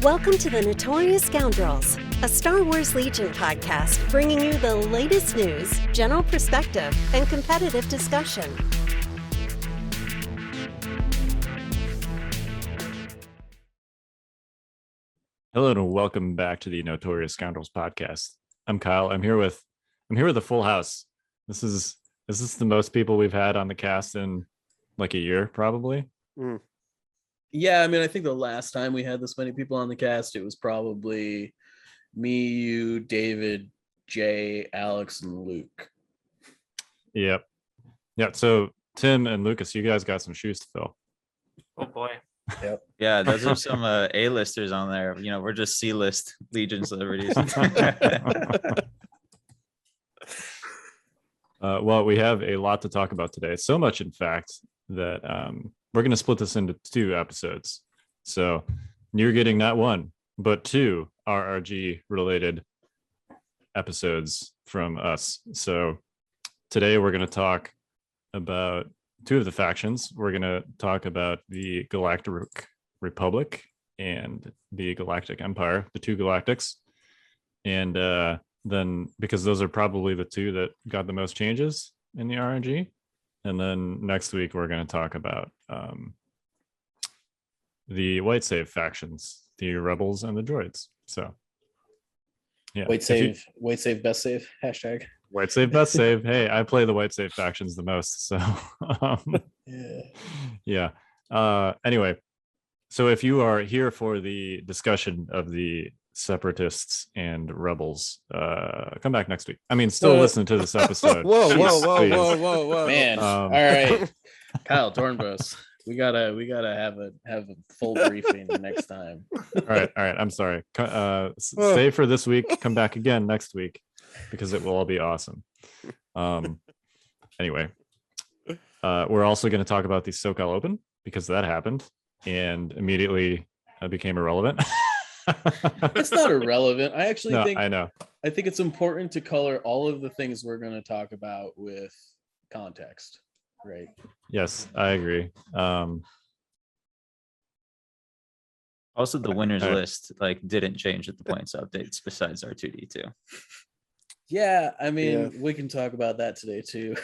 Welcome to the Notorious Scoundrels, a Star Wars Legion podcast bringing you the latest news, general perspective, and competitive discussion. Hello and welcome back to the Notorious Scoundrels podcast. I'm Kyle. I'm here with a full house. This is the most people we've had on the cast in like a year, probably. Yeah, I mean, I think the last time we had this many people on the cast, it was probably me, you, David, Jay, Alex, and Luke. Yep. Yeah. So Tim and Lucas, you guys got some shoes to fill. Oh boy. Yep. Yeah, those are some A-listers on there. You know, we're just C-list Legion celebrities. Well, we have a lot to talk about today. So much, in fact, that we're going to split this into two episodes. So you're getting not one, but two RRG related episodes from us. So today we're going to talk about two of the factions. We're going to talk about the Galactic Republic and the Galactic Empire, the two galactics. And then, because those are probably the two that got the most changes in the RNG. And then next week, we're going to talk about the white save factions, the rebels and the droids. So, yeah. White save, best save, hashtag. White save, best save. Hey, I play the white save factions the most. So, yeah. Anyway, so if you are here for the discussion of the separatists and rebels, come back next week. I mean, still listen to this episode. Whoa. Man. All right. Kyle Dornbos. We gotta have a full briefing next time. All right. I'm sorry. Stay for this week. Come back again next week because it will all be awesome. Anyway, we're also going to talk about the SoCal Open because that happened and immediately became irrelevant. It's not irrelevant. I think it's important to color all of the things we're going to talk about with context, right? Yes, I agree. Also, the winners list didn't change at the points updates besides R2D2. Yeah, I mean, we can talk about that today too.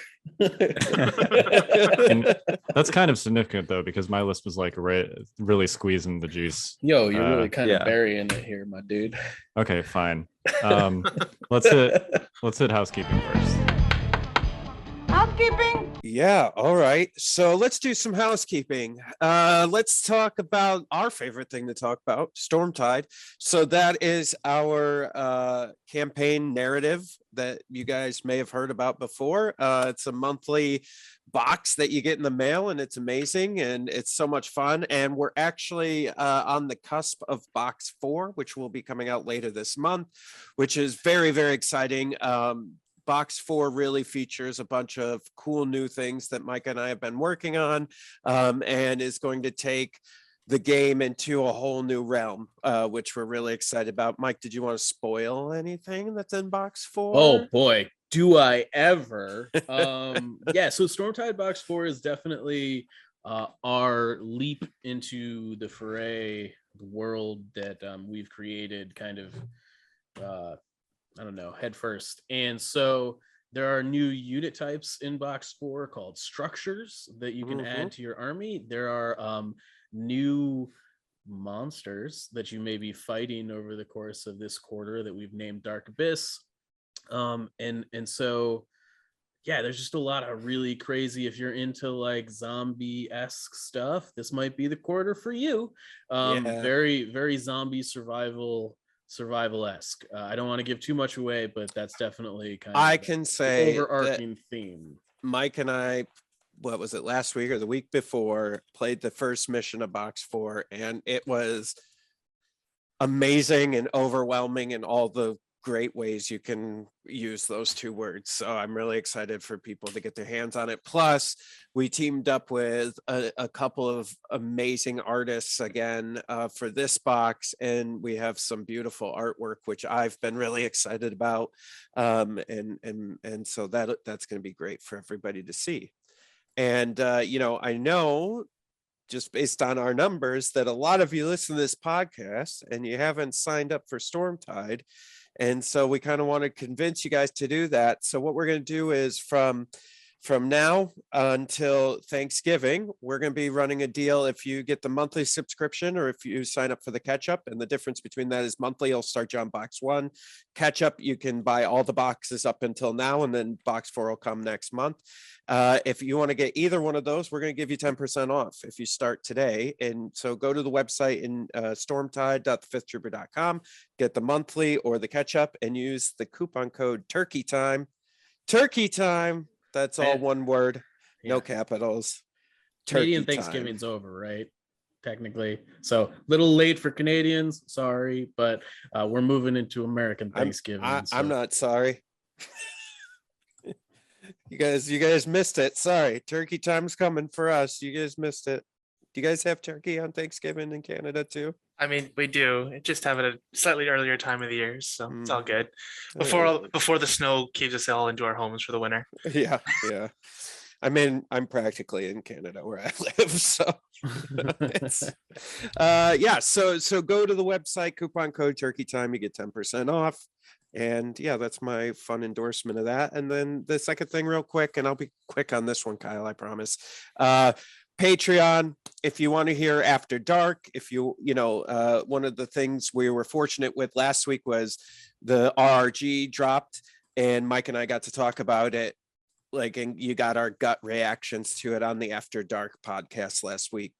And that's kind of significant though, because my list was like really squeezing the juice. Yo, you're really kind of burying it here, my dude. Okay, fine. Let's hit housekeeping first. Housekeeping? Yeah, all right. So let's do some housekeeping. Let's talk about our favorite thing to talk about, Stormtide. So that is our campaign narrative that you guys may have heard about before. It's a monthly box that you get in the mail, and it's amazing, and it's so much fun. And we're actually on the cusp of box 4, which will be coming out later this month, which is very, very exciting. Box 4 really features a bunch of cool new things that Mike and I have been working on, and is going to take the game into a whole new realm, which we're really excited about. Mike, did you want to spoil anything that's in box 4? Oh boy, do I ever. Yeah, so Stormtide box 4 is definitely our leap into the foray, the world that we've created kind of head first. And so there are new unit types in box 4 called structures that you can add to your army. There are new monsters that you may be fighting over the course of this quarter that we've named Dark Abyss. And so yeah, there's just a lot of really crazy, if you're into like zombie-esque stuff, this might be the quarter for you. Very, very zombie survival-esque. I don't want to give too much away, but that's definitely kind of I can say overarching theme. Mike and I, what was it, last week or the week before, played the first mission of box 4, and it was amazing and overwhelming in all the great ways you can use those two words. So I'm really excited for people to get their hands on it. Plus, we teamed up with a couple of amazing artists again for this box, and we have some beautiful artwork, which I've been really excited about. And so that's going to be great for everybody to see. And I know just based on our numbers, that a lot of you listen to this podcast and you haven't signed up for Stormtide. And so we kind of want to convince you guys to do that. So what we're going to do is from now until Thanksgiving, we're going to be running a deal. If you get the monthly subscription or if you sign up for the catch up, and the difference between that is monthly, you'll start you on box 1. Catch up, you can buy all the boxes up until now, and then box 4 will come next month. If you want to get either one of those, we're going to give you 10% off if you start today. And so go to the website in stormtide.thefifthtrooper.com, get the monthly or the catch up, and use the coupon code Turkey Time. Turkey Time. That's all one word, no capitals. Canadian Thanksgiving's over, right? Technically. So a little late for Canadians, sorry, but we're moving into American Thanksgiving. I'm not sorry. You guys missed it. Sorry. Turkey time's coming for us. You guys missed it. Do you guys have turkey on Thanksgiving in Canada too? I mean, we do. Just have it a slightly earlier time of the year, so it's all good. Before the snow keeps us all into our homes for the winter. Yeah. I mean, I'm practically in Canada where I live, so it's, So go to the website, coupon code Turkey Time, you get 10% off. And yeah, that's my fun endorsement of that. And then the second thing, real quick, and I'll be quick on this one, Kyle, I promise. Patreon, if you want to hear After Dark, if one of the things we were fortunate with last week was the RRG dropped, and Mike and I got to talk about it. And you got our gut reactions to it on the After Dark podcast last week.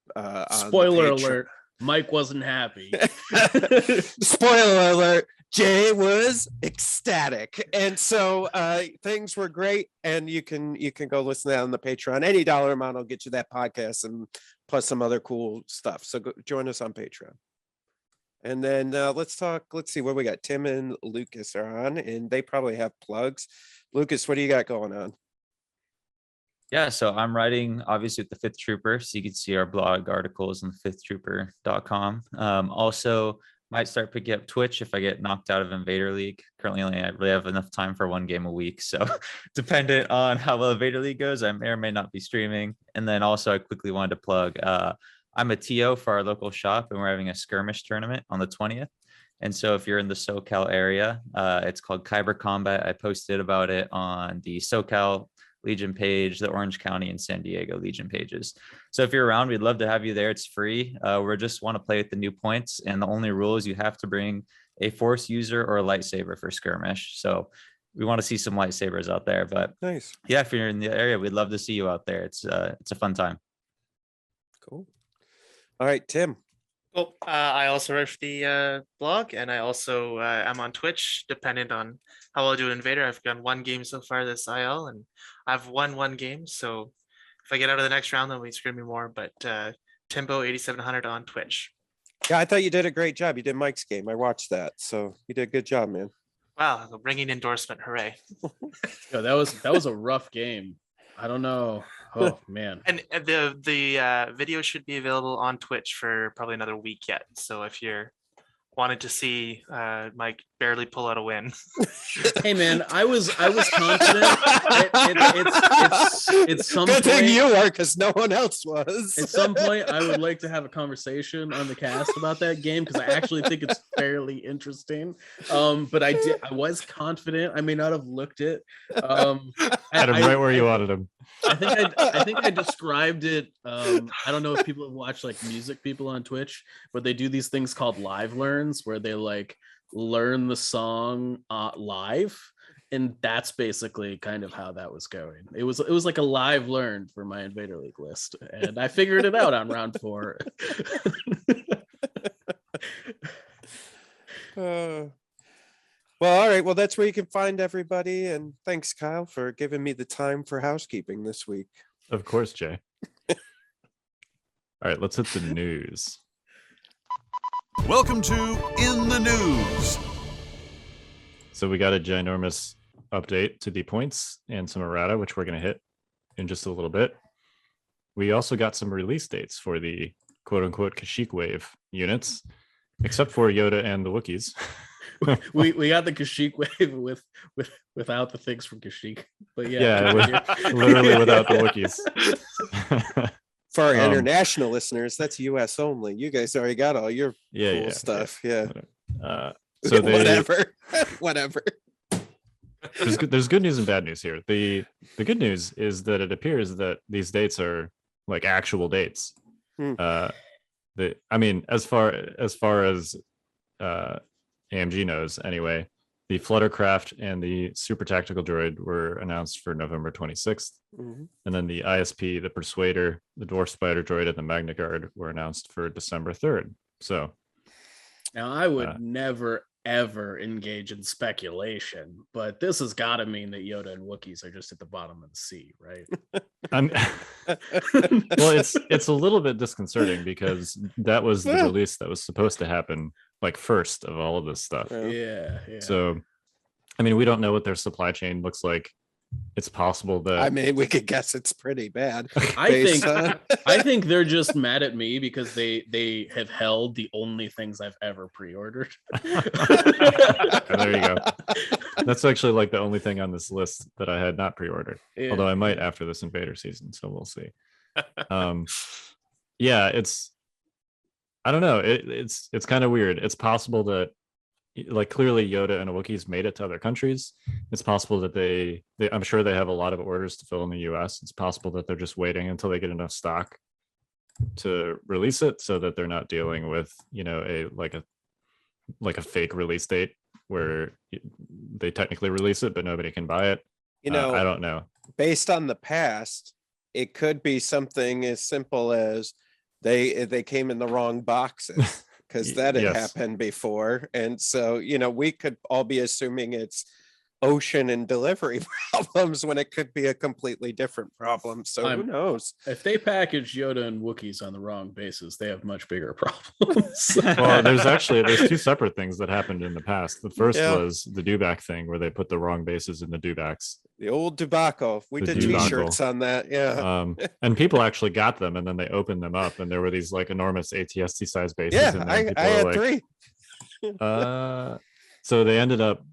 Spoiler alert, Mike wasn't happy. Spoiler alert, Jay was ecstatic. And so things were great. And you can go listen to that on the Patreon. Any dollar amount will get you that podcast and plus some other cool stuff. So go join us on Patreon. And then let's see what we got. Tim and Lucas are on, and they probably have plugs. Lucas, what do you got going on? Yeah, so I'm writing obviously with the Fifth Trooper, so you can see our blog articles on fifthtrooper.com. Also, might start picking up Twitch if I get knocked out of Invader League. Currently, I really have enough time for one game a week, so dependent on how well Invader League goes, I may or may not be streaming. And then also, I quickly wanted to plug, I'm a TO for our local shop, and we're having a skirmish tournament on the 20th. And so if you're in the SoCal area, it's called Kyber Combat. I posted about it on the SoCal Legion page, the Orange County and San Diego Legion pages. So if you're around, we'd love to have you there. It's free. We just want to play with the new points, and the only rule is you have to bring a Force user or a lightsaber for skirmish. So we want to see some lightsabers out there. But nice. Yeah, if you're in the area, we'd love to see you out there. It's a fun time. Cool. All right, Tim. Well, I also write for the blog, and I also am on Twitch, dependent on how I'll do Invader. I've done one game so far this IL, and I've won one game. So if I get out of the next round, then we scream me more. But Timbo 8700 on Twitch. Yeah, I thought you did a great job. You did Mike's game. I watched that, so you did a good job, man. Wow, the ringing endorsement! Hooray! Yo, that was a rough game. I don't know. Oh man. And the video should be available on Twitch for probably another week yet. So if you're wanted to see Mike barely pull out a win. Hey man, I was confident. It's some good point, thing you were, because no one else was. At some point, I would like to have a conversation on the cast about that game, because I actually think it's fairly interesting. But I was confident. I may not have looked it. Had him right where you wanted him. I think I described it. I don't know if people have watched like music people on Twitch, but they do these things called live learns, where they like learn the song live, and that's basically kind of how that was going. It was like a live learn for my Invader League list, and I figured it out on round 4. Well, all right. Well, that's where you can find everybody. And thanks, Kyle, for giving me the time for housekeeping this week. Of course, Jay. All right, let's hit the news. Welcome to In the News. So we got a ginormous update to the points and some errata, which we're going to hit in just a little bit. We also got some release dates for the quote-unquote Kashyyyk wave units, except for Yoda and the Wookiees. we got the Kashyyyk wave without the things from Kashyyyk, but yeah, literally without the Wookiees. For our international listeners, that's US only. You guys already got all your cool stuff. Yeah. So Whatever. There's good news and bad news here. The good news is that it appears that these dates are like actual dates. I mean, as far as AMG knows, anyway, the Fluttercraft and the Super Tactical Droid were announced for November 26th, and then the ISP, the Persuader, the Dwarf Spider Droid, and the Magna Guard were announced for December 3rd. So now I would never ever engage in speculation, but this has got to mean that Yoda and Wookiees are just at the bottom of the sea, right? Well, it's a little bit disconcerting because that was the release that was supposed to happen like first of all of this stuff. Yeah. So, I mean, we don't know what their supply chain looks like. It's possible that I mean, we could guess it's pretty bad. I think they're just mad at me because they have held the only things I've ever pre-ordered. There you go. That's actually like the only thing on this list that I had not pre-ordered. Yeah. Although I might after this Invader season, so we'll see. Yeah, I don't know. It's kind of weird. It's possible that like clearly Yoda and Wookiees made it to other countries. It's possible that they I'm sure they have a lot of orders to fill in the US. It's possible that they're just waiting until they get enough stock to release it so that they're not dealing with, you know, a fake release date where they technically release it but nobody can buy it. You know, I don't know. Based on the past, it could be something as simple as they came in the wrong boxes. Because that had happened before. And so, you know, we could all be assuming it's ocean and delivery problems when it could be a completely different problem. So who knows? If they package Yoda and Wookiees on the wrong basis, they have much bigger problems. Well, there's two separate things that happened in the past. The first was the dewback thing where they put the wrong bases in the dewbacks. The old debacle. We did t-shirts on that. Yeah. And people actually got them and then they opened them up and there were these like enormous ATST size bases. Yeah, and I had like, 3. So they ended up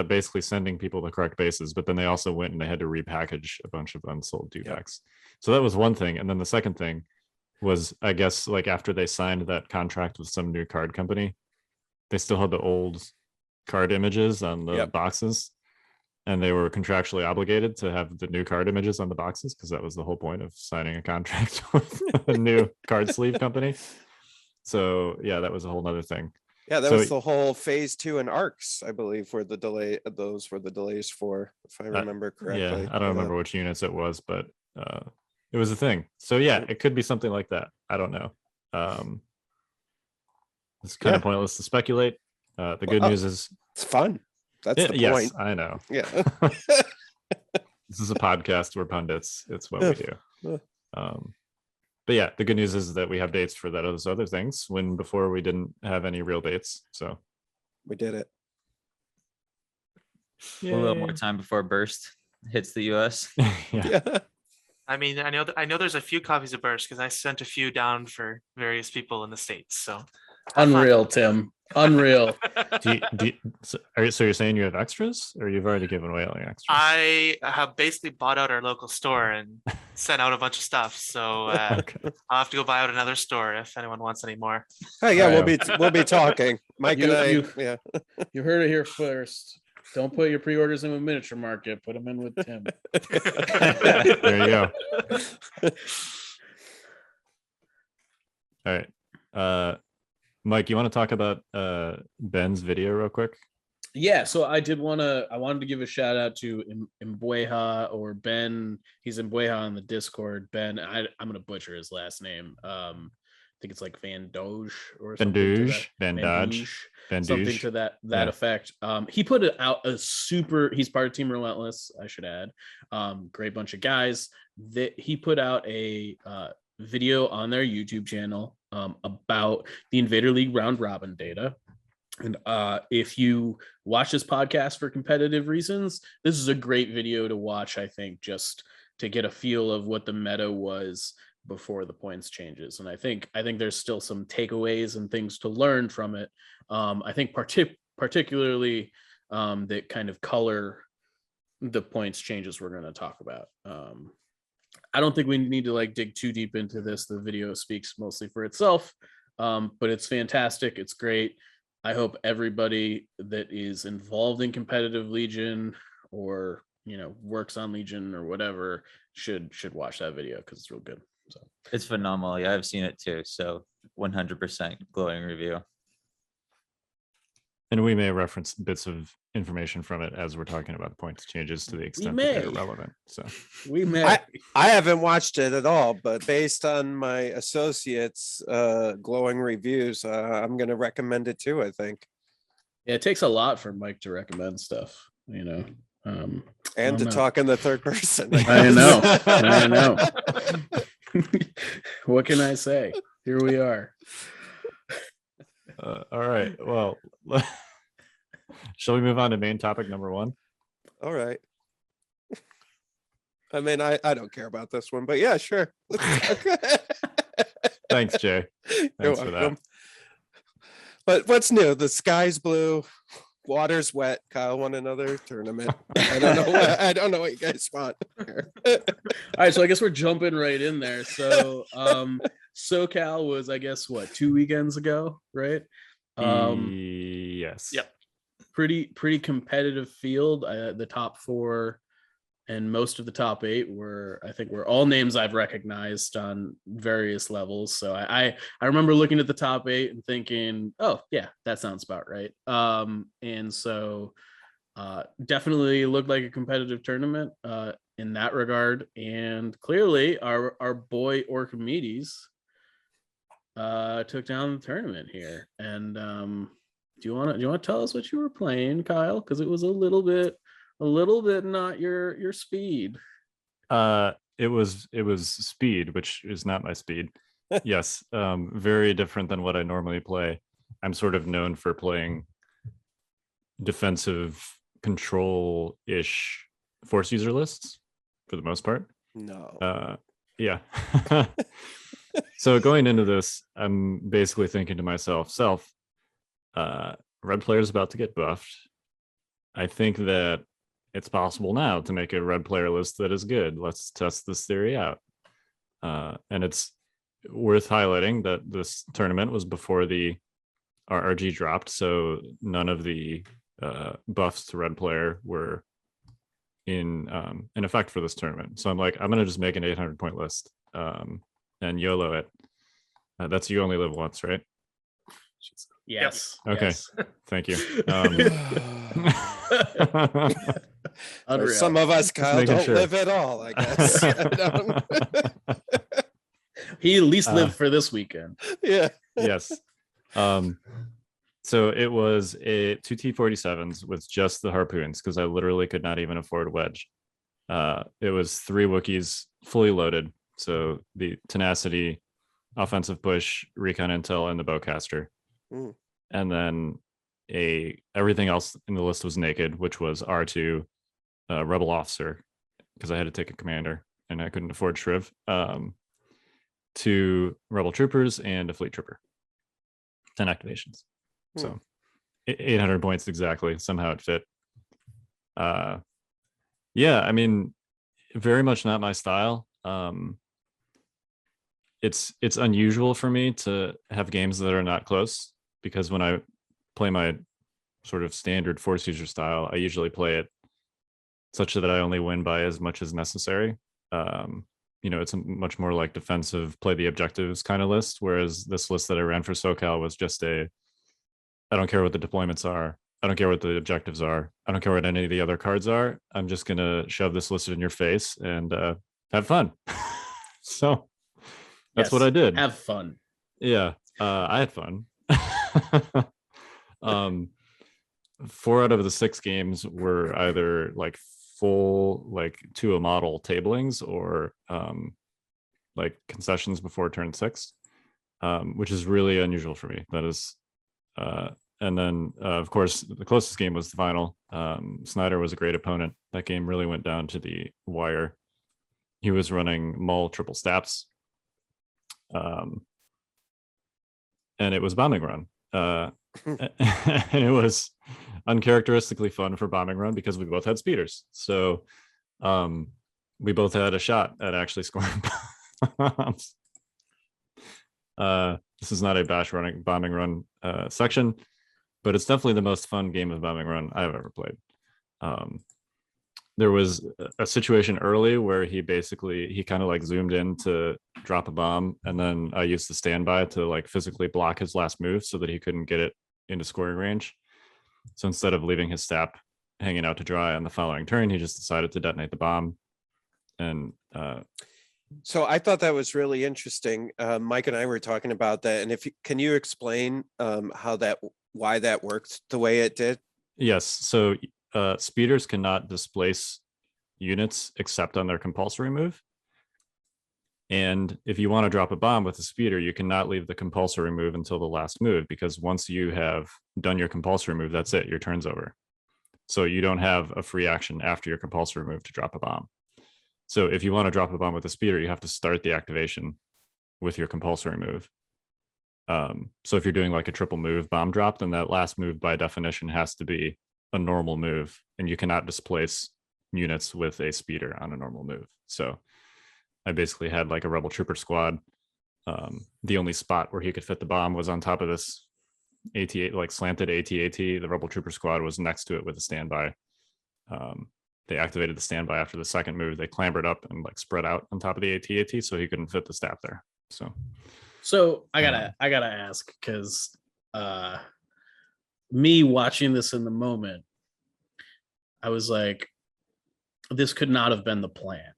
basically sending people the correct bases, but then they also went and they had to repackage a bunch of unsold dewbacks. Yep. So that was one thing. And then the second thing was, I guess, like after they signed that contract with some new card company, they still had the old card images on the boxes. And they were contractually obligated to have the new card images on the boxes because that was the whole point of signing a contract with a new card sleeve company. So yeah, that was a whole nother thing. Yeah, that was the whole phase 2 and arcs, I believe, were the delays for, if I remember correctly. Yeah, I don't remember which units it was, but it was a thing. So yeah, it could be something like that. I don't know. It's kind of pointless to speculate. The good news is it's fun. That's the point. Yes, I know. Yeah. This is a podcast. We're pundits. It's what we do. But yeah, the good news is that we have dates for those other things when before we didn't have any real dates. So we did it. A little more time before Burst hits the US. Yeah. I mean, I know there's a few copies of Burst because I sent a few down for various people in the States. So unreal, Tim. Unreal. So you're saying you have extras, or you've already given away all your extras? I have basically bought out our local store and sent out a bunch of stuff. So okay. I'll have to go buy out another store if anyone wants any more. Oh yeah, we'll be talking. Mike and I. You heard it here first. Don't put your pre-orders in a miniature market. Put them in with Tim. There you go. All right. Mike, you want to talk about Ben's video real quick? Yeah, so I wanted to give a shout out to Mbueha or Ben. He's Mbueha on the Discord. Ben, I'm gonna butcher his last name. I think it's like Van Doge or something. Van Dodge. Something to that effect. He put it out he's part of Team Relentless, I should add. Great bunch of guys. He put out a video on their YouTube channel about the Invader League round robin data. And if you watch this podcast for competitive reasons, this is a great video to watch, I think, just to get a feel of what the meta was before the points changes. And I think there's still some takeaways and things to learn from it. I think particularly that kind of color the points changes we're going to talk about. I don't think we need to like dig too deep into this. The video speaks mostly for itself, but it's fantastic. It's great. I hope everybody that is involved in competitive Legion or works on Legion or whatever should watch that video because it's real good. So It's phenomenal. Yeah, I've seen it too. So 100% glowing review. And we may reference bits of information from it as we're talking about the points changes to the extent that they're may. relevant. So we may. I haven't watched it at all, but based on my associates' glowing reviews, I'm going to recommend it too, I think. Yeah, it takes a lot for Mike to recommend stuff, And I to don't know. talk in the third person. I know. I know. What can I say? Here we are. all right. Well, shall we move on to main topic number 1? All right. I mean, I don't care about this one, but yeah, sure. Thanks, Jay. You're Thanks for welcome. that. But what's new? The sky's blue, water's wet. Kyle won another tournament. I don't know what you guys want. All right, so I guess we're jumping right in there. So SoCal was, I guess, what, 2 weekends ago, right? Yes. Yep. Pretty competitive field. The top 4 and most of the top 8 were all names I've recognized on various levels. So I remember looking at the top 8 and thinking, oh yeah, that sounds about right. And so definitely looked like a competitive tournament in that regard. And clearly our boy Orchimedes took down the tournament here. And do you want to tell us what you were playing, Kyle? Because it was a little bit not your speed. It was speed, which is not my speed. Yes. Very different than what I normally play. I'm sort of known for playing defensive control-ish force user lists for the most part. No. Yeah. So going into this, I'm basically thinking to myself, red player's about to get buffed. I think that it's possible now to make a red player list that is good. Let's test this theory out. And it's worth highlighting that this tournament was before the RRG dropped, so none of the buffs to red player were in effect for this tournament. So I'm like, I'm gonna just make an 800 point list and YOLO it. That's you only live once, right? Yes. Okay. Yes. Thank you. Unreal. Some of us, Kyle, making don't sure. live at all, I guess. He at least lived for this weekend. Yeah. Yes. So it was two T-47s with just the harpoons because I literally could not even afford a wedge. It was 3 Wookiees fully loaded. So the tenacity, offensive push, recon intel, and the bowcaster. Mm. And then everything else in the list was naked, which was R2, rebel officer, because I had to take a commander and I couldn't afford Shriv. 2 rebel troopers and a fleet trooper. 10 activations. So 800 points exactly. Somehow it fit. Yeah, I mean, very much not my style. It's unusual for me to have games that are not close, because when I play my sort of standard force user style, I usually play it such that I only win by as much as necessary. It's a much more like defensive, play the objectives kind of list, whereas this list that I ran for SoCal was just I don't care what the deployments are. I don't care what the objectives are. I don't care what any of the other cards are. I'm just going to shove this list in your face and have fun. So that's what I did. Have fun. Yeah, I had fun. 4 out of the 6 games were either like full, like to a model tablings, or like concessions before turn 6, which is really unusual for me. That is, and then of course the closest game was the final. Snyder was a great opponent. That game really went down to the wire. He was running Mull triple staps. And it was bombing run. And it was uncharacteristically fun for bombing run because we both had speeders. So we both had a shot at actually scoring bombs. This is not a bombing run section, but it's definitely the most fun game of bombing run I've ever played. There was a situation early where he kind of like zoomed in to drop a bomb, and then I used the standby to like physically block his last move so that he couldn't get it into scoring range. So instead of leaving his stap hanging out to dry on the following turn, he just decided to detonate the bomb. And so I thought that was really interesting. Mike and I were talking about that, and can you explain why that worked the way it did? Yes. So speeders cannot displace units except on their compulsory move. And if you want to drop a bomb with a speeder, you cannot leave the compulsory move until the last move, because once you have done your compulsory move, that's it, your turn's over. So you don't have a free action after your compulsory move to drop a bomb. So if you want to drop a bomb with a speeder, you have to start the activation with your compulsory move. So if you're doing like a triple move bomb drop, then that last move by definition has to be a normal move, and you cannot displace units with a speeder on a normal move. So I basically had like a rebel trooper squad. The only spot where he could fit the bomb was on top of this AT, like slanted AT-AT. The rebel trooper squad was next to it with a standby. They activated the standby after the second move. They clambered up and like spread out on top of the AT-AT, so he couldn't fit the stap there. So I gotta ask, because me watching this in the moment, I was like, this could not have been the plan.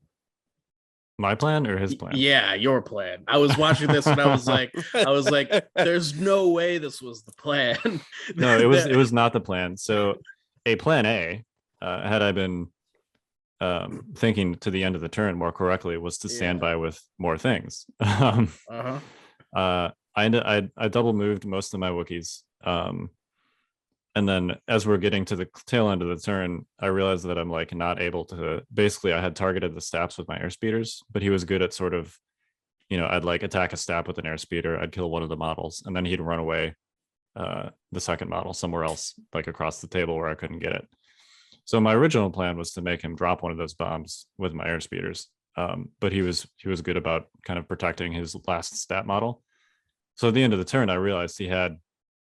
My plan or his plan? Yeah, your plan. I was watching this and I was like, there's no way this was the plan. No, it was not the plan. So a plan A, had I been thinking to the end of the turn more correctly, was to stand by with more things. I double moved most of my Wookiees. And then as we're getting to the tail end of the turn, I realized that I'm like not able to, basically I had targeted the staps with my airspeeders, but he was good at sort of, I'd like attack a stap with an airspeeder, I'd kill one of the models, and then he'd run away the second model somewhere else, like across the table where I couldn't get it. So my original plan was to make him drop one of those bombs with my airspeeders. But he was good about kind of protecting his last stat model. So at the end of the turn, I realized he had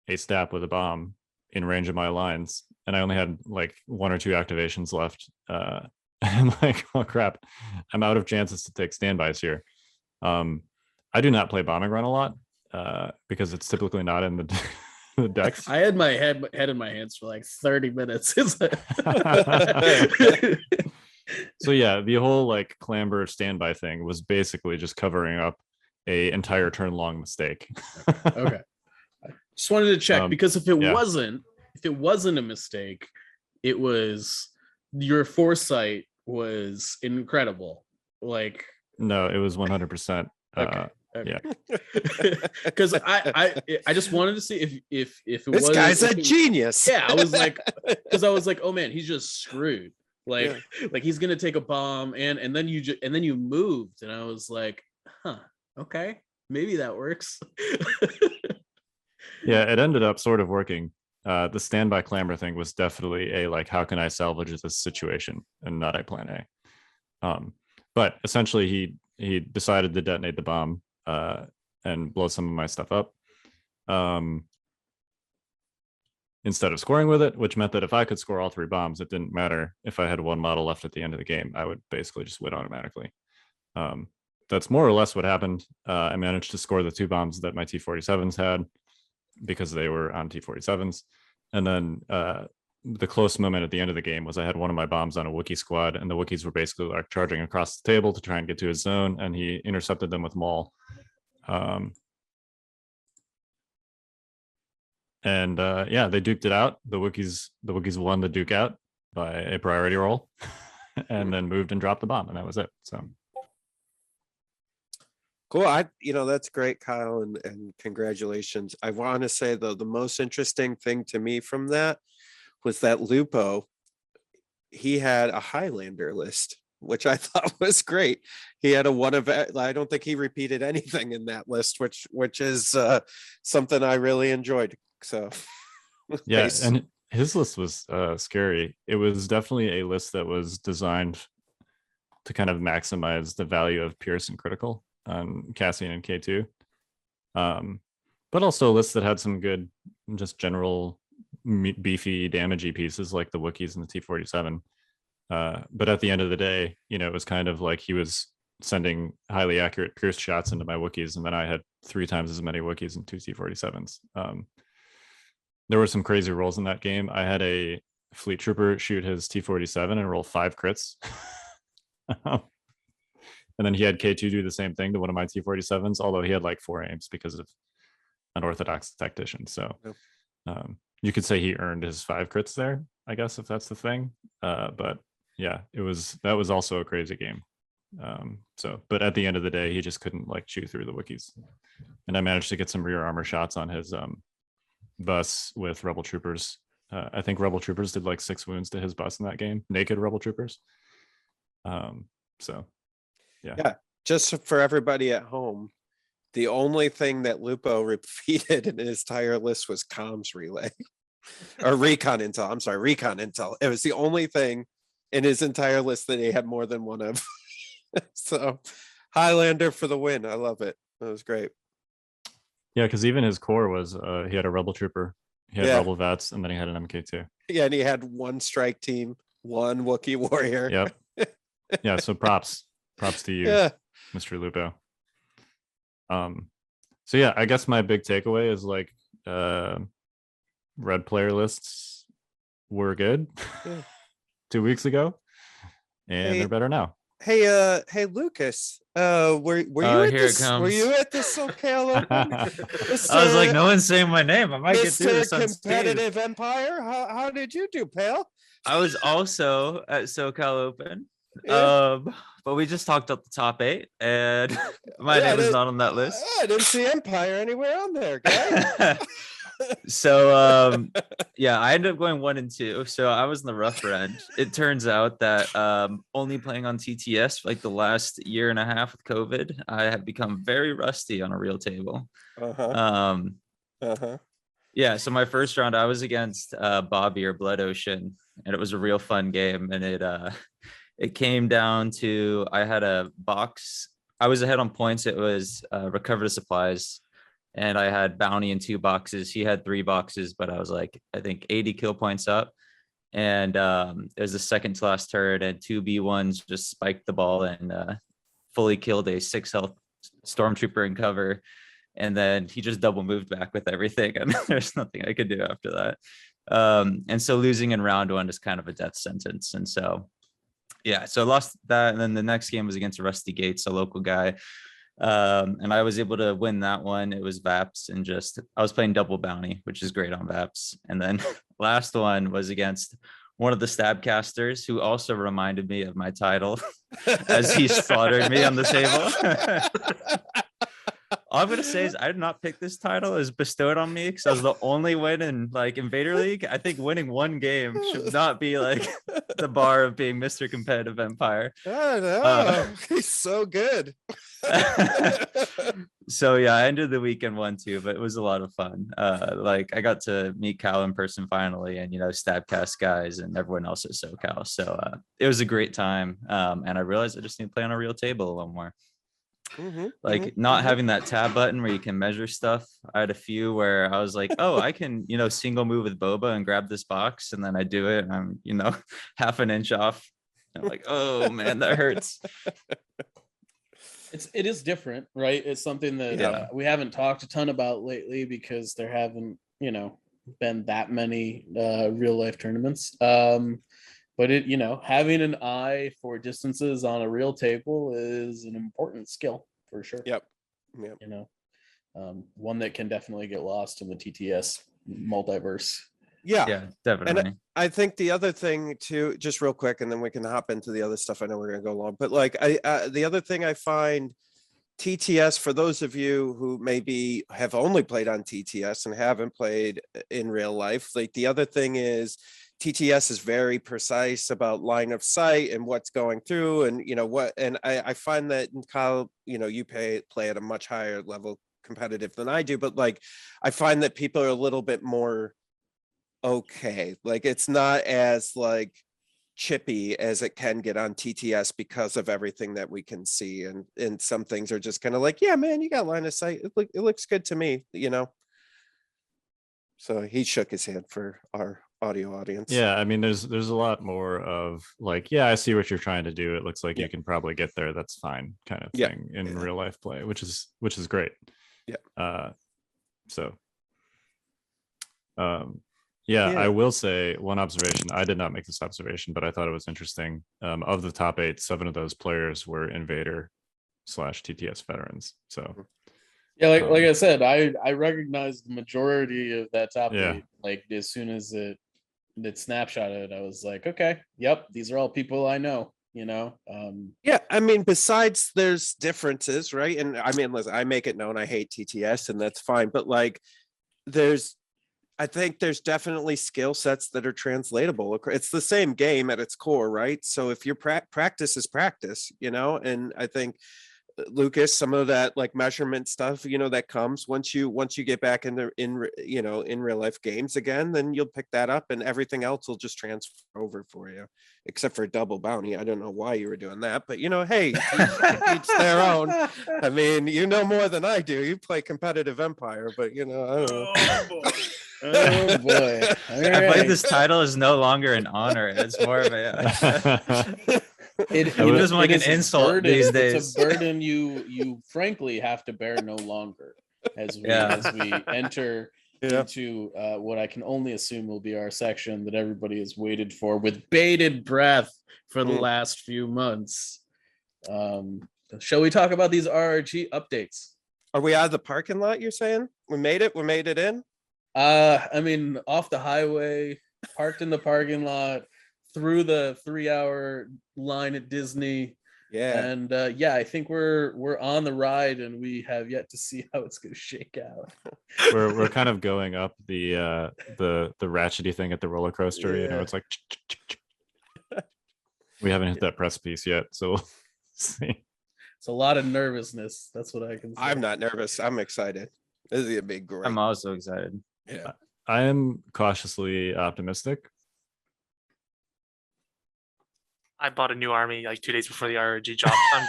a stap with a bomb in range of my lines, and I only had like one or two activations left. And I'm like, oh crap, I'm out of chances to take standbys here. I do not play bombing run a lot because it's typically not in the decks. I had my head in my hands for like 30 minutes. So yeah, the whole like clamber standby thing was basically just covering up a entire turn long mistake. Okay. Just wanted to check, because if it wasn't a mistake, it was, your foresight was incredible. Like, no, it was 100%. Okay. Yeah. Because I just wanted to see if it was, this guy's a genius. Yeah, I was like, oh man, he's just screwed. Like he's gonna take a bomb and then you moved, and I was like, okay, maybe that works. Yeah, it ended up sort of working. The standby clamber thing was definitely a like, how can I salvage this situation, and not a plan A. But essentially he decided to detonate the bomb and blow some of my stuff up instead of scoring with it, which meant that if I could score all three bombs, it didn't matter if I had one model left at the end of the game. I would basically just win automatically. That's more or less what happened. I managed to score the two bombs that my T-47s had because they were on T-47s. And then the close moment at the end of the game was I had one of my bombs on a Wookiee squad, and the Wookiees were basically like charging across the table to try and get to his zone, and he intercepted them with Maul. Yeah, they duked it out. The Wookiees won the duke out by a priority roll, and then moved and dropped the bomb, and that was it. So cool. That's great, Kyle, and congratulations. I want to say though, the most interesting thing to me from that was that Lupo, he had a Highlander list, which I thought was great. He had I don't think he repeated anything in that list, which is something I really enjoyed. So yeah, and his list was scary. It was definitely a list that was designed to kind of maximize the value of Pierce and Critical on Cassian and K2. But also lists that had some good, just general beefy, damagey pieces like the Wookiees and the T-47. But at the end of the day, it was kind of like he was sending highly accurate Pierce shots into my Wookiees, and then I had 3 times as many Wookiees and 2 T-47s. There were some crazy rolls in that game. I had a Fleet Trooper shoot his T-47 and roll 5 crits. And then he had K2 do the same thing to one of my T-47s, although he had like 4 aims because of unorthodox tactician. So you could say he earned his 5 crits there, I guess, if that's the thing. But yeah, that was also a crazy game. But at the end of the day, he just couldn't like chew through the Wookiees. And I managed to get some rear armor shots on his bus with Rebel Troopers. I think Rebel Troopers did like 6 wounds to his bus in that game, naked Rebel Troopers. Yeah. Just for everybody at home, the only thing that Lupo repeated in his entire list was comms relay or recon intel. I'm sorry, recon intel. It was the only thing in his entire list that he had more than one of. So Highlander for the win. I love it. That was great. Yeah, because even his core was he had a Rebel Trooper, he had Rebel Vets, and then he had an MK2. Yeah, and he had 1 strike team, 1 Wookiee warrior. Yep. Yeah, so props to you, Mr. Lupo. So yeah, I guess my big takeaway is like red player lists were good 2 weeks ago, and they're better now. Hey, Lucas. Were you at this? Were you at the SoCal Open? I was like, no one's saying my name. I might get through this on Competitive Empire. How did you do, pal? I was also at SoCal Open. But we just talked up the top 8, and my name is not on that list. I didn't see Empire anywhere on there, guy. So yeah, I ended up going 1 and 2. So I was in the rougher end. It turns out that only playing on TTS for like the last year and a half with COVID, I have become very rusty on a real table. Yeah, so my first round I was against Bobby or Blood Ocean, and it was a real fun game. And it came down to, I had a box. I was ahead on points. It was recover the supplies, and I had bounty in 2 boxes. He had 3 boxes, but I was like, I think 80 kill points up. And it was the second to last turret, and 2 B1s just spiked the ball and fully killed a 6 health stormtrooper in cover. And then he just double moved back with everything, and there's nothing I could do after that. And so losing in round 1 is kind of a death sentence. And so yeah, so I lost that, and then the next game was against Rusty Gates, a local guy, and I was able to win that one. It was VAPS, and I was playing double bounty, which is great on VAPS. And then last one was against one of the stabcasters, who also reminded me of my title as he slaughtered me on the table. All I'm gonna say is I did not pick this title. It was bestowed on me because I was the only win in like Invader League. I think winning 1 game should not be like the bar of being Mr. Competitive Empire. I know. He's so good. So yeah, I ended the weekend 1-2, but it was a lot of fun. Like I got to meet Cal in person finally, and Stabcast guys and everyone else at SoCal. So it was a great time. And I realized I just need to play on a real table a little more. Not having that tab button where you can measure stuff. I had a few where I was like, oh, I can single move with Boba and grab this box, and then I do it, and I'm half an inch off. I'm like, oh man, that hurts. It is different, right? It's something that we haven't talked a ton about lately because there haven't been that many real life tournaments. But having an eye for distances on a real table is an important skill for sure. Yep. One that can definitely get lost in the TTS multiverse. Yeah, definitely. And I think the other thing too, just real quick, and then we can hop into the other stuff. I know we're gonna go long, but like the other thing I find, TTS, for those of you who maybe have only played on TTS and haven't played in real life, like the other thing is TTS is very precise about line of sight and what's going through, and and I find that in Kyle, you play at a much higher level competitive than I do, but like I find that people are a little bit more okay. Like it's not as like chippy as it can get on TTS because of everything that we can see, and some things are just kind of like, yeah, man, you got line of sight. It looks good to me, you know. So he shook his hand for our audio audience. Yeah, I mean, there's a lot more of like, yeah, I see what you're trying to do. It looks like you can probably get there. That's fine, kind of thing in real life play, which is great. Yeah. So. I will say one observation. I did not make this observation, but I thought it was interesting. Of the top 8, 7 of those players were Invader / TTS veterans. So yeah, like I said, I recognized the majority of that top 8. Like as soon as it snapshotted, I was like, okay, yep, these are all people I know. You know. Yeah, I mean, besides there's differences, right? And I mean, listen, I make it known I hate TTS, and that's fine. But like, I think there's definitely skill sets that are translatable. It's the same game at its core, right? So if your practice is practice, you know, and I think Lucas, some of that like measurement stuff, you know, that comes once you get back in real life games again, then you'll pick that up and everything else will just transfer over for you, except for double bounty. I don't know why you were doing that, but you know, hey, each their own. I mean, you know more than I do. You play competitive Empire, but you know, I don't know. Oh boy. Oh boy. I believe this title is no longer an honor. It's more of a It feels like an insult these days. It's a burden you frankly have to bear no longer as we enter into what I can only assume will be our section that everybody has waited for with bated breath for the last few months. Shall we talk about these RRG updates? Are we out of the parking lot, you're saying? We made it in? I mean, off the highway, parked in the parking lot, through the 3-hour line at Disney. Yeah. And I think we're on the ride, and we have yet to see how it's going to shake out. We're kind of going up the ratchety thing at the roller coaster. You know, it's like we haven't hit that precipice yet, so we'll see. It's a lot of nervousness. That's what I can say. I'm not nervous. I'm excited. This is a big great. I'm also excited. Yeah. I am cautiously optimistic. I bought a new army like 2 days before the RRG drop. I'm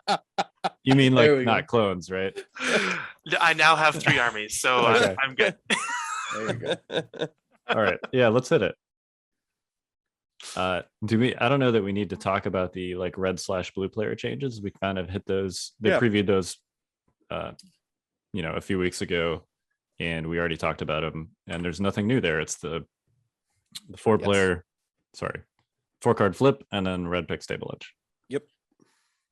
good. You mean like not clones, right? I now have 3 armies, so Okay. I'm good. There you go. All right. Yeah, let's hit it. I don't know that we need to talk about the like red / blue player changes. We kind of hit those. They previewed those a few weeks ago, and we already talked about them, and there's nothing new there. It's the 4-card flip and then red pick stable edge. Yep.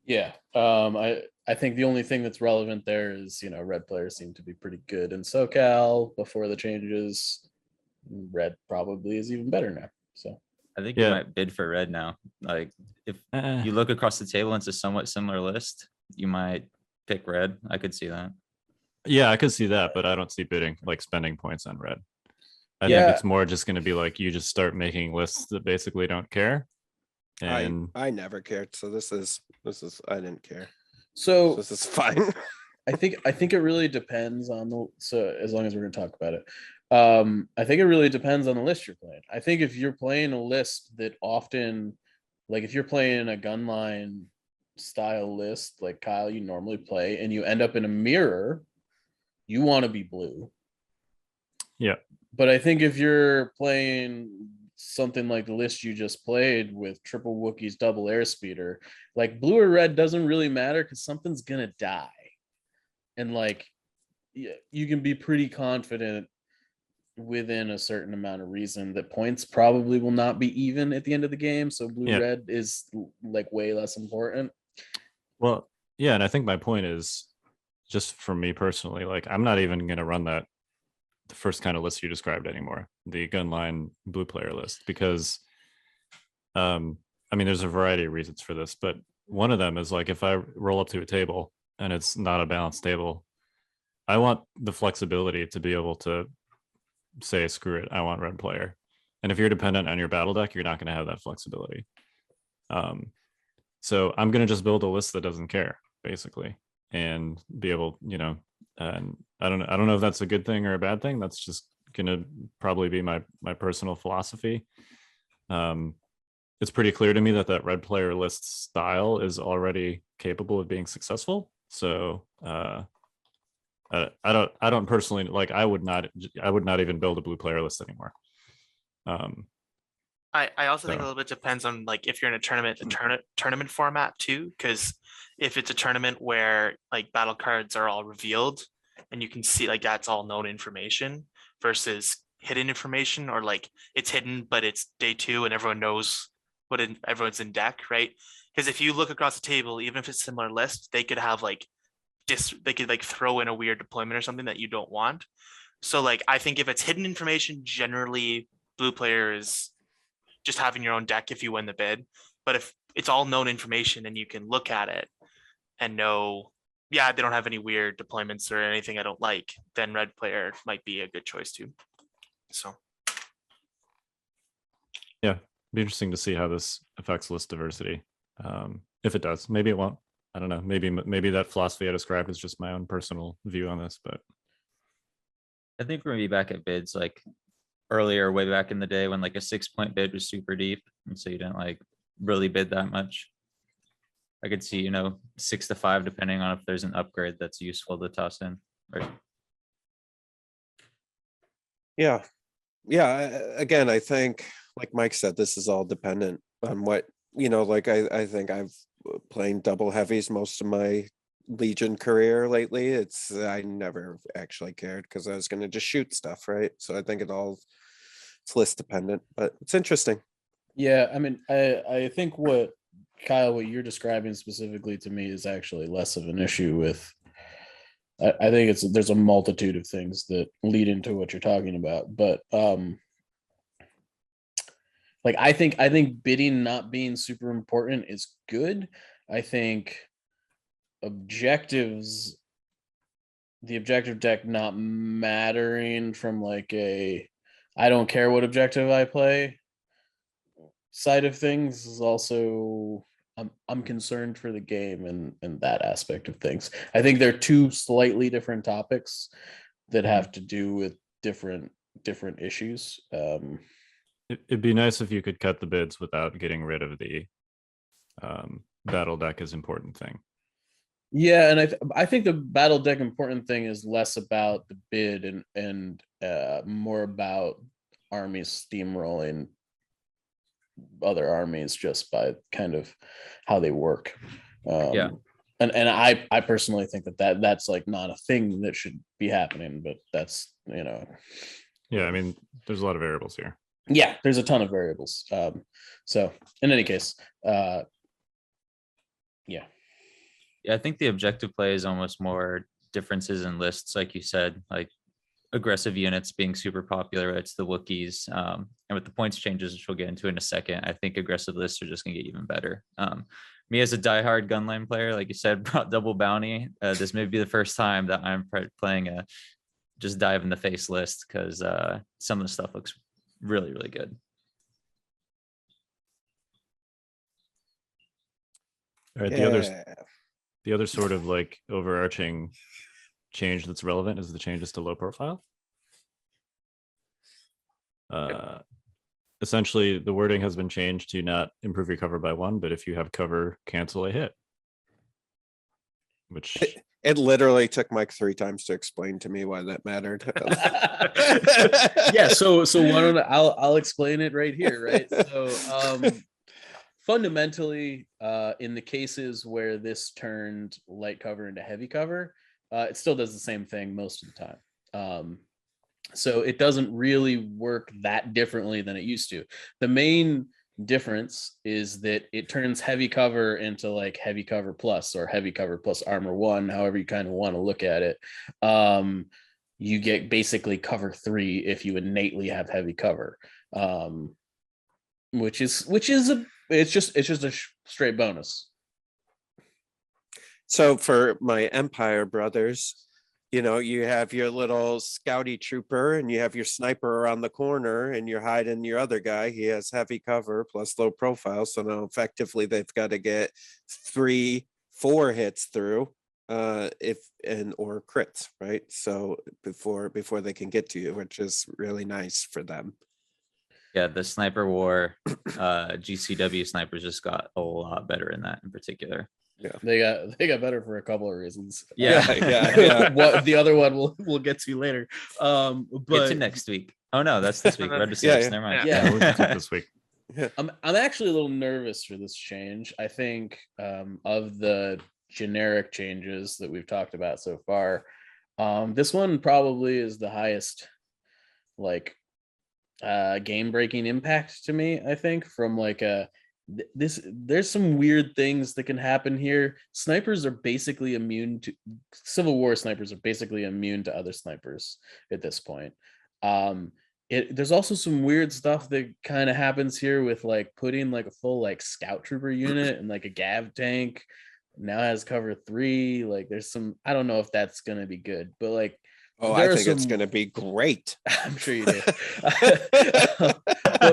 Yeah. I think the only thing that's relevant there is, red players seem to be pretty good in SoCal before the changes. Red probably is even better now. So I think you might bid for red now. Like if you look across the table and it's a somewhat similar list, you might pick red. I could see that. Yeah, I could see that, but I don't see bidding like spending points on red. I think it's more just going to be like you just start making lists that basically don't care. And I never cared, so this is I didn't care. So this is fine. I think it really depends on so as long as we're going to talk about it. I think it really depends on the list you're playing. I think if you're playing a list that often, like if you're playing a gunline style list like Kyle you normally play, and you end up in a mirror, you want to be blue. Yeah. But I think if you're playing something like the list you just played with triple Wookiees, double airspeeder, like blue or red doesn't really matter because something's gonna die. And like you can be pretty confident within a certain amount of reason that points probably will not be even at the end of the game. So blue-red is like way less important. Well, yeah, and I think my point is just for me personally, like I'm not even going to run the first kind of list you described anymore, the gunline blue player list, because I mean, there's a variety of reasons for this, but one of them is like if I roll up to a table and it's not a balanced table, I want the flexibility to be able to say, screw it, I want red player. And if you're dependent on your battle deck, you're not going to have that flexibility. So I'm going to just build a list that doesn't care, basically, and be able, and I don't know if that's a good thing or a bad thing. That's just gonna probably be my personal philosophy. It's pretty clear to me that red player list style is already capable of being successful. So I don't personally like. I would not even build a blue player list anymore. I also think a little bit depends on like if you're in a tournament format too, because if it's a tournament where like battle cards are all revealed and you can see like that's all known information versus hidden information, or like it's hidden but it's day 2 and everyone knows everyone's in deck, right? Because if you look across the table, even if it's a similar list, they could have like they could like throw in a weird deployment or something that you don't want. So like I think if it's hidden information, generally blue player is just having your own deck if you win the bid. But if it's all known information and you can look at it and know, yeah, they don't have any weird deployments or anything I don't like, then red player might be a good choice too. So yeah, be interesting to see how this affects list diversity. If it does, maybe it won't. I don't know. Maybe that philosophy I described is just my own personal view on this, but I think we're gonna be back at bids like earlier, way back in the day when like a 6-point bid was super deep, and so you didn't like really bid that much. I could see 6 to 5 depending on if there's an upgrade that's useful to toss in. Right. Yeah. Again, I think, like Mike said, this is all dependent on what like I think I've playing double heavies most of my Legion career lately. I never actually cared because I was going to just shoot stuff, right? So I think it's list dependent, but it's interesting. Yeah, I mean, I think what you're describing specifically to me is actually less of an issue with. I think there's a multitude of things that lead into what you're talking about, but like I think bidding not being super important is good. I think the objective deck not mattering from like I don't care what objective I play side of things is also I'm concerned for the game and that aspect of things. I think they're two slightly different topics that have to do with different issues. It'd be nice if you could cut the bids without getting rid of the battle deck is important thing. Yeah, and I think the battle deck important thing is less about the bid and more about armies steamrolling other armies just by kind of how they work. And I personally think that's like not a thing that should be happening, but that's Yeah, I mean, there's a lot of variables here. Yeah, there's a ton of variables. So in any case, yeah. Yeah, I think the objective play is almost more differences in lists, like you said, like aggressive units being super popular. It's the Wookiees. And with the points changes, which we'll get into in a second, I think aggressive lists are just going to get even better. Me as a diehard gunline player, like you said, brought double bounty. This may be the first time that I'm playing a just dive in the face list because some of the stuff looks really, really good. All right, the other sort of like overarching change that's relevant is the changes to low profile. Essentially, the wording has been changed to not improve your cover by 1, but if you have cover, cancel a hit. Which it literally took Mike 3 times to explain to me why that mattered. Yeah, so why don't I'll explain it right here, right? So fundamentally, in the cases where this turned light cover into heavy cover, it still does the same thing most of the time. So it doesn't really work that differently than it used to. The main difference is that it turns heavy cover into like heavy cover plus or heavy cover plus armor 1, however you kind of want to look at it. You get basically cover 3 if you innately have heavy cover, which is just a straight bonus. So for my Empire brothers, you have your little scouty trooper and you have your sniper around the corner and you're hiding your other guy. He has heavy cover plus low profile. So now effectively they've got to get 3-4 hits through or crits, right? So before they can get to you, which is really nice for them. Yeah, the sniper war, GCW snipers just got a lot better in that in particular. They got better for a couple of reasons. Yeah. What the other one we'll get to later. Get But to next week. Oh no, that's this week. We're at the Yeah, 6th. yeah. Never mind. Yeah. We'll get to it this week. I'm actually a little nervous for this change. I think of the generic changes that we've talked about so far, this one probably is the highest like game breaking impact to me. I think from like there's some weird things that can happen here. Snipers are basically immune to Civil War snipers are basically immune to other snipers at this point. There's also some weird stuff that kind of happens here with like putting like a full like scout trooper unit and like a Gav tank now has cover 3. Like there's some, I don't know if that's gonna be good, but like I think it's gonna be great. I'm sure you do.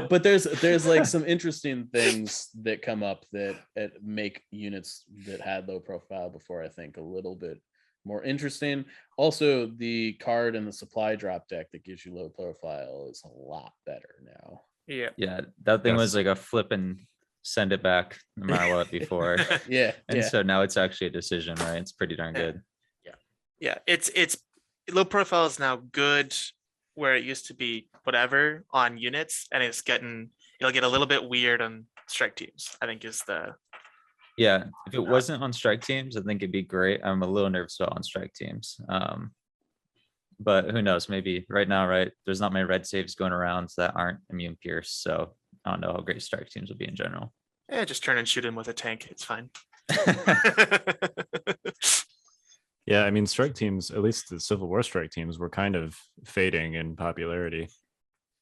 but there's like some interesting things that come up that make units that had low profile before, I think, a little bit more interesting. Also, the card and the supply drop deck that gives you low profile is a lot better now. Yeah, that thing was like a flip and send it back no matter what before. And so now it's actually a decision, right? It's pretty darn good. Yeah, it's low profile is now good where it used to be whatever on units, and it'll get a little bit weird on strike teams, I think is the. Yeah, if it wasn't on strike teams, I think it'd be great. I'm a little nervous about on strike teams. But who knows, maybe right now, right? There's not many red saves going around that aren't immune pierce. So I don't know how great strike teams will be in general. Yeah, just turn and shoot him with a tank. It's fine. Yeah, I mean, strike teams, at least the Civil War strike teams, were kind of fading in popularity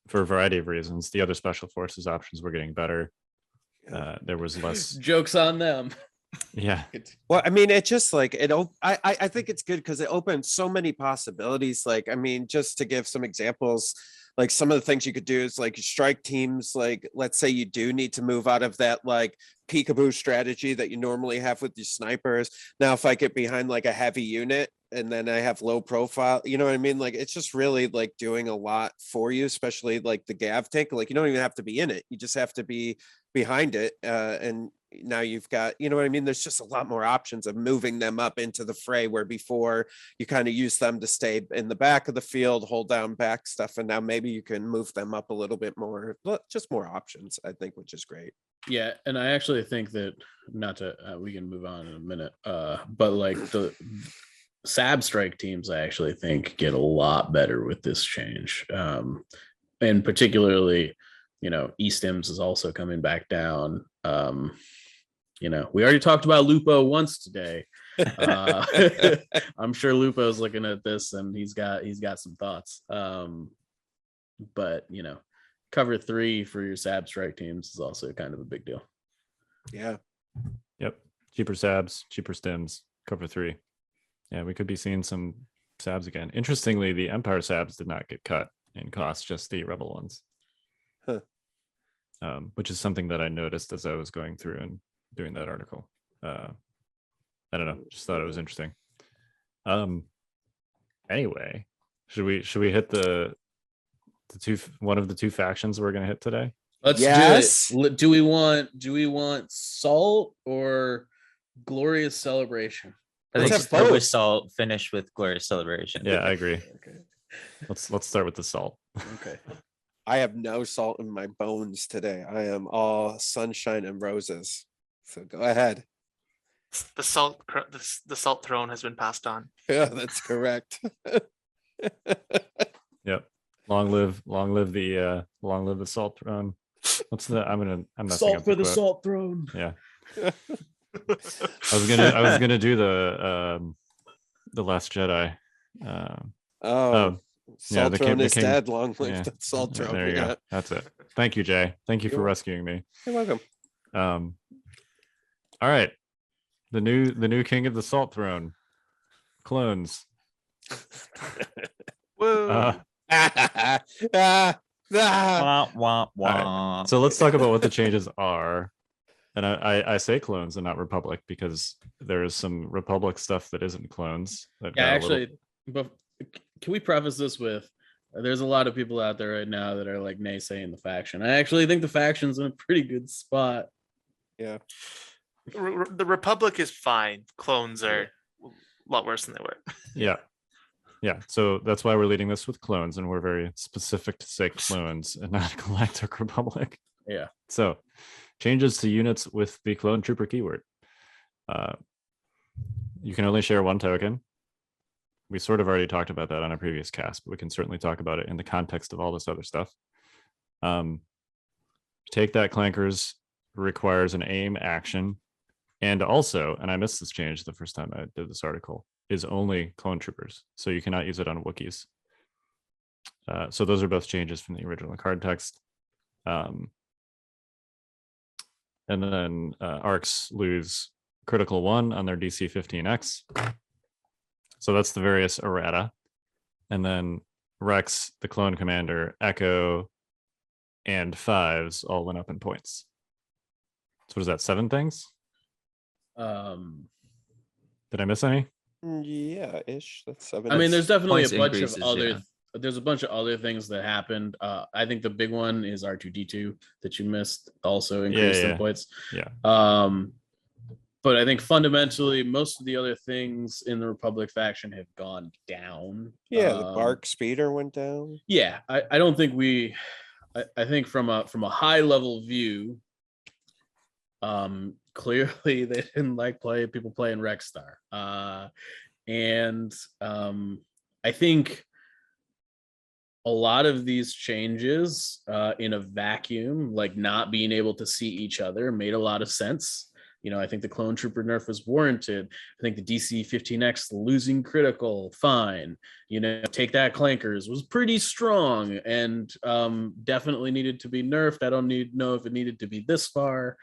for a variety of reasons. The other special forces options were getting better. There was less jokes on them. Yeah. Well, I mean, it just like I think it's good because it opens so many possibilities. Like, I mean, just to give some examples, like some of the things you could do is like strike teams, like let's say you do need to move out of that like peekaboo strategy that you normally have with your snipers. Now, if I get behind like a heavy unit and then I have low profile, you know what I mean? Like, it's just really like doing a lot for you, especially like the Gav tank. Like, you don't even have to be in it. You just have to be behind it. And now you've got, you know what I mean? There's just a lot more options of moving them up into the fray, where before you kind of use them to stay in the back of the field, hold down back stuff. And now maybe you can move them up a little bit more, just more options, I think, which is great. Yeah. And I actually think that we can move on in a minute. But like the SAB strike teams, I actually think get a lot better with this change. And particularly, you know, E-Stims is also coming back down. You know, we already talked about Lupo once today. I'm sure Lupo's looking at this and he's got some thoughts. But you know, cover 3 for your SAB strike teams is also kind of a big deal. Yeah. Yep. Cheaper SABs, cheaper stims, cover 3. Yeah, we could be seeing some SABs again. Interestingly, the Empire SABs did not get cut in cost, just the Rebel ones. Huh. Which is something that I noticed as I was going through and doing that article. I don't know, just thought it was interesting. Anyway, should we hit one of the two factions we're gonna hit today? Let's do it. Do we want Salt or Glorious Celebration? I think start with Salt, finish with Glorious Celebration. Yeah, I agree. Okay. Let's start with the Salt. Okay. I have no salt in my bones today. I am all sunshine and roses. So go ahead. The salt throne has been passed on. Yeah, that's correct. Yep. Long live the Salt throne. What's the? I'm messing Salt up for the quote. Salt throne. Yeah. I was gonna do the Last Jedi. Salt the throne king- is the king- dead. Long live yeah. the Salt throne. There you go. That's it. Thank you, Jay. Thank you for rescuing me. You're welcome. All right. The new king of the Salt throne. Clones. Whoa. Wah, wah, wah. So let's talk about what the changes are. And I say clones and not Republic because there is some Republic stuff that isn't clones. That Yeah, got a actually, but can we preface this with there's a lot of people out there right now that are like naysaying the faction. I actually think the faction's in a pretty good spot. Yeah. The Republic is fine. Clones are a lot worse than they were. Yeah. So that's why we're leading this with clones, and we're very specific to say clones and not Galactic Republic. Yeah. So changes to units with the clone trooper keyword. You can only share one token. We sort of already talked about that on a previous cast, but we can certainly talk about it in the context of all this other stuff. Take that clankers requires an aim action. And also, and I missed this change the first time I did this article, is only clone troopers. So you cannot use it on Wookiees. So those are both changes from the original card text. And then ARCs lose critical 1 on their DC 15X. So that's the various errata. And then Rex, the clone commander, Echo, and Fives all went up in points. So what is that, 7 things? Did I miss any? Yeah, ish. That's 7. I mean, there's definitely a points bunch of increases, other. yeah. There's a bunch of other things that happened. I think the big one is R2D2 that you missed, also increased in points. Yeah. But I think fundamentally, most of the other things in the Republic faction have gone down. Yeah, the bark speeder went down. Yeah, I don't think we. I think from a high level view, clearly they didn't like people playing Rexstar, and I think a lot of these changes in a vacuum, like not being able to see each other, made a lot of sense. You know, I think the clone trooper nerf was warranted. I think the DC 15X losing critical, fine. You know, take that clankers was pretty strong and definitely needed to be nerfed. I don't know if it needed to be this far,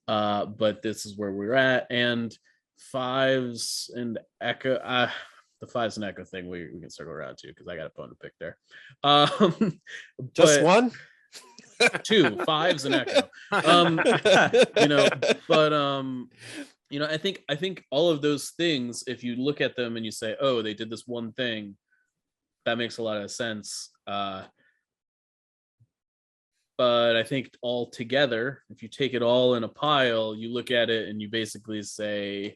but this is where we're at. And Fives and Echo, the Fives and Echo thing we can circle around to because I got a bone to pick there. Just one? 2 Fives and Echo. You know, but you know, I think all of those things, if you look at them and you say, oh, they did this one thing, that makes a lot of sense. But I think all together, if you take it all in a pile, you look at it and you basically say,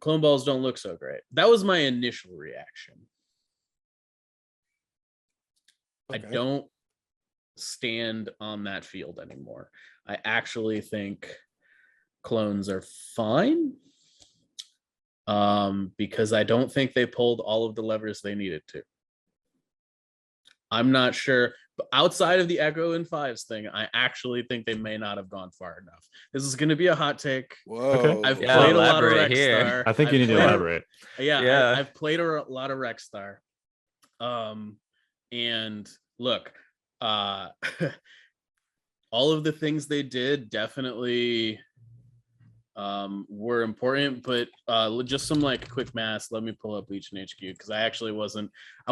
clone balls don't look so great. That was my initial reaction. Okay. I don't stand on that field anymore. I actually think clones are fine, because I don't think they pulled all of the levers they needed to. I'm not sure, but outside of the Echo and Fives thing, I actually think they may not have gone far enough. This is going to be a hot take. Whoa. Okay. I've played a lot of Rexstar here. I think you need to elaborate. Yeah. I've played a lot of Rexstar. And look, all of the things they did definitely were important, but just some like quick math. Let me pull up Legion HQ because I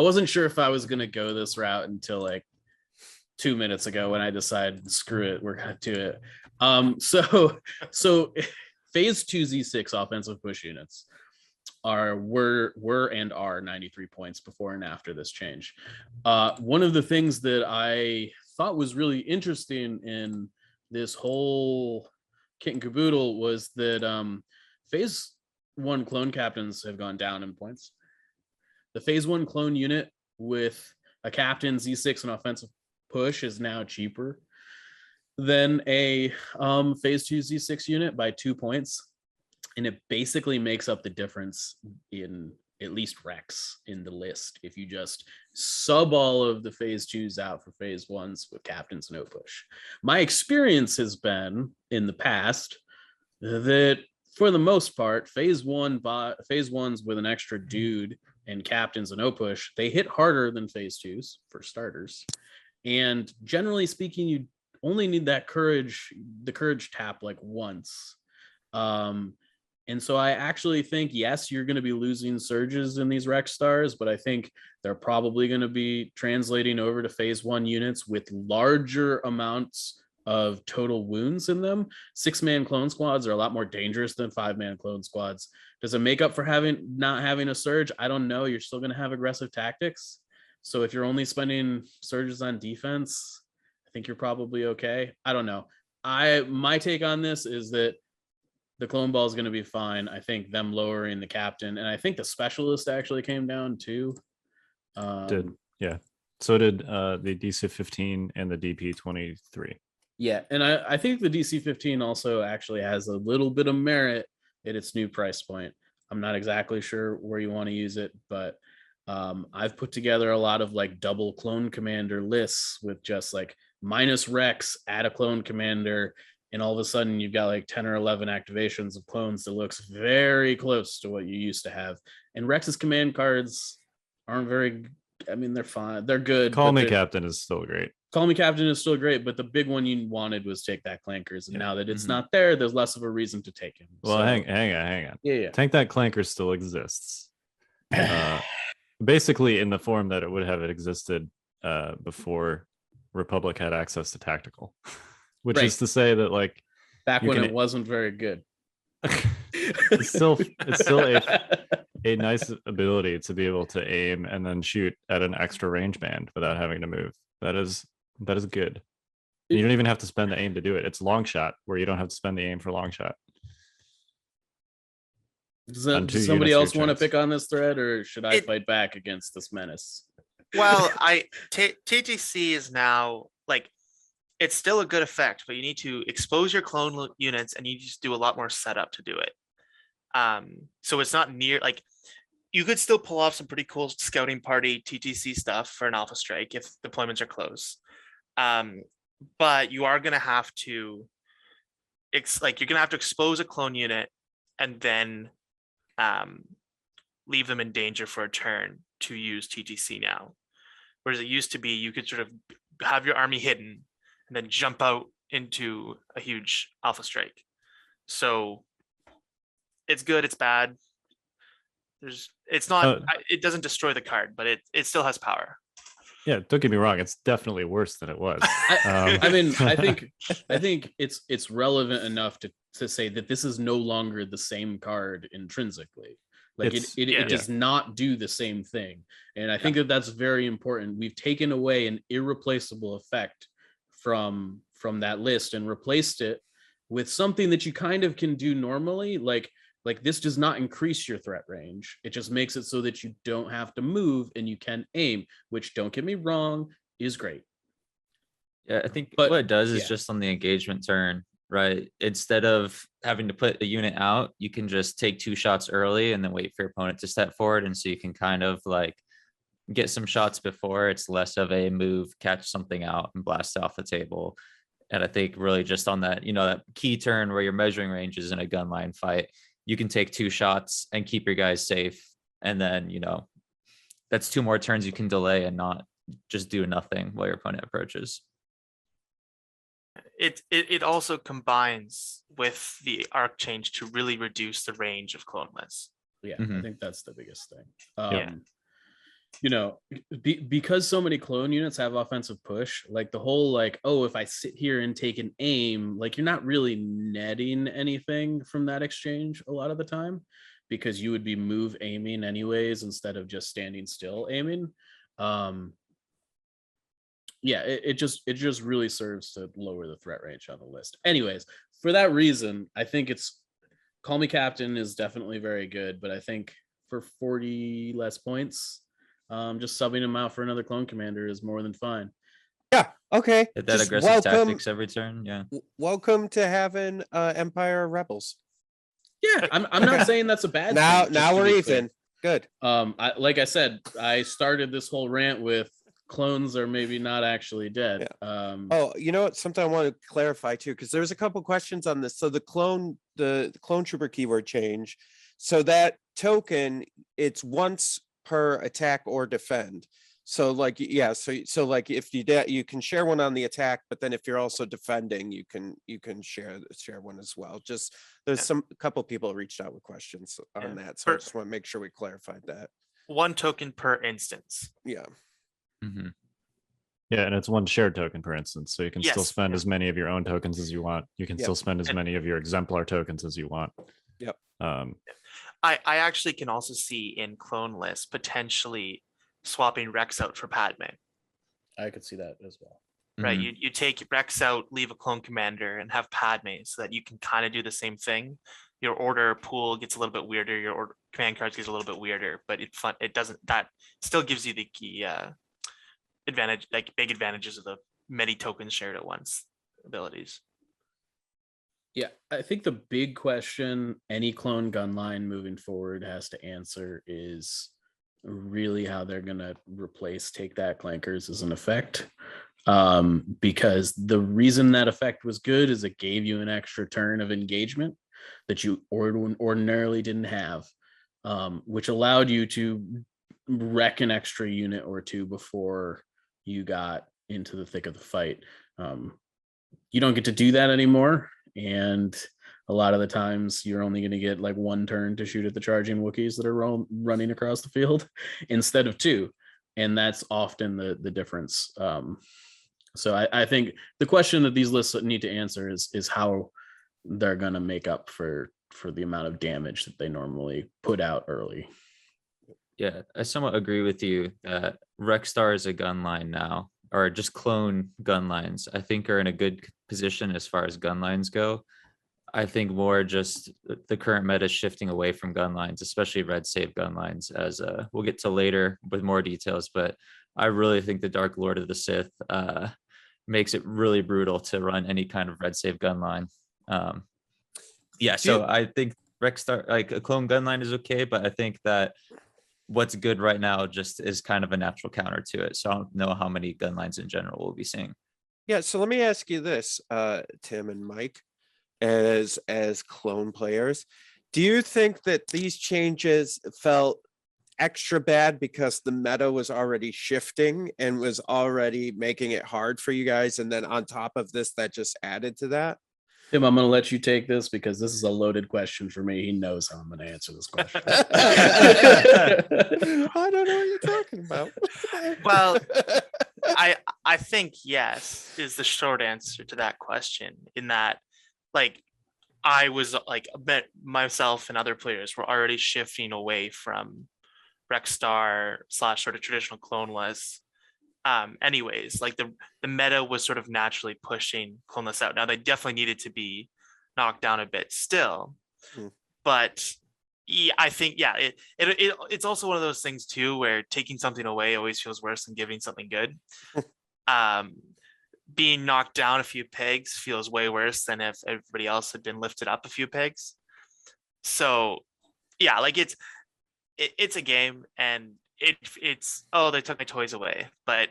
wasn't sure if I was gonna go this route until like 2 minutes ago when I decided screw it, we're gonna do it. So phase 2 Z6 offensive push units were and are 93 points before and after this change. One of the things that I thought was really interesting in this whole kit and caboodle was that phase 1 clone captains have gone down in points. The phase 1 clone unit with a captain Z6 and offensive push is now cheaper than a phase 2 Z6 unit by 2 points. And it basically makes up the difference in at least Rex in the list if you just sub all of the phase 2s out for phase 1s with captains no push. My experience has been in the past that for the most part, phase 1s with an extra dude and captains and no push, they hit harder than phase 2s for starters. And generally speaking, you only need the courage tap like once. And so I actually think, yes, you're going to be losing surges in these Rexstars, but I think they're probably going to be translating over to phase 1 units with larger amounts of total wounds in them. 6-man clone squads are a lot more dangerous than 5-man clone squads. Does it make up for not having a surge? I don't know. You're still going to have aggressive tactics. So if you're only spending surges on defense, I think you're probably okay. I don't know. My take on this is that the clone ball is going to be fine. I think them lowering the captain, and I think the specialist actually came down too. Yeah. So did the DC-15 and the DP-23. Yeah, and I think the DC-15 also actually has a little bit of merit at its new price point. I'm not exactly sure where you want to use it, but I've put together a lot of like double clone commander lists with just like minus Rex, add a clone commander, and all of a sudden you've got like 10 or 11 activations of clones that looks very close to what you used to have. And Rex's command cards aren't very, I mean, they're fine. They're good. Call Me Captain is still great. Call Me Captain is still great, but the big one you wanted was Take That Clankers. And now that it's not there, there's less of a reason to take him. Well, so, hang on. Yeah. Take That Clanker still exists. Basically in the form that it would have existed before Republic had access to tactical, which is to say that like back when it wasn't very good. it's still a nice ability to be able to aim and then shoot at an extra range band without having to move. That is good. You don't even have to spend the aim to do it. It's long shot where you don't have to spend the aim for long shot. Does somebody else want to pick on this thread, or should I fight back against this menace? Well, TTC is now like, it's still a good effect, but you need to expose your clone units and you just do a lot more setup to do it. So it's not near, like, you could still pull off some pretty cool scouting party TTC stuff for an alpha strike if deployments are close. But you are going to have to, you're going to have to expose a clone unit and then leave them in danger for a turn to use TTC now. Whereas it used to be, you could sort of have your army hidden and then jump out into a huge alpha strike. So it's good, it's bad. It's not, it doesn't destroy the card, but it still has power. Yeah, don't get me wrong, it's definitely worse than it was. I mean, I think it's relevant enough to say that this is no longer the same card intrinsically. Like it does not do the same thing. And I think that's very important. We've taken away an irreplaceable effect from that list and replaced it with something that you kind of can do normally. Like this does not increase your threat range. It just makes it so that you don't have to move and you can aim, which, don't get me wrong, is great. Yeah, I think what it does is just on the engagement turn, right? Instead of having to put the unit out, you can just take 2 shots early and then wait for your opponent to step forward. And so you can kind of like get some shots before. It's less of a move, catch something out and blast off the table. And I think really just on that, that key turn where you're measuring ranges in a gunline fight, you can take 2 shots and keep your guys safe. And then, that's 2 more turns you can delay and not just do nothing while your opponent approaches. It also combines with the arc change to really reduce the range of clone lists. Yeah, I think that's the biggest thing. Because so many clone units have offensive push, like the whole if I sit here and take an aim, like you're not really netting anything from that exchange a lot of the time, because you would be move aiming anyways instead of just standing still aiming. It just really serves to lower the threat range on the list. Anyways, for that reason, I think Call Me Captain is definitely very good, but I think for 40 less points, just subbing him out for another clone commander is more than fine. Yeah. Okay. Hit that aggressive tactics every turn. Yeah. Welcome to having Empire Rebels. Yeah, I'm not saying that's a bad thing. Now we're even. Good. Like I said, I started this whole rant with clones are maybe not actually dead. Yeah. You know what? Something I want to clarify too, because there's a couple questions on this. So the clone trooper keyword change. So that token, it's once per attack or defend. So like, so like if you can share one on the attack, but then if you're also defending, you can share one as well. Just there's a couple people reached out with questions on that. So I just want to make sure we clarified that. 1 token per instance. Yeah. Mm-hmm. Yeah, and it's one shared token, for instance. So you can still Yes, spend yeah. as many of your own tokens as you want. You can Yep. still spend as And- many of your exemplar tokens as you want. Yep. I actually can also see in clone lists potentially swapping Rex out for Padme. I could see that as well. Right, Mhm. you take Rex out, leave a clone commander, and have Padme, so that you can kind of do the same thing. Your order pool gets a little bit weirder. Your order command cards gets a little bit weirder, but it doesn't. That still gives you the key advantage, like big advantages of the many tokens shared at once abilities. Yeah, I think the big question any clone gun line moving forward has to answer is really how they're going to replace take that clankers as an effect. Because the reason that effect was good is it gave you an extra turn of engagement that you ordinarily didn't have, which allowed you to wreck an extra unit or two before you got into the thick of the fight. You don't get to do that anymore, and a lot of the times you're only going to get like one turn to shoot at the charging Wookiees that are running across the field instead of two, and that's often the difference. So I think the question that these lists need to answer is how they're going to make up for the amount of damage that they normally put out early. Yeah, I somewhat agree with you that Rexstar is a gun line now, or just clone gun lines, I think are in a good position as far as gun lines go. I think more just the current meta is shifting away from gun lines, especially red save gun lines, as we'll get to later with more details. But I really think the Dark Lord of the Sith makes it really brutal to run any kind of red save gun line. Yeah, so I think Rexstar, like a clone gun line, is okay, but I think that what's good right now just is kind of a natural counter to it. So I don't know how many gun lines in general we'll be seeing. Yeah, so let me ask you this, Tim and Mike, as clone players, do you think that these changes felt extra bad because the meta was already shifting and was already making it hard for you guys, and then on top of this, that just added to that? Tim, I'm going to let you take this because this is a loaded question for me. He knows how I'm going to answer this question. I don't know what you're talking about. Well, I think yes is the short answer to that question, in that like I was like myself and other players were already shifting away from Rexstar / sort of traditional clone lists. Anyways, like the meta was sort of naturally pushing clone lists out. Now they definitely needed to be knocked down a bit still, but yeah, I think it's also one of those things too where taking something away always feels worse than giving something good. Being knocked down a few pegs feels way worse than if everybody else had been lifted up a few pegs. So yeah, like it's a game, and it's they took my toys away, but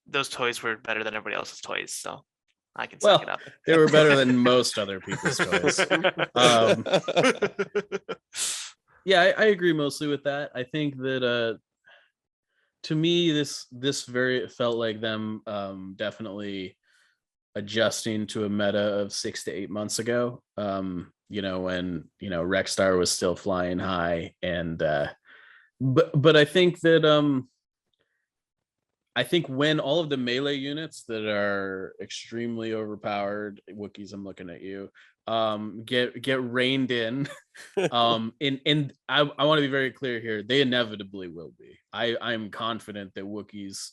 those toys were better than everybody else's toys, so I can suck it up. They were better than most other people's toys. Yeah, I agree mostly with that. I think that to me, this very felt like them definitely adjusting to a meta of 6 to 8 months ago. When Rexstar was still flying high, and but I think that I think when all of the melee units that are extremely overpowered, Wookiees, I'm looking at you, get reined in, and I want to be very clear here, they inevitably will be. I'm confident that Wookiees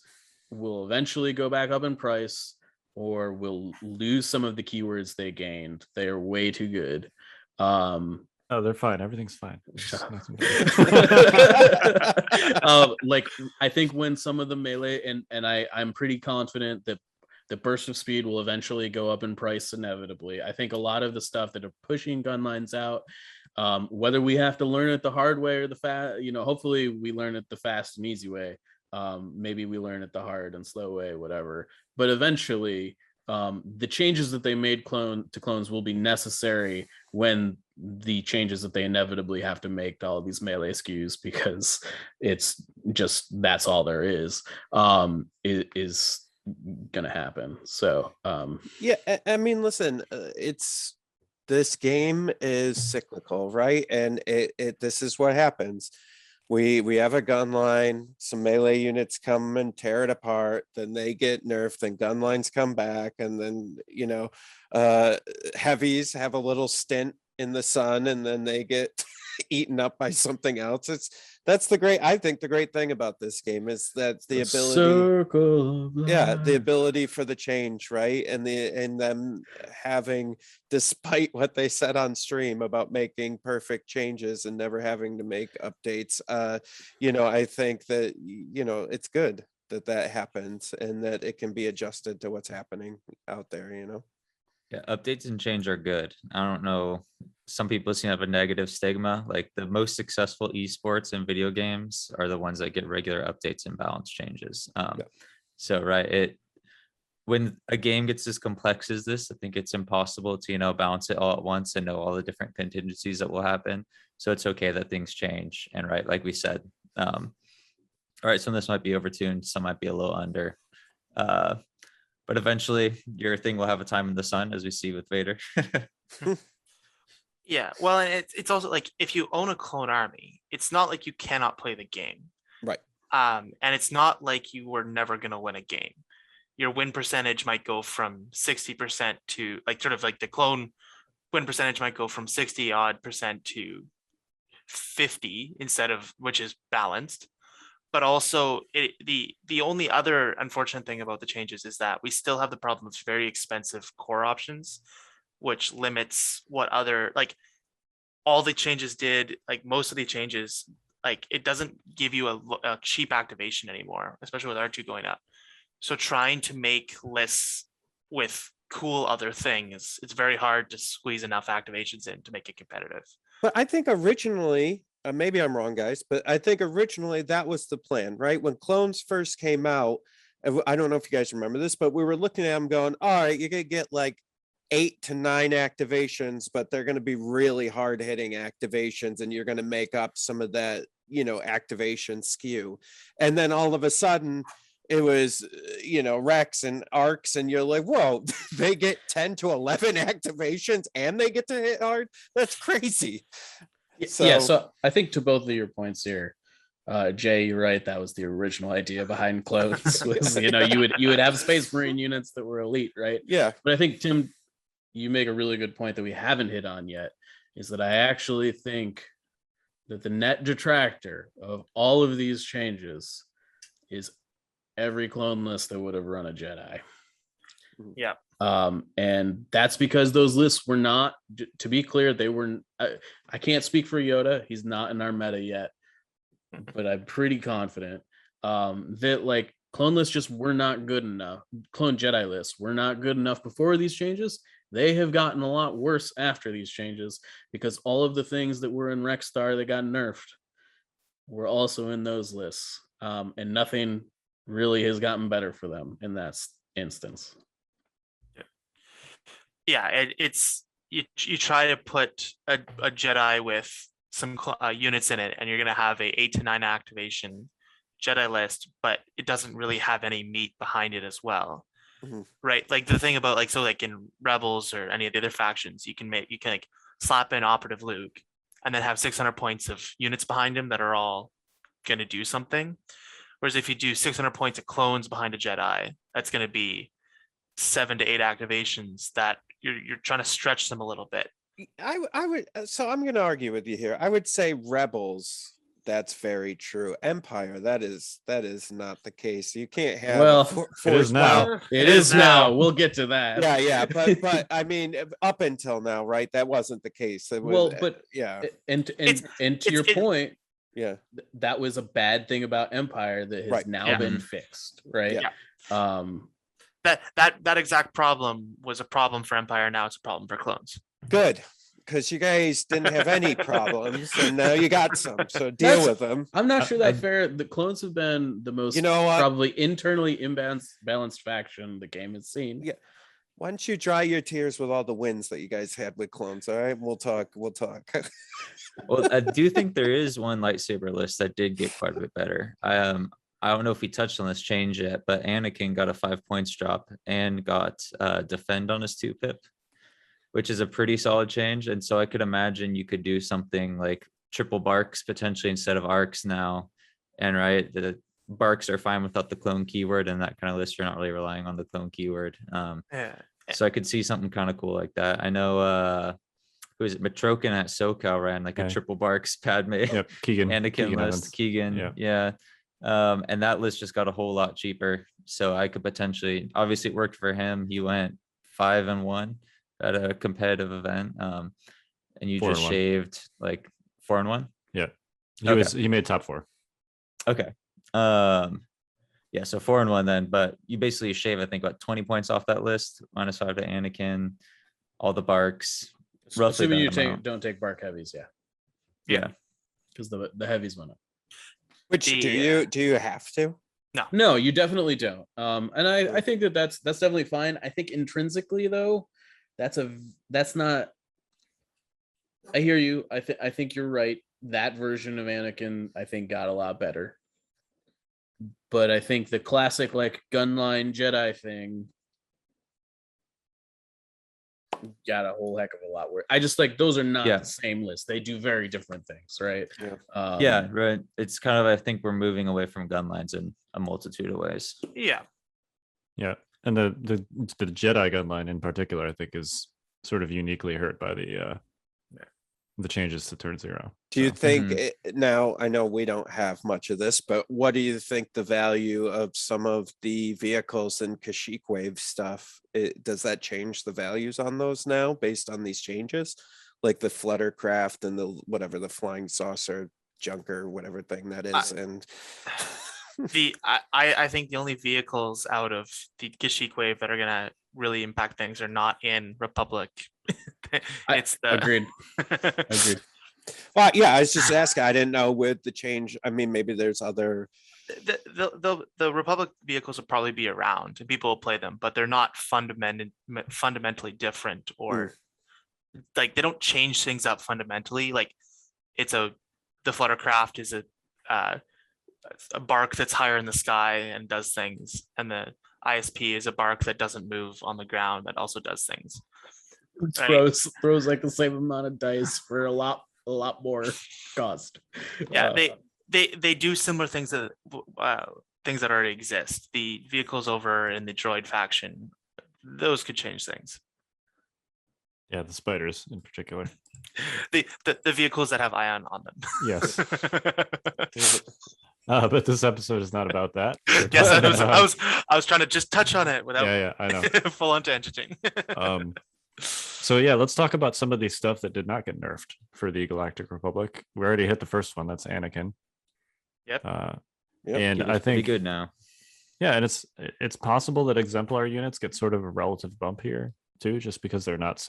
will eventually go back up in price, or will lose some of the keywords they gained. They are way too good. Oh, they're fine. Everything's fine. Like I think when some of the melee and I'm pretty confident that the burst of speed will eventually go up in price inevitably. I think a lot of the stuff that are pushing gun lines out, whether we have to learn it the hard way or the fast, hopefully we learn it the fast and easy way. Maybe we learn it the hard and slow way, whatever. But eventually, the changes that they made to clones will be necessary when the changes that they inevitably have to make to all of these melee SKUs, because it's just that's all there is gonna happen. So yeah, I mean, listen, this game is cyclical, right? And this is what happens. We have a gun line, some melee units come and tear it apart, then they get nerfed, then gun lines come back, and then heavies have a little stint in the sun, and then they get eaten up by something else. I think the great thing about this game is that the ability, circle of life. the ability for the change, right? And them having, despite what they said on stream about making perfect changes and never having to make updates, I think that it's good that happens and that it can be adjusted to what's happening out there. Yeah, updates and change are good. I don't know. Some people seem to have a negative stigma. Like the most successful esports and video games are the ones that get regular updates and balance changes. So right, when a game gets as complex as this, I think it's impossible to balance it all at once and know all the different contingencies that will happen. So it's okay that things change. And right, like we said, all right, some of this might be overtuned, some might be a little under. But eventually your thing will have a time in the sun, as we see with Vader. Yeah, well, and it's also like if you own a clone army, it's not like you cannot play the game. Right. And it's not like you were never going to win a game. Your win percentage might go from 60% to the clone win percentage might go from 60 odd percent to 50 which is balanced. But also the only other unfortunate thing about the changes is that we still have the problem of very expensive core options, which limits what other, all the changes did, most of the changes, it doesn't give you a cheap activation anymore, especially with R2 going up. So trying to make lists with cool other things, it's very hard to squeeze enough activations in to make it competitive. But I think originally, maybe I'm wrong, guys, but I think originally that was the plan, right? When clones first came out, I don't know if you guys remember this, but we were looking at them going, all right, you're going to get 8 to 9 activations, but they're going to be really hard hitting activations, and you're going to make up some of that, activation skew. And then all of a sudden it was, Rex and arcs, and you're like, whoa, they get 10 to 11 activations and they get to hit hard. That's crazy. So I think to both of your points here, Jay, you're right. That was the original idea behind clones. Was, you would have Space Marine units that were elite, right? Yeah. But I think, Tim, you make a really good point that we haven't hit on yet, is that I actually think that the net detractor of all of these changes is every clone list that would have run a Jedi. Yeah. And that's because those lists were not, to be clear, they were, I can't speak for Yoda. He's not in our meta yet, but I'm pretty confident that clone lists just were not good enough. Clone Jedi lists were not good enough before these changes. They have gotten a lot worse after these changes, because all of the things that were in Rexstar that got nerfed were also in those lists. And nothing really has gotten better for them in that instance. Yeah, it's you try to put a Jedi with some units in it, and you're going to have a 8 to 9 activation Jedi list, but it doesn't really have any meat behind it as well. Mm-hmm. Right? The thing about in Rebels or any of the other factions, you can slap in Operative Luke and then have 600 points of units behind him that are all going to do something. Whereas if you do 600 points of clones behind a Jedi, that's going to be 7 to 8 activations that you're trying to stretch them a little bit. I would, so I'm going to argue with you here. I would say Rebels, that's very true. Empire, that is not the case. You can't have. Well, it is now. It is now. We'll get to that. Yeah, but I mean, up until now, right? That wasn't the case. And to your point, yeah, that was a bad thing about Empire that has now been fixed, right? Yeah. That exact problem was a problem for Empire. Now it's a problem for clones. Good, because you guys didn't have any problems, and now you got some. So deal with them. I'm not sure that's fair. The clones have been the most, probably internally imbalanced faction the game has seen. Yeah. Why don't you dry your tears with all the wins that you guys had with clones? All right, we'll talk. Well, I do think there is one lightsaber list that did get quite a bit better. I don't know if we touched on this change yet, but Anakin got a 5 points drop and got defend on his 2 pip, which is a pretty solid change. And so I could imagine you could do something like triple barks potentially instead of arcs now. And right, the barks are fine without the clone keyword, and that kind of list you're not really relying on the clone keyword. Yeah. So I could see something kind of cool like that. I know who is it? Matrokin at SoCal ran like a Okay. triple barks Padme Yep, Keegan. Anakin Keegan list. Evans. Keegan, Yeah. and that list just got a whole lot cheaper. So I could potentially, obviously it worked for him. He went 5-1 at a competitive event, and you 4 just and 1. shaved like 4-1. Yeah, Okay. he made top 4. Okay. Yeah, so 4-1 then, but you basically shave, I think, what, 20 points off that list, -5 to Anakin, all the barks, roughly Assuming that you amount. don't take bark heavies, Yeah. because the heavies went up. Which The, do you have to? No, you definitely don't. And I think that's definitely fine. I think intrinsically though, that's not. I hear you. I think you're right. That version of Anakin, I think, got a lot better. But I think the classic like gunline Jedi thing got a whole heck of a lot worse. I just like those are not Yeah. the same list. They do very different things, right? Yeah. Yeah, right. It's kind of, I think we're moving away from gun lines in a multitude of ways. Yeah. Yeah, and the Jedi gunline in particular, I think, is sort of uniquely hurt by the changes to turn 0. Do you So, think now, I know we don't have much of this, but what do you think the value of some of the vehicles and Kashyyyk wave stuff, does that change the values on those now based on these changes? Like the Fluttercraft and the flying saucer junker, whatever thing that is. And I think the only vehicles out of the Kashyyyk wave that are gonna really impact things are not in Republic. It's the Agreed. Agreed. well, yeah, I was just asking. I didn't know with the change. I mean, maybe there's other. The Republic vehicles will probably be around and people will play them, but they're not fundamentally different, or like they don't change things up fundamentally. Like the Fluttercraft is a bark that's higher in the sky and does things, and the ISP is a bark that doesn't move on the ground that also does things. Right? Throws like the same amount of dice for a lot more cost. Yeah, they do similar things that already exist. The vehicles over in the droid faction, those could change things. yeah, the spiders in particular. The vehicles that have ion on them. Yes. But this episode is not about that. Yes, I was trying to just touch on it without Yeah, I know. full on tangenting. So yeah, let's talk about some of the stuff that did not get nerfed for the Galactic Republic. We already hit the first one. That's Anakin. Yep. And I Pretty think good now. yeah, and it's possible that exemplar units get sort of a relative bump here too, just because they're not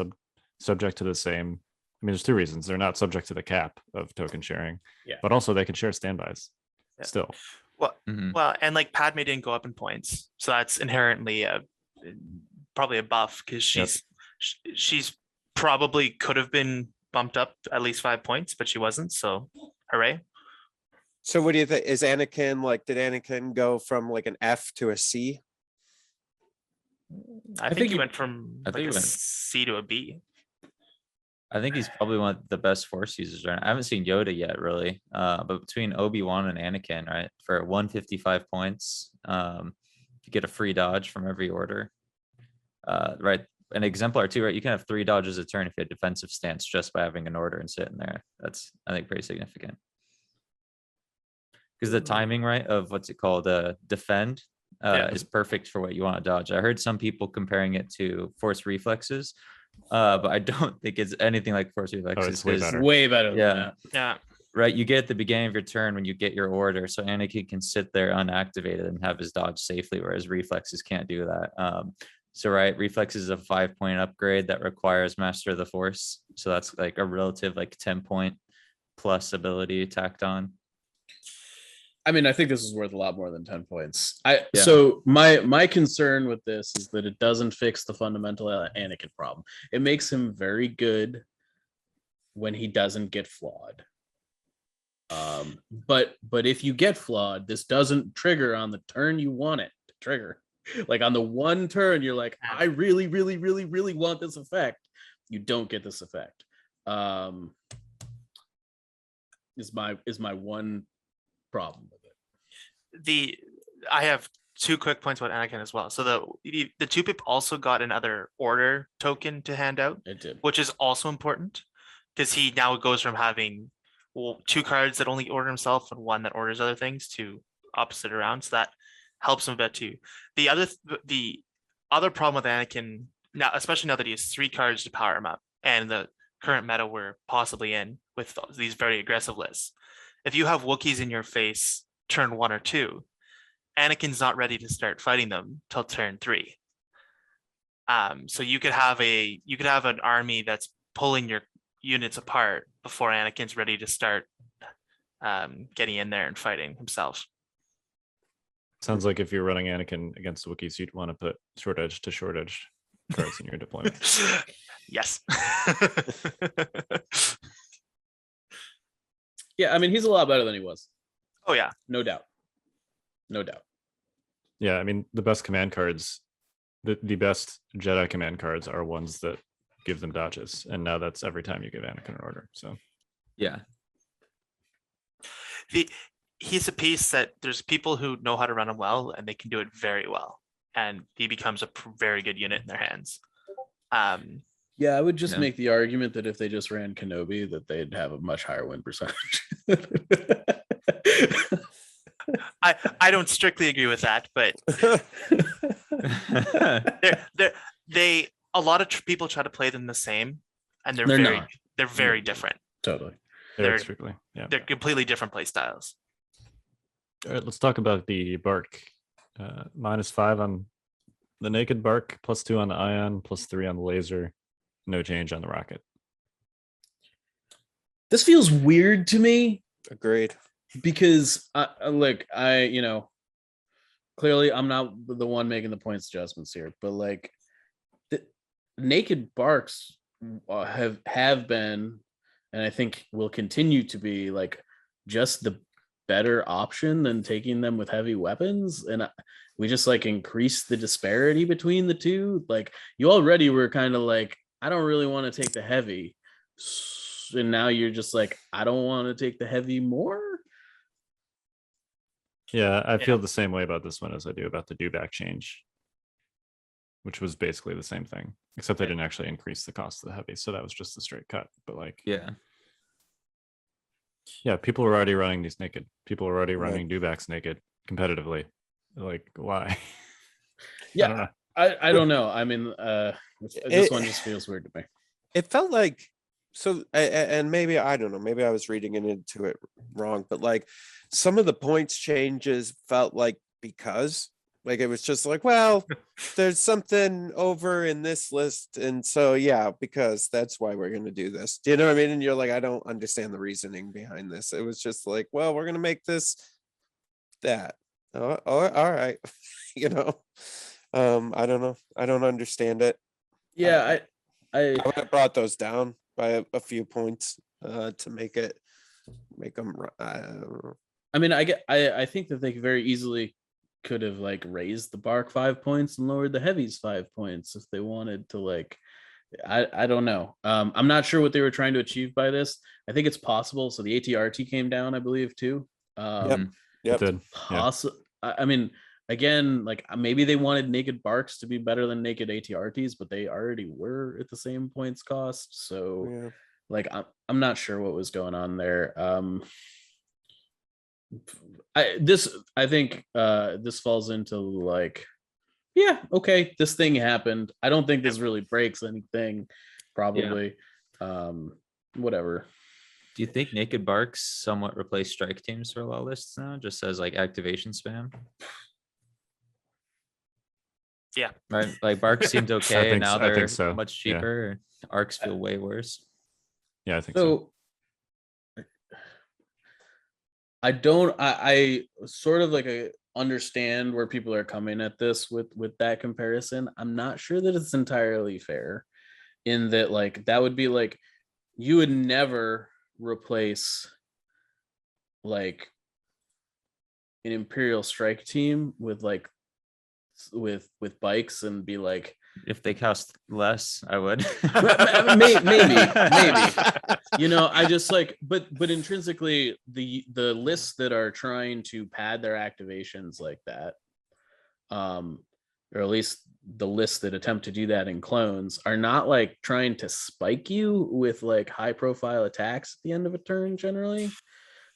subject to the same. I mean, there's 2 reasons. They're not subject to the cap of token sharing, but also they can share standbys still. Well, Mhm. well, and like Padme didn't go up in points, so that's inherently probably a buff, because she's probably could have been bumped up at least 5 points, but she wasn't. So, hooray! So what do you think? Is Anakin did Anakin go from like an F to a C? I think he went from I like think a he went- C to a B. I think he's probably one of the best Force users right now. I haven't seen Yoda yet, really. But between Obi-Wan and Anakin, right, for 155 points, you get a free dodge from every order. Right, an exemplar too, right? You can have 3 dodges a turn if you have defensive stance just by having an order and sitting there. That's, I think, pretty significant. Because the timing, right, of what's it called, defend, is perfect for what you want to dodge. I heard some people comparing it to Force Reflexes, but I don't think it's anything like Force Reflexes. it's way 'cause- better. Way better than Yeah. that. Yeah. Right, you get at the beginning of your turn when you get your order, so Anakin can sit there unactivated and have his dodge safely, whereas reflexes can't do that. So right, reflexes is a 5-point upgrade that requires Master of the Force, so that's like a relative like 10-point plus ability tacked on. I mean, I think this is worth a lot more than 10 points. Yeah. So my concern with this is that it doesn't fix the fundamental Anakin problem. It makes him very good when he doesn't get flawed. But if you get flawed, this doesn't trigger on the turn you want it to trigger. Like on the one turn, you're like, I really, really, really, really want this effect. You don't get this effect. is my one problem with it. I have 2 quick points about Anakin as well. So the 2-pip also got another order token to hand out, It did. which is also important because he now goes from having 2 cards that only order himself and 1 that orders other things to opposite around. So that helps him a bit too. The other problem with Anakin now, especially now that he has 3 cards to power him up, and the current meta we're possibly in with these very aggressive lists, if you have Wookiees in your face turn 1 or 2, Anakin's not ready to start fighting them till turn 3. So you could have an army that's pulling your units apart before Anakin's ready to start getting in there and fighting himself. Sounds like if you're running Anakin against Wookiees, you'd want to put short edge to short edge cards in your deployment. Yes. Yeah, I mean, he's a lot better than he was. Oh yeah, No doubt. Yeah, I mean, the best command cards, the best Jedi command cards are ones that give them dodges, and now that's every time you give Anakin an order. So Yeah. he's a piece that there's people who know how to run him well, and they can do it very well, and he becomes a very good unit in their hands. Yeah, I would just Yeah. make the argument that if they just ran Kenobi, that they'd have a much higher win percentage. I don't strictly agree with that, but a lot of people try to play them the same, and they're not. very different. Totally. they're They're- strictly, yeah. They're completely different play styles. All right, let's talk about the bark. -5 on the naked bark, +2 on the ion, +3 on the laser. No change on the rocket. This feels weird to me Agreed. because look, clearly I'm not the one making the points adjustments here, but like the naked barks have been, and I think will continue to be, like just the better option than taking them with heavy weapons. And we just like increase the disparity between the two. Like you already were kind of like, I don't really want to take the heavy, and now you're just like, I don't want to take the heavy more. Yeah, I Yeah. feel the same way about this one as I do about the dewback change, which was basically the same thing, except they didn't actually increase the cost of the heavy. So that was just a straight cut. But like, Yeah. yeah, people are already running these naked. People are already Right. running dewbacks naked competitively. Like, why? Yeah. I don't know. I don't know. I mean, this one just feels weird to me. It felt like and maybe I don't know, maybe I was reading into it wrong, but like some of the points changes felt like because like it was just like, well, there's something over in this list, and so yeah, because that's why we're gonna do this. Do you know what I mean? And you're like, I don't understand the reasoning behind this. It was just like, well, we're gonna make this that. Oh, all right. I don't know. I don't understand it. Yeah, I would have brought those down by a few points to make them. I don't know. I mean, I think that they very easily could have like raised the bark 5 points and lowered the heavies 5 points if they wanted to. Like, I don't know. I'm not sure what they were trying to achieve by this. I think it's possible. So the ATRT came down, I believe, too. It Yep. did. Yeah. I mean, again, like maybe they wanted naked barks to be better than naked ATRTs, but they already were at the same points cost. So Yeah. like I'm not sure what was going on there. I think this falls into like, yeah, okay, this thing happened. I don't think this really breaks anything, probably. Whatever. Do you think naked barks somewhat replace strike teams for a lot of lists now, just as like activation spam? Yeah. Right. Like barks seemed okay. think Now so- I think they're so, much yeah. cheaper. Arcs feel way worse. Yeah, I think so. So I sort of like understand where people are coming at this with that comparison. I'm not sure that it's entirely fair, in that like that would be like you would never replace like an Imperial strike team with like with bikes and be like, If they cost less, I would. maybe. You know, I just like, but intrinsically, the lists that are trying to pad their activations like that, or at least the lists that attempt to do that in clones, are not like trying to spike you with like high profile attacks at the end of a turn. Generally,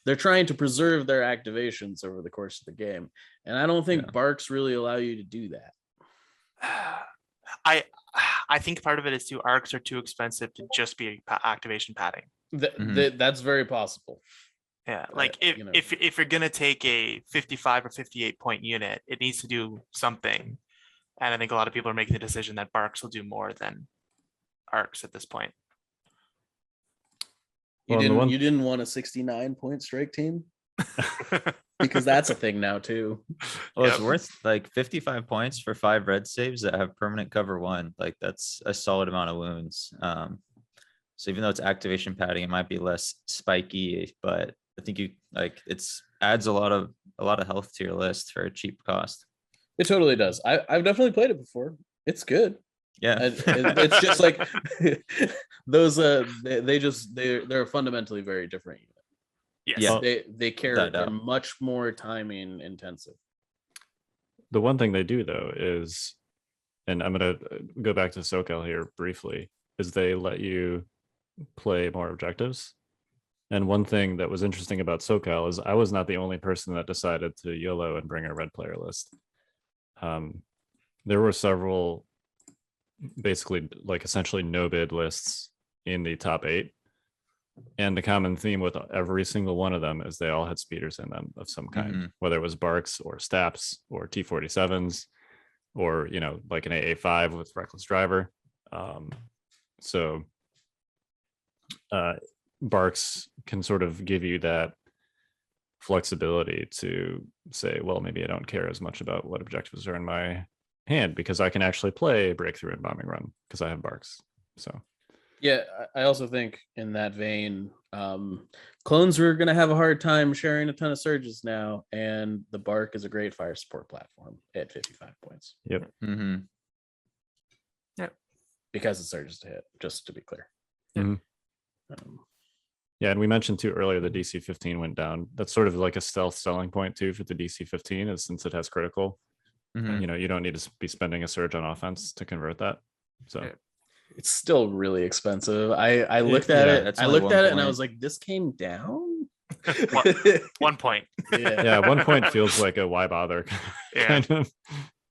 they're trying to preserve their activations over the course of the game, and I don't think Barks really allow you to do that. I think part of it is arcs are too expensive to just be activation padding. That's very possible. Yeah, like if you're gonna take a 55 or 58 point unit, it needs to do something, and I think a lot of people are making the decision that Barks will do more than arcs at this point. You didn't want a 69 point strike team because that's a thing now too. Well, it's worth like 55 points for 5 red saves that have permanent cover 1. Like that's a solid amount of wounds. So even though it's activation padding, it might be less spiky, but I think it's adds a lot of health to your list for a cheap cost. It totally does. I've definitely played it before. It's good. Yeah, it's just like those. They're fundamentally very different. Yes. Yeah, they care. They're much more timing intensive. The one thing they do though is, and I'm gonna go back to SoCal here briefly, is they let you play more objectives. And one thing that was interesting about SoCal is I was not the only person that decided to YOLO and bring a red player list. There were several, basically like essentially no bid lists in the top 8. And the common theme with every single one of them is they all had speeders in them of some kind, whether it was Barks or Staps or T-47s or, like an AA5 with Reckless Driver. So Barks can sort of give you that flexibility to say, well, maybe I don't care as much about what objectives are in my hand because I can actually play Breakthrough and Bombing Run because I have Barks. So yeah, I also think in that vein, clones are going to have a hard time sharing a ton of surges now, and the Bark is a great fire support platform at 55 points. Yep. Yep. Because it surges to hit, just to be clear. Yeah, and we mentioned too earlier the DC-15 went down. That's sort of like a stealth selling point too for the DC-15, is since it has critical. You don't need to be spending a surge on offense to convert that. So it's still really expensive. I looked at it. I looked at it and I was like, this came down. 1 point. Yeah, 1 point feels like a why bother kind Yeah. of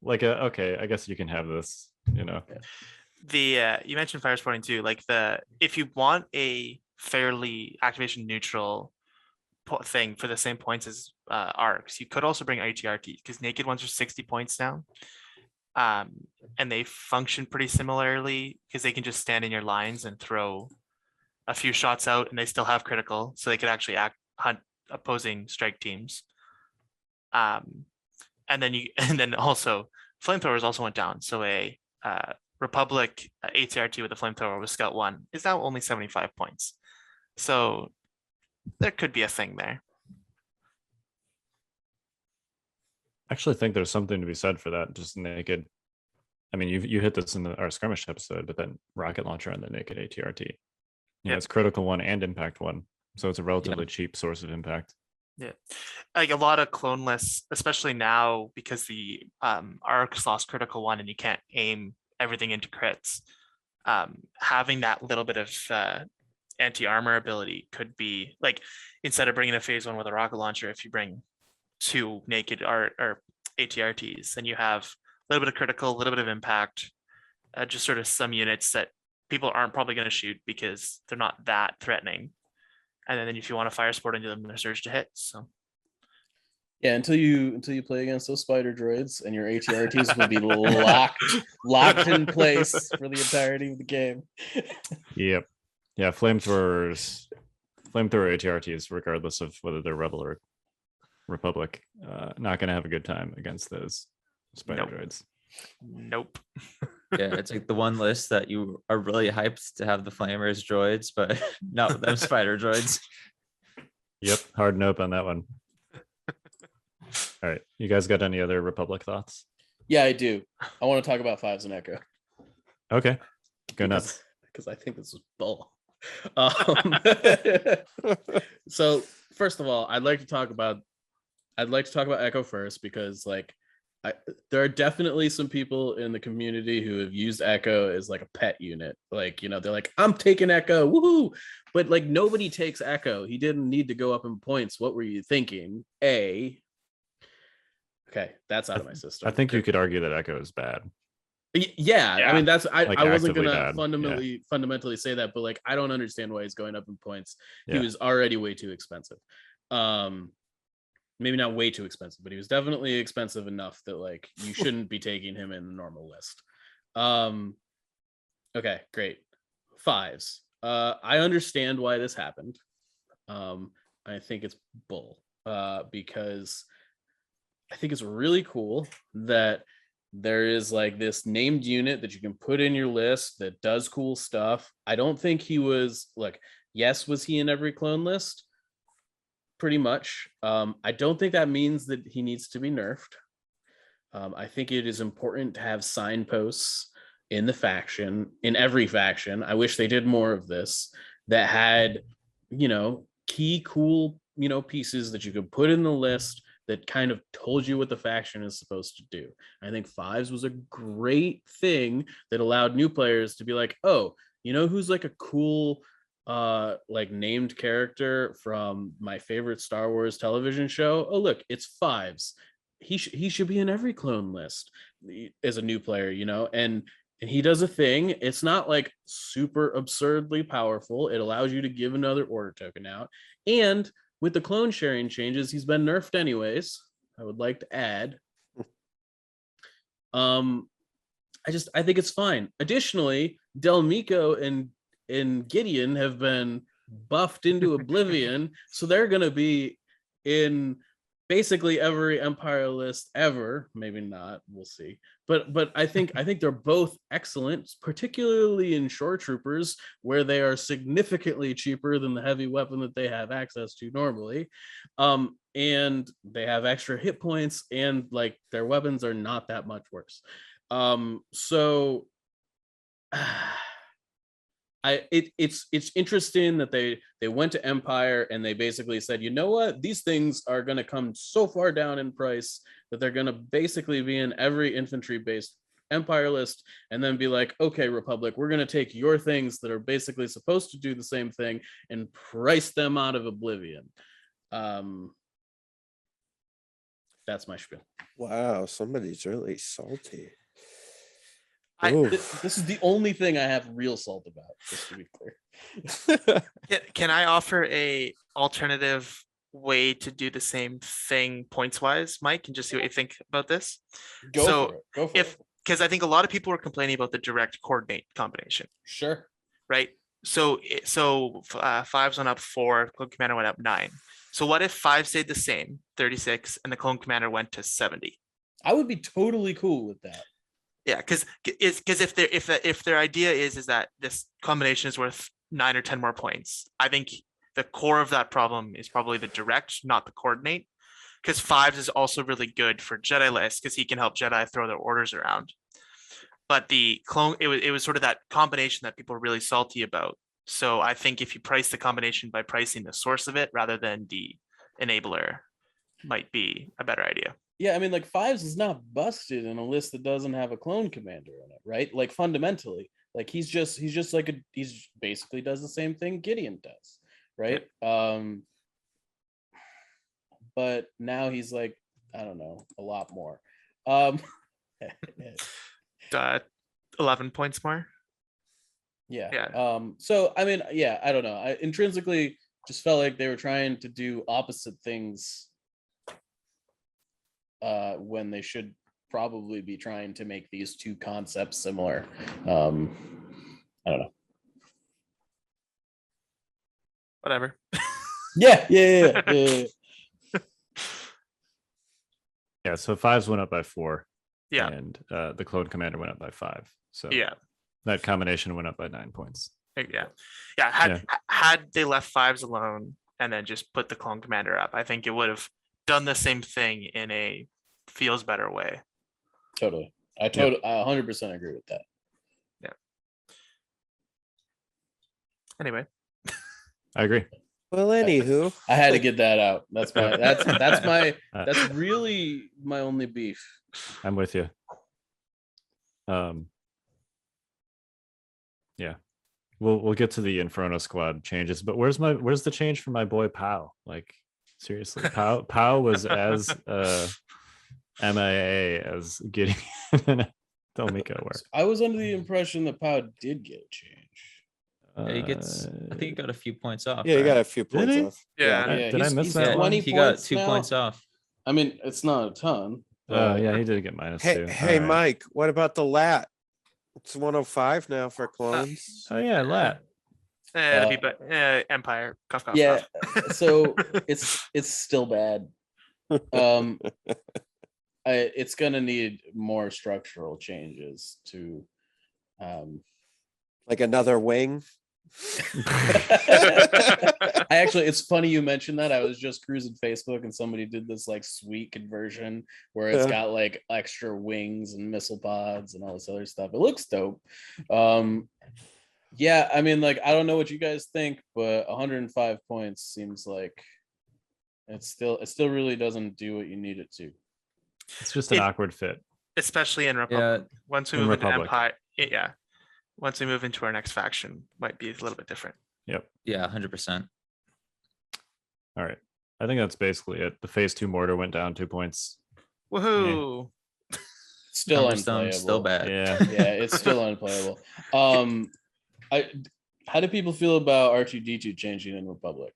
like a okay, I guess you can have this, The you mentioned fire sporting too. Like if you want a fairly activation neutral thing for the same points as arcs, you could also bring ATRT because naked ones are 60 points now. And they function pretty similarly because they can just stand in your lines and throw a few shots out and they still have critical, so they could actually hunt opposing strike teams. And then also flamethrowers also went down, so a Republic ATRT with a flamethrower with Scout 1 is now only 75 points, so there could be a thing there. I actually think there's something to be said for that. Just naked. I mean, you hit this in our skirmish episode, but then rocket launcher and the naked ATRT. It's critical 1 and impact 1, so it's a relatively cheap source of impact. Yeah, like a lot of clone lists, especially now because the arcs lost critical 1 and you can't aim everything into crits. Having that little bit of anti-armor ability could be like, instead of bringing a phase 1 with a rocket launcher, if you bring 2 naked or ATRTs, then you have a little bit of critical, a little bit of impact, just sort of some units that people aren't probably going to shoot because they're not that threatening. And then if you want to fire sport into them, they're surge to hit. So yeah, until you play against those spider droids, and your ATRTs will be locked in place for the entirety of the game. Yep. Yeah, flamethrower ATRTs, regardless of whether they're Rebel or Republic, not going to have a good time against those spider droids. Nope. Yeah, it's like the one list that you are really hyped to have the flamers droids, but not with them spider droids. Yep, hard nope on that one. All right, you guys got any other Republic thoughts? Yeah, I do. I want to talk about Fives and Echo. Okay, go nuts. Because I think this is bull. So first of all, I'd like to talk about Echo first, because like there are definitely some people in the community who have used Echo as like a pet unit. Like, you know, they're like, I'm taking Echo, woohoo! But like nobody takes Echo. He didn't need to go up in points. What were you thinking? Okay, that's out of my system. I think you could argue that Echo is bad. Yeah, I mean that's like I wasn't actively gonna bad. fundamentally say that, but like I don't understand why he's going up in points. Yeah. He was already way too expensive. Maybe not way too expensive, but he was definitely expensive enough that like you shouldn't be taking him in the normal list. Okay, great. Fives. I understand why this happened. I think it's bull. Because I think it's really cool that there is like this named unit that you can put in your list that does cool stuff. I don't think he was like, yes, was he in every clone list? Pretty much. I don't think that means that he needs to be nerfed. I think it is important to have signposts in the faction, in every faction. I wish they did more of this, that had, you know, key cool, you know, pieces that you could put in the list that kind of told you what the faction is supposed to do. I think fives was a great thing that allowed new players to be like, oh, you know who's like a cool like named character from my favorite Star Wars television show? Oh, look, it's fives. He should be in every clone list as a new player, you know, and he does a thing. It's not like super absurdly powerful. It allows you to give another order token out, and with the clone sharing changes, he's been nerfed anyways. I would like to add. I think it's fine. Additionally, Del Mico and Gideon have been buffed into oblivion, so they're going to be in basically every Empire list ever. Maybe not, we'll see. But I think they're both excellent, particularly in shore troopers, where they are significantly cheaper than the heavy weapon that they have access to normally. And they have extra hit points, and like their weapons are not that much worse. So it's interesting that they went to Empire and they basically said, you know what, these things are going to come so far down in price that they're going to basically be in every infantry based Empire list, and then be like, okay, Republic, we're going to take your things that are basically supposed to do the same thing and price them out of oblivion. That's my spiel. Wow, somebody's really salty. This is the only thing I have real salt about, just to be clear. Can I offer a alternative way to do the same thing points wise, Mike, and just see what you think about this? Go for it. Because I think a lot of people were complaining about the direct coordinate combination. Sure. Right. So fives went up 4, clone commander went up 9. So what if 5 stayed the same, 36, and the clone commander went to 70? I would be totally cool with that. Yeah, because if their idea is that this combination is worth 9 or 10 more points, I think the core of that problem is probably the direct, not the coordinate. Because 5s is also really good for Jedi lists because he can help Jedi throw their orders around. But the clone, it was sort of that combination that people are really salty about. So I think if you price the combination by pricing the source of it rather than the enabler, might be a better idea. Yeah, I mean, like fives is not busted in a list that doesn't have a clone commander in it, right? Like fundamentally, like he's basically does the same thing Gideon does, right? Yeah. But now he's like, I don't know, a lot more. 11 points more. Yeah. So I mean, yeah, I don't know. I intrinsically just felt like they were trying to do opposite things when they should probably be trying to make these two concepts similar. I don't know. Whatever. Yeah. Yeah, so 5s went up by 4. Yeah. And the clone commander went up by 5. So yeah, that combination went up by 9 points. Yeah. Had they left 5s alone and then just put the clone commander up, I think it would have done the same thing in a feels better way. Totally. I 100% agree with that. Yeah. Anyway, I agree. Well, anywho, I had to get that out. That's my Uh, that's really my only beef. I'm with you. Yeah, we'll get to the Inferno Squad changes, but where's the change for my boy Pow? Like seriously, Pow was as MIA as getting Don't make it work. I was under the impression that Pow did get a change. Yeah, he gets. I think he got a few points off. Yeah, you got right? a few Did points he? off. yeah. Did I he's- miss he's that one? 20 He got points 2 now. points off. I mean, it's not a ton. Oh but- yeah, he did get minus Hey, two. hey, All right. Mike, what about the lat? It's 105 now for clones. Oh yeah, lat. It'll be Empire. Cough, cough, Yeah, cough. so it's still bad. It's gonna need more structural changes to Like another wing. it's funny you mentioned that. I was just cruising Facebook and somebody did this like sweet conversion where it's Yeah. got like extra wings and missile pods and all this other stuff. It looks dope. Yeah, I mean, like, I don't know what you guys think, but 105 points seems like it still really doesn't do what you need it to. It's just an awkward fit. Especially in Republic. Once we in move into Republic. Empire, yeah. Once we move into our next faction, might be a little bit different. Yep. Yeah, 100%. All right. I think that's basically it. The phase 2 mortar went down 2 points. Woohoo! Still Cumbersome, unplayable. still bad. Yeah. Yeah, it's still unplayable. How do people feel about R2D2 changing in Republic?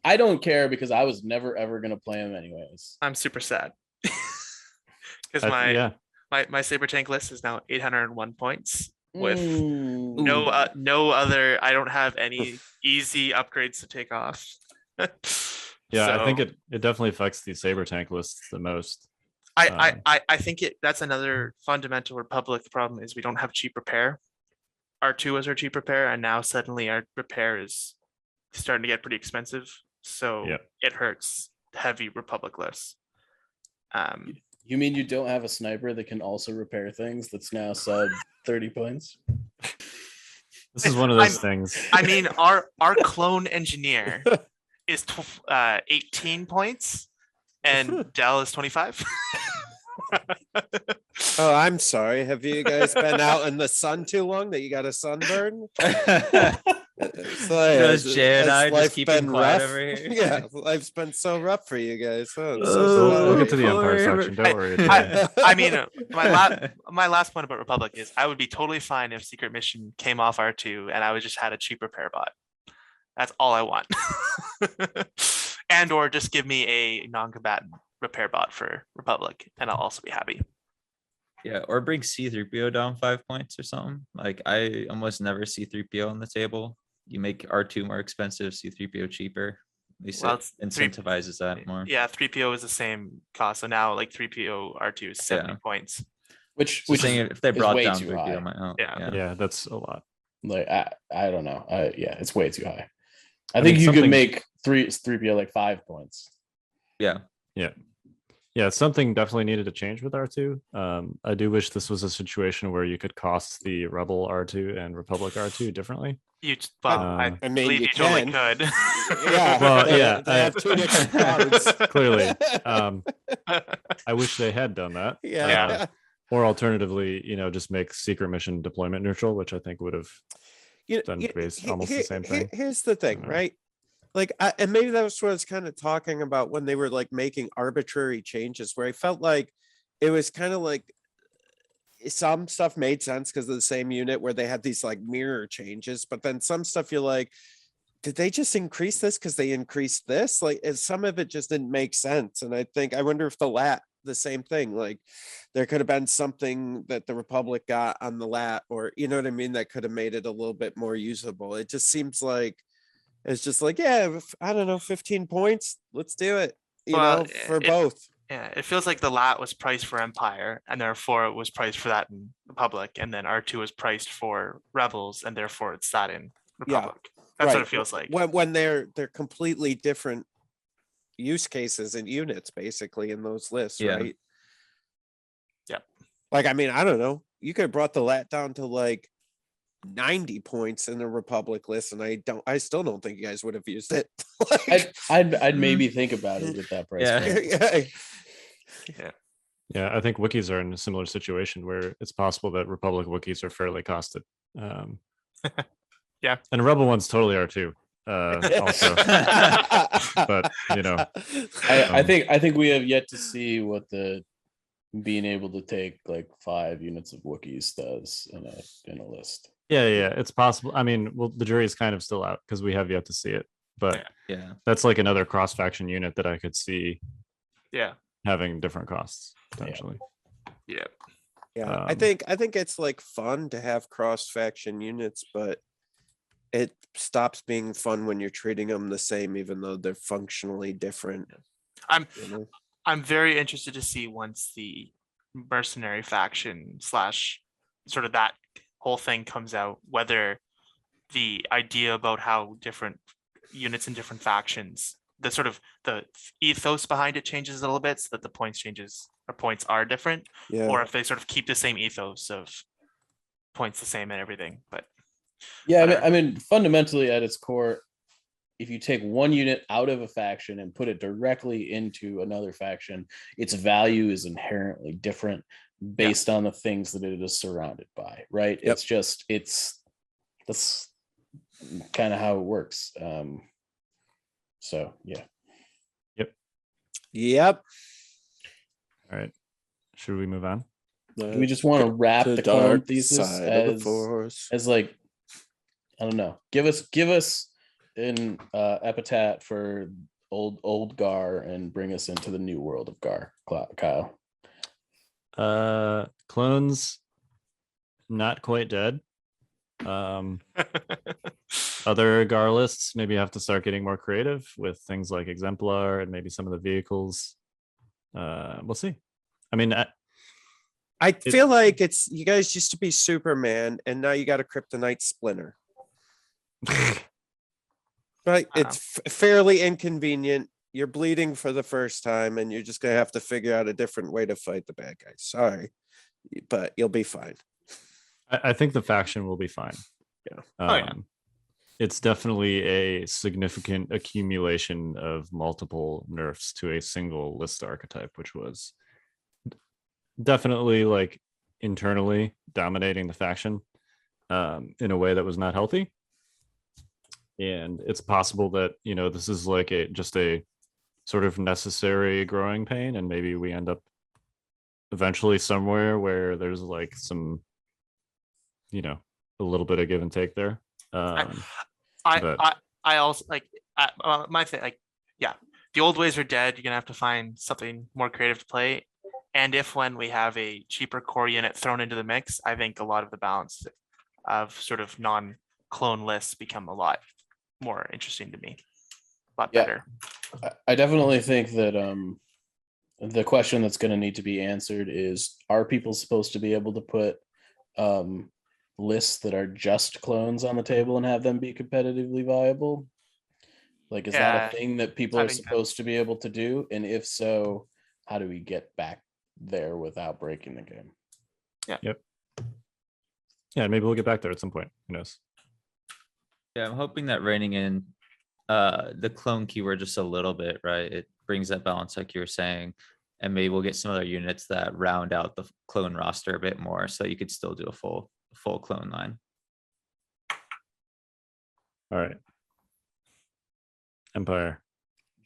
I don't care because I was never ever gonna play him anyways. I'm super sad because my saber tank list is now 801 points with no other. I don't have any easy upgrades to take off. Yeah, I think So, it definitely affects the saber tank lists the most. I think that's another fundamental Republic problem is we don't have cheap repair. R2 was our cheap repair, and now suddenly our repair is starting to get pretty expensive. So Yep. it hurts heavy Republic lists. You mean you don't have a sniper that can also repair things that's now sub 30 points? This is one of those things. I mean, our clone engineer is 18 points, and Dell is 25. Oh, I'm sorry. Have you guys been out in the sun too long that you got a sunburn? It's like, Just Jay and has I life just keeping been quiet rough? over here. Yeah, life's been so rough for you guys. Oh, I'm so We'll sorry. get to the Empire section. Don't worry. I mean, my last point about Republic is I would be totally fine if Secret Mission came off R2 and I would just had a cheap repair bot. That's all I want. And or just give me a non-combatant repair bot for Republic, and I'll also be happy. Yeah, or bring C3PO down 5 points or something. Like I almost never see 3PO on the table. You make R2 more expensive, C3PO cheaper. At least Well, it it's three- incentivizes that more. Yeah, 3PO is the same cost, so now like 3PO R2 is 70 Yeah. points. Which So saying is, if they is brought way down too 3PO, high. might help. Yeah. Yeah, that's a lot. Like I don't know. Yeah, it's way too high. I I think mean, you could something- make 3PO like 5 points. Yeah. Yeah, something definitely needed to change with R2. I do wish this was a situation where you could cost the Rebel R2 and Republic R2 differently. I I mean, believe you you totally can. could. Yeah, Well, they, yeah, they have two different cards. Clearly. I wish they had done that. Yeah. Or alternatively, just make Secret Mission deployment neutral, which I think would have done almost the same thing. Here's the thing, know. right? Like, and maybe that's what I was kind of talking about when they were like making arbitrary changes, where I felt like it was kind of like some stuff made sense because of the same unit where they had these like mirror changes, but then some stuff you're like, did they just increase this because they increased this? Like, and some of it just didn't make sense. And I wonder if the same thing, like there could have been something that the Republic got on the lat, or you know what I mean, that could have made it a little bit more usable. It just seems like it's just like, yeah, I don't know, 15 points, let's do it, for both. Yeah, it feels like the lat was priced for Empire, and therefore it was priced for that in Republic, and then R2 was priced for Rebels, and therefore it's that in Republic. That's what Right. it feels like. When they're completely different use cases and units basically in those lists, Yeah. right? Yep. Like, I mean, I don't know, you could have brought the lat down to like 90 points in the Republic list, and I still don't think you guys would have used it. I'd maybe think about it with that price. Yeah. Yeah. Yeah, I think Wookiees are in a similar situation where it's possible that Republic Wookiees are fairly costed. Yeah. And Rebel ones totally are too. Also, but you know, I think we have yet to see what the being able to take like 5 units of Wookiees does in a list. yeah, it's possible. I mean, well, the jury is kind of still out because we have yet to see it. But Yeah. that's like another cross faction unit that I could see Yeah. having different costs potentially. Yeah. Yeah, I think it's like fun to have cross faction units, but it stops being fun when you're treating them the same, even though they're functionally different. I'm very interested to see once the mercenary faction / sort of that whole thing comes out, whether the idea about how different units in different factions, the sort of the ethos behind it changes a little bit, so that the points are different, or if they sort of keep the same ethos of points the same and everything. But yeah, I mean, fundamentally at its core, if you take one unit out of a faction and put it directly into another faction, its value is inherently different based on the things that it is surrounded by, right? Yep. That's kind of how it works. So yeah. Yep. All right. Should we move on? Do we just want to wrap the clone thesis as like, I don't know, give us an epitaph for old Gar and bring us into the new world of Gar, Kyle? Clones not quite dead. Other Gar lists maybe have to start getting more creative with things like Exemplar and maybe some of the vehicles. We'll see. I mean, I feel like you guys used to be Superman, and now you got a Kryptonite Splinter. Right? It's fairly inconvenient. You're bleeding for the first time, and you're just gonna have to figure out a different way to fight the bad guys. Sorry, but you'll be fine. I think the faction will be fine. Yeah. It's definitely a significant accumulation of multiple nerfs to a single list archetype, which was definitely like internally dominating the faction in a way that was not healthy. And it's possible that, you know, this is like just a sort of necessary growing pain, and maybe we end up eventually somewhere where there's like some, you know, a little bit of give and take there. I also like my thing, like, yeah, the old ways are dead. You're gonna have to find something more creative to play. And when we have a cheaper core unit thrown into the mix, I think a lot of the balance of sort of non-clone lists become a lot more interesting to me, a lot better. I definitely think that the question that's going to need to be answered is, are people supposed to be able to put lists that are just clones on the table and have them be competitively viable? Like, is that a thing that people are supposed to be able to do? And if so, how do we get back there without breaking the game? Yep. Yeah, maybe we'll get back there at some point. Who knows? Yeah, I'm hoping that reining in the clone keyword just a little bit, right? It brings that balance, like you were saying, and maybe we'll get some other units that round out the clone roster a bit more, so you could still do a full clone line. All right. Empire.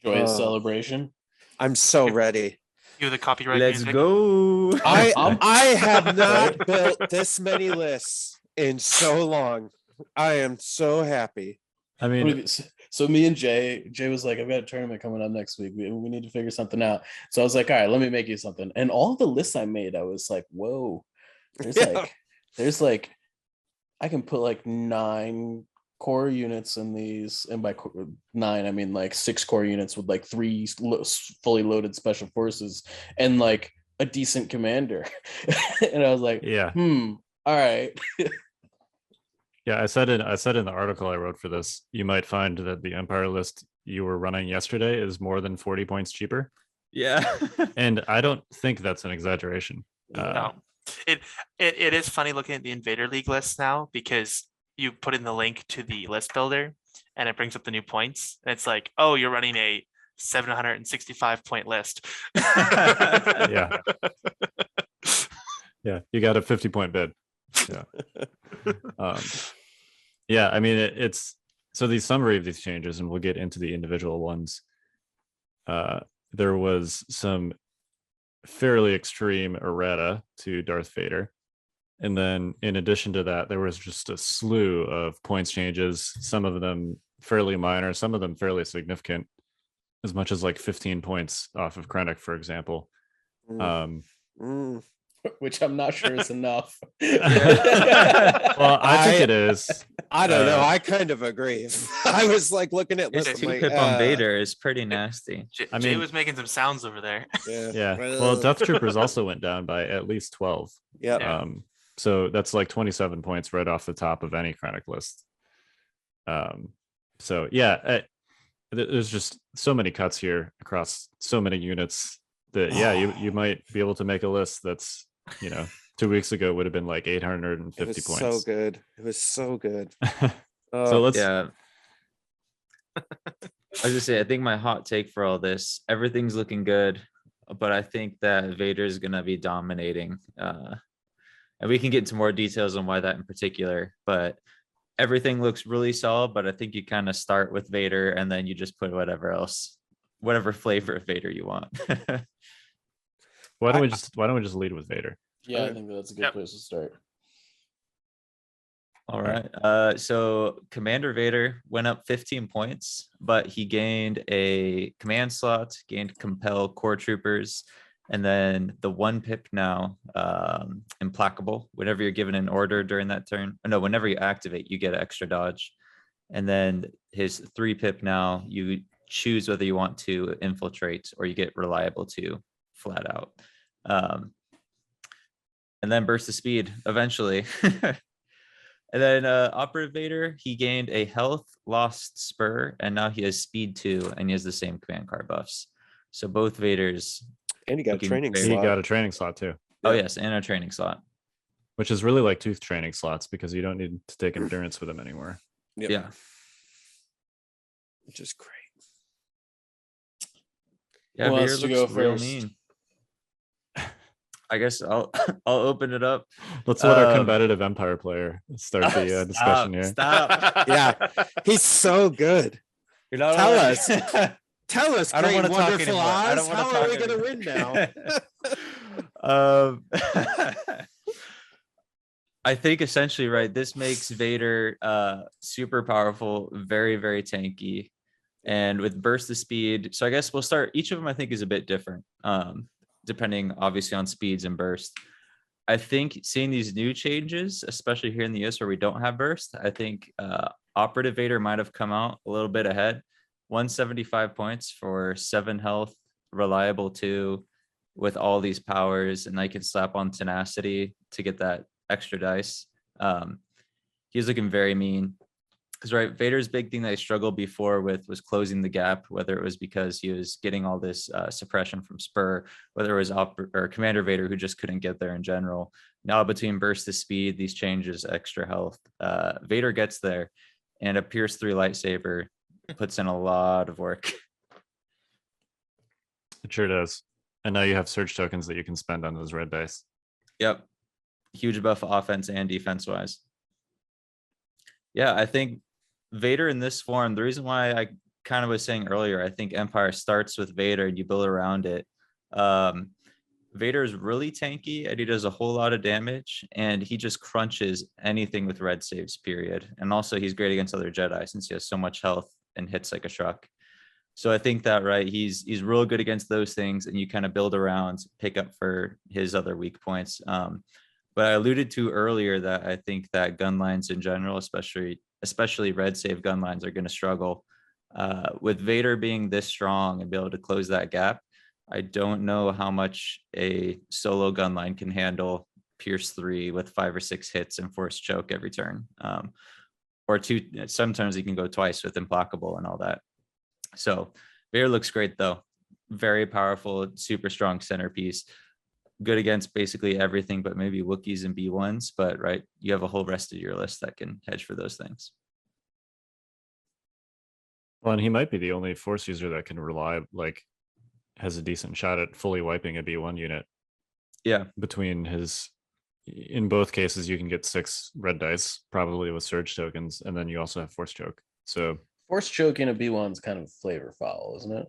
Joyous celebration. I'm so ready. You the copyright. Let's music. go. I have not built this many lists in so long. I am so happy. I mean, so me and Jay was like, I've got a tournament coming up next week. We need to figure something out. So I was like, all right, let me make you something. And all the lists I made, I was like, whoa, there's like, I can put like 9 core units in these, and by 9 I mean like 6 core units with like 3 fully loaded special forces and like a decent commander. And I was like, all right. Yeah, I said in the article I wrote for this, you might find that the Empire list you were running yesterday is more than 40 points cheaper. Yeah. And I don't think that's an exaggeration. No. It is funny looking at the Invader League list now, because you put in the link to the list builder and it brings up the new points. And it's like, oh, you're running a 765 point list. Yeah. Yeah, you got a 50-point bid. Yeah. Yeah, I mean, it's so the summary of these changes, and we'll get into the individual ones. There was some fairly extreme errata to Darth Vader. And then in addition to that, there was just a slew of points changes, some of them fairly minor, some of them fairly significant, as much as like 15 points off of Krennic, for example. Which I'm not sure is enough. Well, I think it is. I don't know. I kind of agree. I was like looking at His lists. 2-pip on Vader is pretty nasty. Jay was making some sounds over there. Yeah. Well, Death Troopers also went down by at least 12. Yeah. So that's like 27 points right off the top of any Krennic list. So yeah, there's just so many cuts here across so many units that you might be able to make a list that's, 2 weeks ago would have been like 850 points. So good. It was so good. So let's. Yeah. I was just say, I think my hot take for all this, everything's looking good, but I think that Vader is gonna be dominating. And we can get into more details on why that in particular, but everything looks really solid. But I think you kind of start with Vader and then you just put whatever flavor of Vader you want. Why don't we just lead with Vader? Yeah, I think that's a good place to start. All right. So Commander Vader went up 15 points, but he gained a command slot, gained Compel Core Troopers, and then the 1-pip now, Implacable. Whenever you're given an order during that turn, whenever you activate, you get extra dodge. And then his 3-pip now, you choose whether you want to infiltrate or you get Reliable 2 flat out. And then Burst of Speed eventually. And then Operative Vader, he gained a health, lost spur, and now he has speed 2, and he has the same command card buffs. So both Vaders. And he got a training slot. He got a training slot too. Oh yes, and a training slot. Which is really like tooth training slots, because you don't need to take endurance with them anymore. Yep. Yeah. Which is great. Yeah, Who Vader wants to looks go real first? mean. I guess I'll open it up. Let's let our competitive Empire player start the discussion here. Stop. Yeah. He's so good. You're not Tell allowed- us. Tell us, I don't great wanna talk wonderful anymore. I Oz. don't wanna How are talk we going to anymore. win now? I think essentially, right, this makes Vader super powerful, very, very tanky, and with burst of speed. So I guess we'll start. Each of them, I think, is a bit different, depending obviously on speeds and burst. I think seeing these new changes, especially here in the US where we don't have burst, I think Operative Vader might have come out a little bit ahead. 175 points for 7 health, reliable 2 with all these powers, and I can slap on tenacity to get that extra dice. He's looking very mean. Because right, Vader's big thing that he struggled before with was closing the gap, whether it was because he was getting all this suppression from Spur, whether it was Commander Vader who just couldn't get there in general. Now between burst of speed, these changes, extra health, Vader gets there, and a Pierce 3 lightsaber puts in a lot of work. It sure does. And now you have surge tokens that you can spend on those red dice. Yep. Huge buff offense and defense wise. Yeah, I think Vader in this form, the reason why I kind of was saying earlier, I think Empire starts with Vader and you build around it. Vader is really tanky and he does a whole lot of damage, and he just crunches anything with red saves, period. And also he's great against other Jedi since he has so much health and hits like a truck. So I think that, right, he's real good against those things, and you kind of build around, pick up for his other weak points. But I alluded to earlier that I think that gun lines in general, especially red save gun lines, are going to struggle. With Vader being this strong and be able to close that gap, I don't know how much a solo gun line can handle Pierce 3 with 5 or 6 hits and force choke every turn. Or 2, sometimes he can go twice with Implacable and all that. So Vader looks great though. Very powerful, super strong centerpiece. good against basically everything, but maybe Wookiees and B1s. But right, you have a whole rest of your list that can hedge for those things. Well, and he might be the only force user that can rely, like, has a decent shot at fully wiping a B1 unit. Yeah. Between his, in both cases, you can get 6 red dice, probably with surge tokens, and then you also have force choke. So Force choke in a B1's kind of flavor foul, isn't it?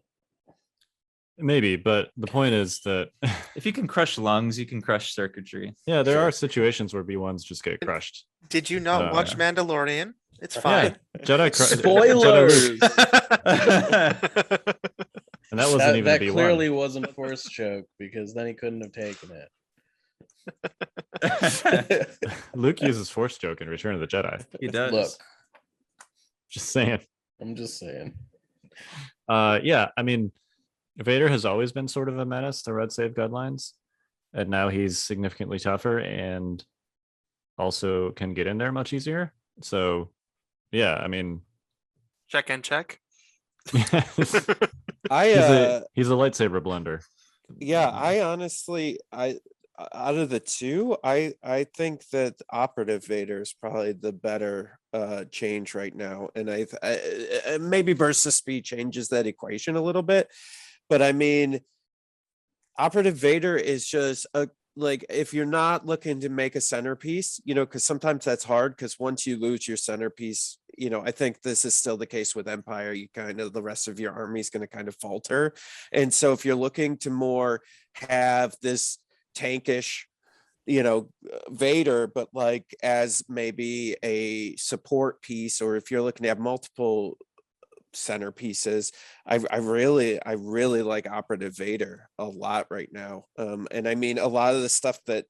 maybe, but the point is that If you can crush lungs, you can crush circuitry. yeah, there Sure. are situations where B1s just get crushed. Did you not watch yeah. Mandalorian? It's fine. Jedi Spoilers. and that wasn't even that a B1. clearly wasn't force choke because then he couldn't have taken it. Luke uses force choke in Return of the Jedi. He does. Look, Just saying. I'm just saying. Yeah, I mean, Vader has always been sort of a menace to red save guidelines, and now he's significantly tougher and also can get in there much easier. So yeah, I mean, Check and check. he's he's a lightsaber blender. Yeah, I honestly, out of the two, I think that Operative Vader is probably the better change right now, and I maybe Burst of Speed changes that equation a little bit, but I mean, Operative Vader is just a, like, if you're not looking to make a centerpiece, you know, because sometimes that's hard, because once you lose your centerpiece, you know, I think this is still the case with Empire, you kind of, the rest of your army is going to kind of falter. And so if you're looking to more have this tankish, you know, Vader, but like as maybe a support piece, or if you're looking to have multiple centerpieces, I really like Operative Vader a lot right now. And I mean, a lot of the stuff that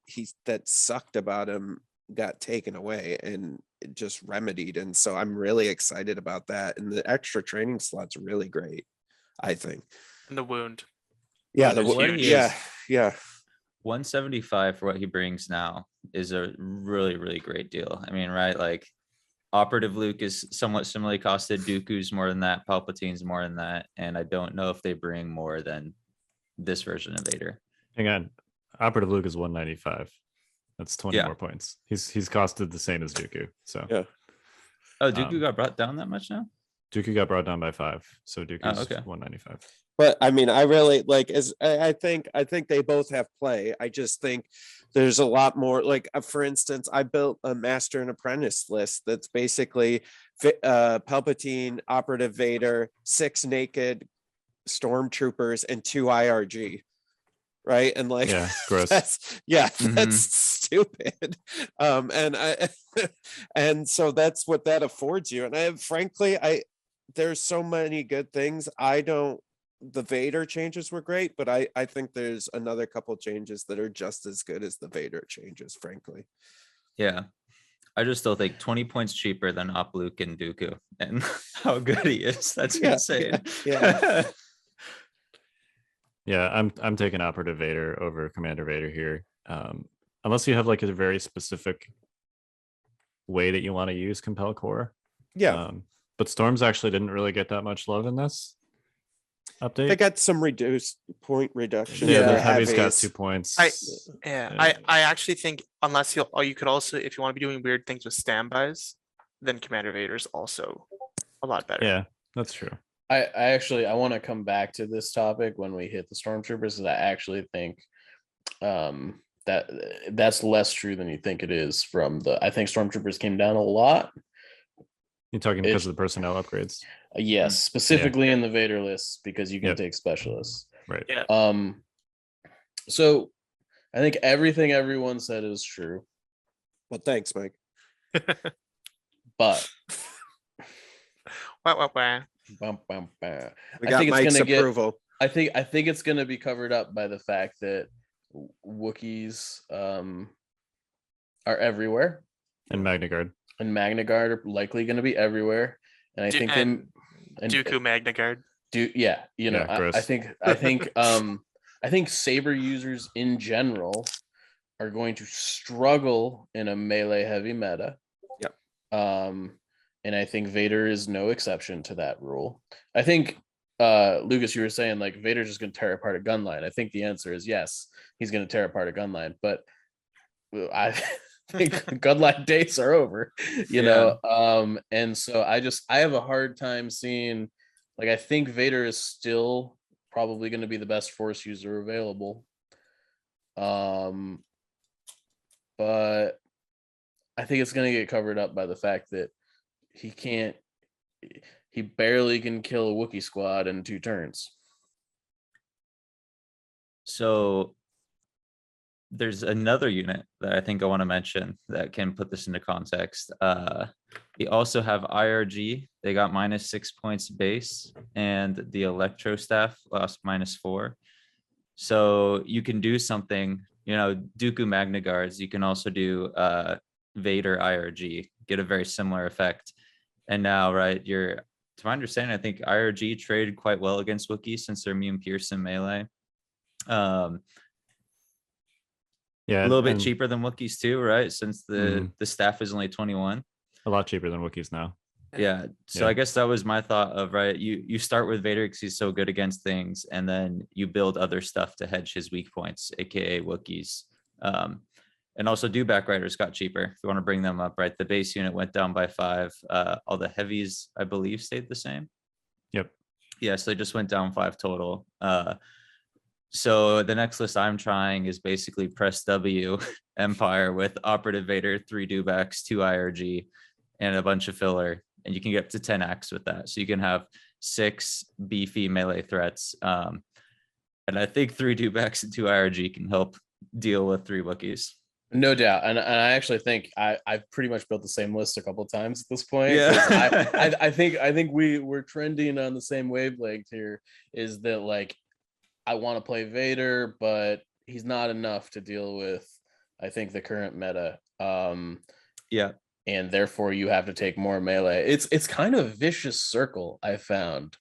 sucked about him got taken away and just remedied, and so I'm really excited about that. And the extra training slots are really great, I think. And the wound. Yeah, Wound is huge. yeah. 175 for what he brings now is a really, really great deal. I mean, right, like Operative Luke is somewhat similarly costed. Dooku's more than that. Palpatine's more than that. And I don't know if they bring more than this version of Vader. Hang on, Operative Luke is 195. That's 20 Yeah. more points. He's costed the same as Dooku. So Yeah. Oh, Dooku got brought down that much now? Dooku got brought down by 5, so Dooku's okay. 195. But I mean, I really like, as I think they both have play. I just think there's a lot more, like, for instance, I built a master and apprentice list that's basically Palpatine, Operative Vader, 6 naked stormtroopers, and 2 IRG. Right. And like, Yeah, gross. that's stupid. And so that's what that affords you. And frankly, there's so many good things. The Vader changes were great, but I think there's another couple changes that are just as good as the Vader changes, frankly. Yeah. I just still think 20 points cheaper than Op Luke and Dooku, and how good he is. That's insane. Yeah. Yeah, I'm taking Operative Vader over Commander Vader here. Unless you have like a very specific way that you want to use Compel Core. Yeah. But Storms actually didn't really get that much love in this update. They got some reduced point reduction. Yeah, the for heavy's got heavies. 2 points. I actually think unless you could also, if you want to be doing weird things with standbys, then Commander Vader's also a lot better. Yeah, that's true. I want to come back to this topic when we hit the stormtroopers, because I actually think that's less true than you think it is. I think stormtroopers came down a lot. You're talking because of the personnel upgrades, Yes, specifically in the Vader list, because you can Yep. take specialists. right? Yeah. So I think everything everyone said is true, Well, thanks, Mike. but Wah. bum, bum, bum. We I got think it's Mike's gonna get- approval. I think it's going to be covered up by the fact that Wookiees are everywhere, And Magna Guard. and Magna Guard are likely going to be everywhere. And I think and and Dooku Magna Guard. yeah, you know, Yeah, gross. I think saber users in general are going to struggle in a melee heavy meta. Yep. And I think Vader is no exception to that rule. I think Lucas, you were saying like Vader's just going to tear apart a gun line. I think the answer is yes, he's going to tear apart a gun line, but I think gun line days are over, you know. And so I have a hard time seeing, like, I think Vader is still probably going to be the best force user available. But I think it's going to get covered up by the fact that he barely can kill a Wookiee squad in 2 turns. So there's another unit that I think I want to mention that can put this into context. We also have IRG. They got -6 points base, and the Electro staff lost -4. So you can do something, you know, Dooku Magna Guards. You can also do Vader IRG, get a very similar effect. And now, right, to my understanding, I think IRG traded quite well against Wookiees since they're immune Pearson melee. Yeah, a little bit cheaper than Wookiees too, right? Since the staff is only 21. A lot cheaper than Wookiees now. Yeah. So I guess that was my thought of, right, you start with Vader because he's so good against things, and then you build other stuff to hedge his weak points, aka Wookiees. And also Dewback Riders got cheaper if you want to bring them up, right? The base unit went down by 5. All the heavies, I believe, stayed the same. Yep. Yeah, so they just went down 5 total. So the next list I'm trying is basically press W Empire with Operative Vader, 3 Dewbacks, 2 IRG, and a bunch of filler. And you can get up to 10 acts with that. So you can have 6 beefy melee threats. And I think 3 Dewbacks and 2 IRG can help deal with 3 Wookiees. No doubt. And I actually think I've pretty much built the same list a couple of times at this point. Yeah. I think we're trending on the same wavelength here, is that like I want to play Vader, but he's not enough to deal with, I think, the current meta. Yeah. And therefore you have to take more melee. It's kind of a vicious circle, I found.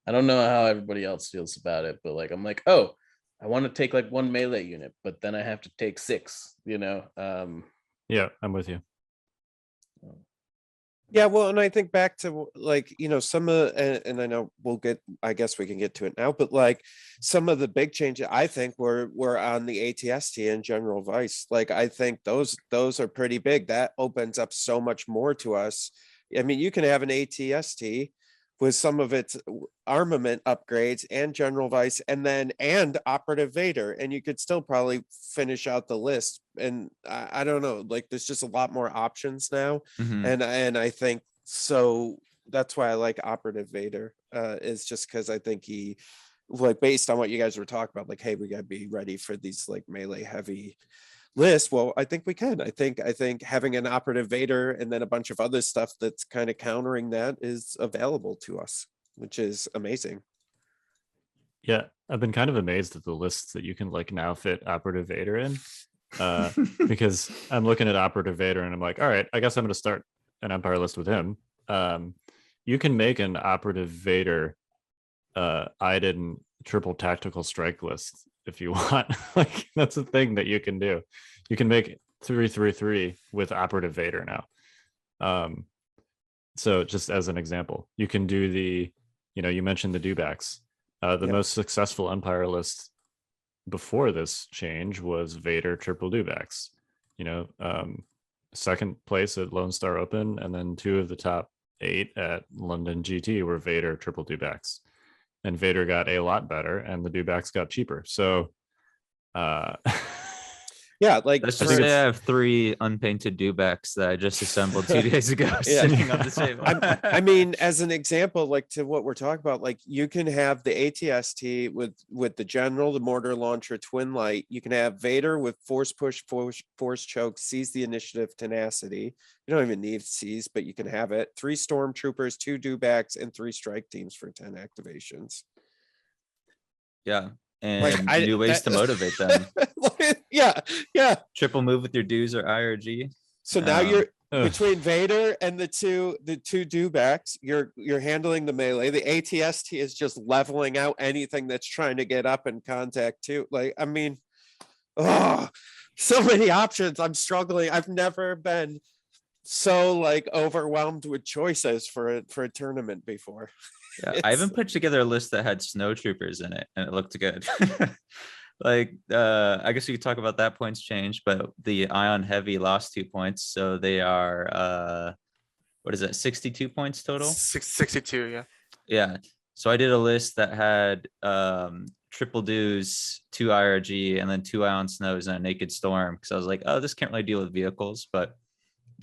I don't know how everybody else feels about it, but like I'm like, oh, I want to take like 1 melee unit, but then I have to take 6, you know. Yeah, I'm with you. Yeah, well, and I think back to like, you know, some of, and I know I guess we can get to it now, but like some of the big changes I think were on the ATST and General Vice. Like I think those are pretty big. That opens up so much more to us. I mean, you can have an ATST with some of its armament upgrades and General Vice and Operative Vader, and you could still probably finish out the list. And I don't know, like there's just a lot more options now. And I think so that's why I like Operative Vader, is just because I think he, like, based on what you guys were talking about, like, hey, we gotta be ready for these like melee heavy list. Well, I think we can. I think having an Operative Vader and then a bunch of other stuff that's kind of countering that is available to us, which is amazing. Yeah, I've been kind of amazed at the lists that you can like now fit Operative Vader in, because I'm looking at Operative Vader and I'm like, all right, I guess I'm going to start an Empire list with him. You can make an Operative Vader Iden triple tactical strike list if you want. Like that's a thing that you can do. You can make 3-3-3 with Operative Vader now. So just as an example, you can do you mentioned the Dewbacks. The most successful Empire list before this change was Vader triple Dewbacks. Second place at Lone Star Open, and then 2 of the top 8 at London GT were Vader triple Dewbacks. And Vader got a lot better, and the Dewbacks got cheaper. So, yeah, like let's just say I have 3 unpainted Dewbacks that I just assembled 2 days ago, sitting on the table. I mean, as an example, like to what we're talking about, like you can have the ATST with the General, the Mortar Launcher, Twin Light. You can have Vader with Force Push, Force Choke, Seize the Initiative, Tenacity. You don't even need Seize, but you can have it. 3 Stormtroopers, 2 Dewbacks, and 3 Strike Teams for 10 activations. Yeah. And new ways to motivate them. Yeah. Triple move with your Dews or IRG. So now you're between Vader and the two Dewbacks, you're handling the melee. The ATST is just leveling out anything that's trying to get up in contact too. Like, I mean, so many options. I'm struggling. I've never been so like overwhelmed with choices for a tournament before. Yeah, I even put together a list that had snow troopers in it, and it looked good. Like, I guess we could talk about that points change, but the Ion Heavy lost 2 points, so they are what is that, 62 points total? 62, yeah. Yeah. So I did a list that had triple dues, 2 RRG, and then 2 Ion Snows and a Naked Storm, because I was like, oh, this can't really deal with vehicles, but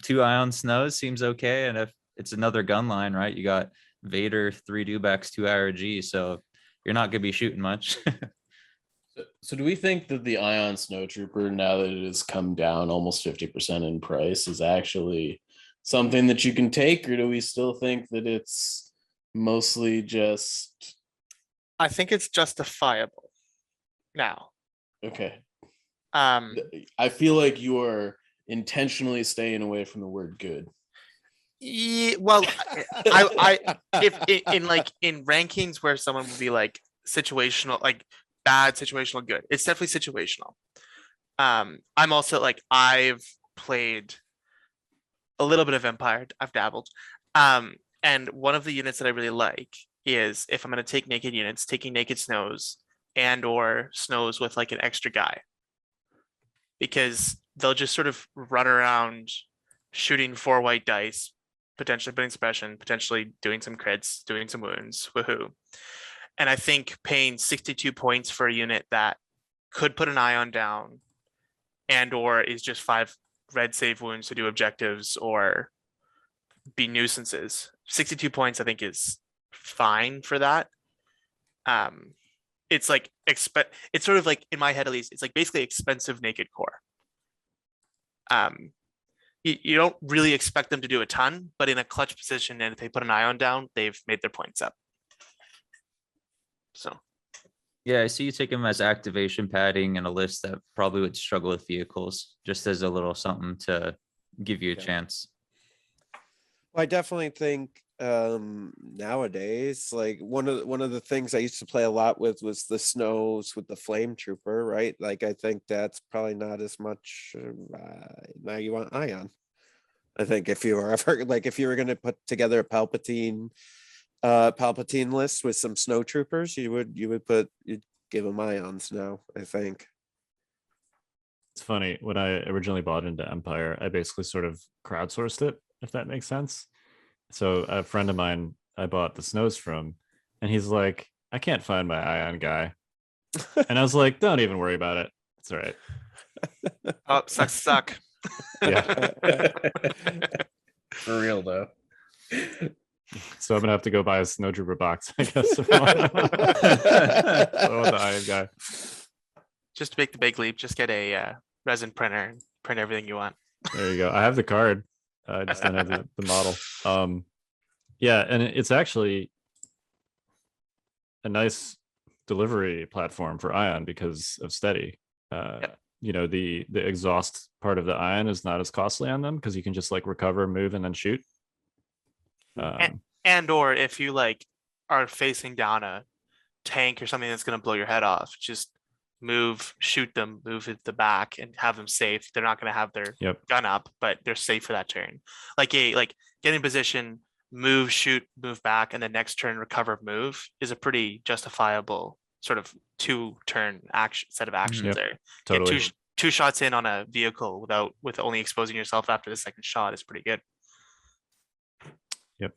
2 Ion Snows seems okay. And if it's another gun line, right, you got Vader, 3 dewbacks, 2 RRG, so you're not gonna be shooting much. So do we think that the Ion Snowtrooper, now that it has come down almost 50% in price, is actually something that you can take, or do we still think that it's mostly just I think it's justifiable now. okay? Um, I feel like you are intentionally staying away from the word good. well, I if in rankings where someone would be like situational, like bad, situational, good, it's definitely situational. I'm also like, I've played a little bit of Empire, I've dabbled. And one of the units that I really like is, if I'm going to take naked units, taking naked snows and or snows with like an extra guy, because they'll just sort of run around shooting 4 white dice, potentially putting suppression, potentially doing some crits, doing some wounds, woohoo. And I think paying 62 points for a unit that could put an Ion down and or is just 5 red save wounds to do objectives or be nuisances, 62 points I think is fine for that. It's like it's sort of like, in my head at least, it's like basically expensive naked core. You don't really expect them to do a ton, but in a clutch position, and if they put an Ion down, they've made their points up. So Yeah, I see you take them as activation padding in a list that probably would struggle with vehicles, just as a little something to give you a chance. I definitely think nowadays, like one of the things I used to play a lot with was the snows with the flame trooper, right? Like I think that's probably not as much. Now you want Ion. I think if you were ever like, if you were going to put together a Palpatine list with some snow troopers, you'd give them Ions now, I think. It's funny, when I originally bought into Empire, I basically sort of crowdsourced it, if that makes sense. So a friend of mine I bought the snows from, and he's like, I can't find my Ion guy. And I was like, don't even worry about it. It's all right. oh, suck. Yeah. For real though. So I'm gonna have to go buy a snowtrooper box, I guess. So the Ion guy. Just to make the big leap, just get a resin printer and print everything you want. There you go. I have the card. I just don't have the model. Yeah, and it's actually a nice delivery platform for Ion because of steady. Yep. You know, the exhaust part of the Ion is not as costly on them because you can just like recover, move, and then shoot. And or if you like are facing down a tank or something that's going to blow your head off, just move, shoot them, move at the back, and have them safe. They're not going to have their gun up, but they're safe for that turn. Like get in position, move, shoot, move back, and the next turn recover, move is a pretty justifiable sort of 2-turn action set of actions there. Totally. Get two shots in on a vehicle with only exposing yourself after the second shot is pretty good. Yep.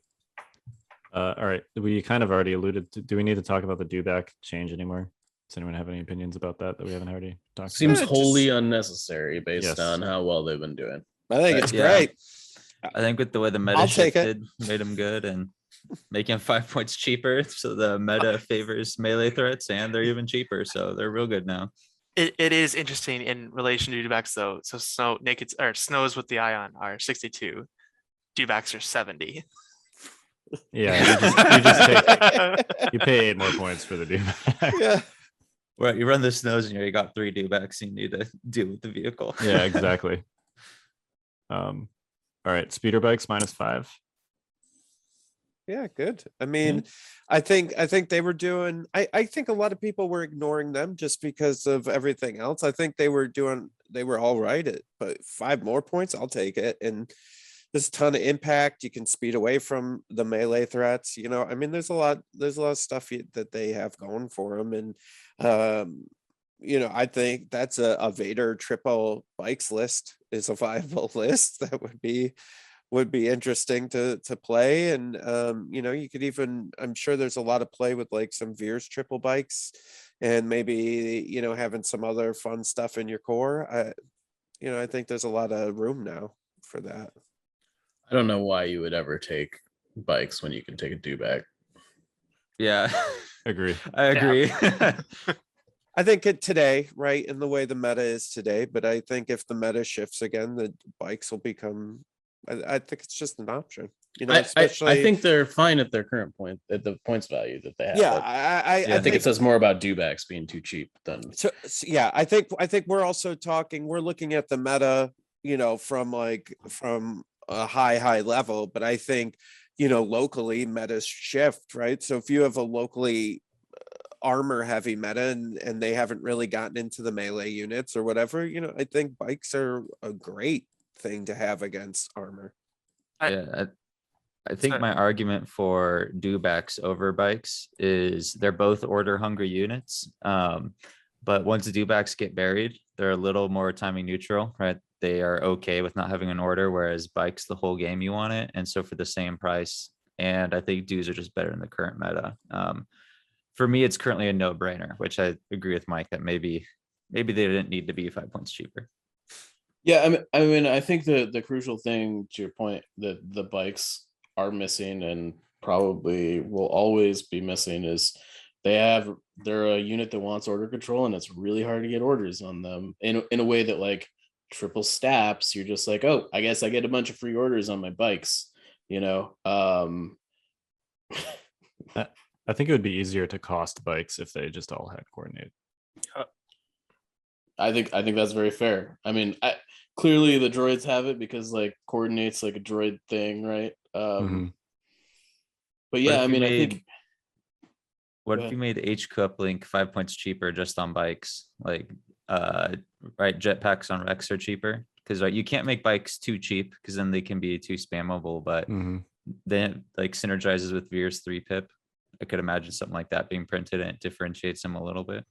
All right. We kind of already alluded to, do we need to talk about the dewback change anymore? Does anyone have any opinions about that we haven't already talked Seems about? wholly unnecessary based Yes. on how well they've been doing. I think it's Yeah. great. I think with the way the meta I'll take it. shifted, made them good and making 5 points cheaper. So the meta favors melee threats and they're even cheaper. So they're real good now. It is interesting in relation to dewbacks though. So snows with the Ion are 62, dewbacks are 70. Yeah, you just you pay 8 more points for the dewback. Yeah. Right, you run the snows and you got 3 dewbacks you need to deal with the vehicle. Yeah, exactly. All right, speeder bikes -5. Yeah, good. I mean, I think they were doing, I think a lot of people were ignoring them just because of everything else. I think they were all right but 5 more points, I'll take it. And there's a ton of impact. You can speed away from the melee threats. I mean, there's a lot of stuff that they have going for them. And, I think that's a Vader triple bikes list is a viable list that would be interesting to play. And, you could even, I'm sure there's a lot of play with like some Veers triple bikes and maybe, having some other fun stuff in your core. I think there's a lot of room now for that. I don't know why you would ever take bikes when you can take a dewback. Yeah, Agree. I agree. I think today, right, in the way the meta is today, but I think if the meta shifts again, the bikes will become, I think it's just an option. Especially, I think they're fine at their current point, at the points value that they have. Yeah, I think it says more about dewbacks being too cheap than. So yeah, I think we're also we're looking at the meta, from a high level, but I think, locally metas shift, right? So if you have a locally armor heavy meta and they haven't really gotten into the melee units or whatever, I think bikes are a great thing to have against armor. I think my argument for dewbacks over bikes is they're both order hungry units. But once the dewbacks get buried, they're a little more timing neutral, right? They are okay with not having an order, whereas bikes, the whole game you want it. And so for the same price, and I think dews are just better in the current meta. For me, it's currently a no-brainer, which I agree with Mike that maybe they didn't need to be 5 points cheaper. Yeah, I mean, I think the crucial thing to your point that the bikes are missing and probably will always be missing is they're a unit that wants order control, and it's really hard to get orders on them in a way that like triple staps, you're just like, oh, I guess I get a bunch of free orders on my bikes, I think it would be easier to cost bikes if they just all had coordinate. I think that's very fair. I mean, clearly the droids have it because like coordinates like a droid thing, right? But yeah, I mean, I think. What if you made H coupling 5 points cheaper just on bikes? Like, right, jetpacks on Rex are cheaper because you can't make bikes too cheap because then they can be too spammable. But then like synergizes with Veer's 3-pip. I could imagine something like that being printed and it differentiates them a little bit.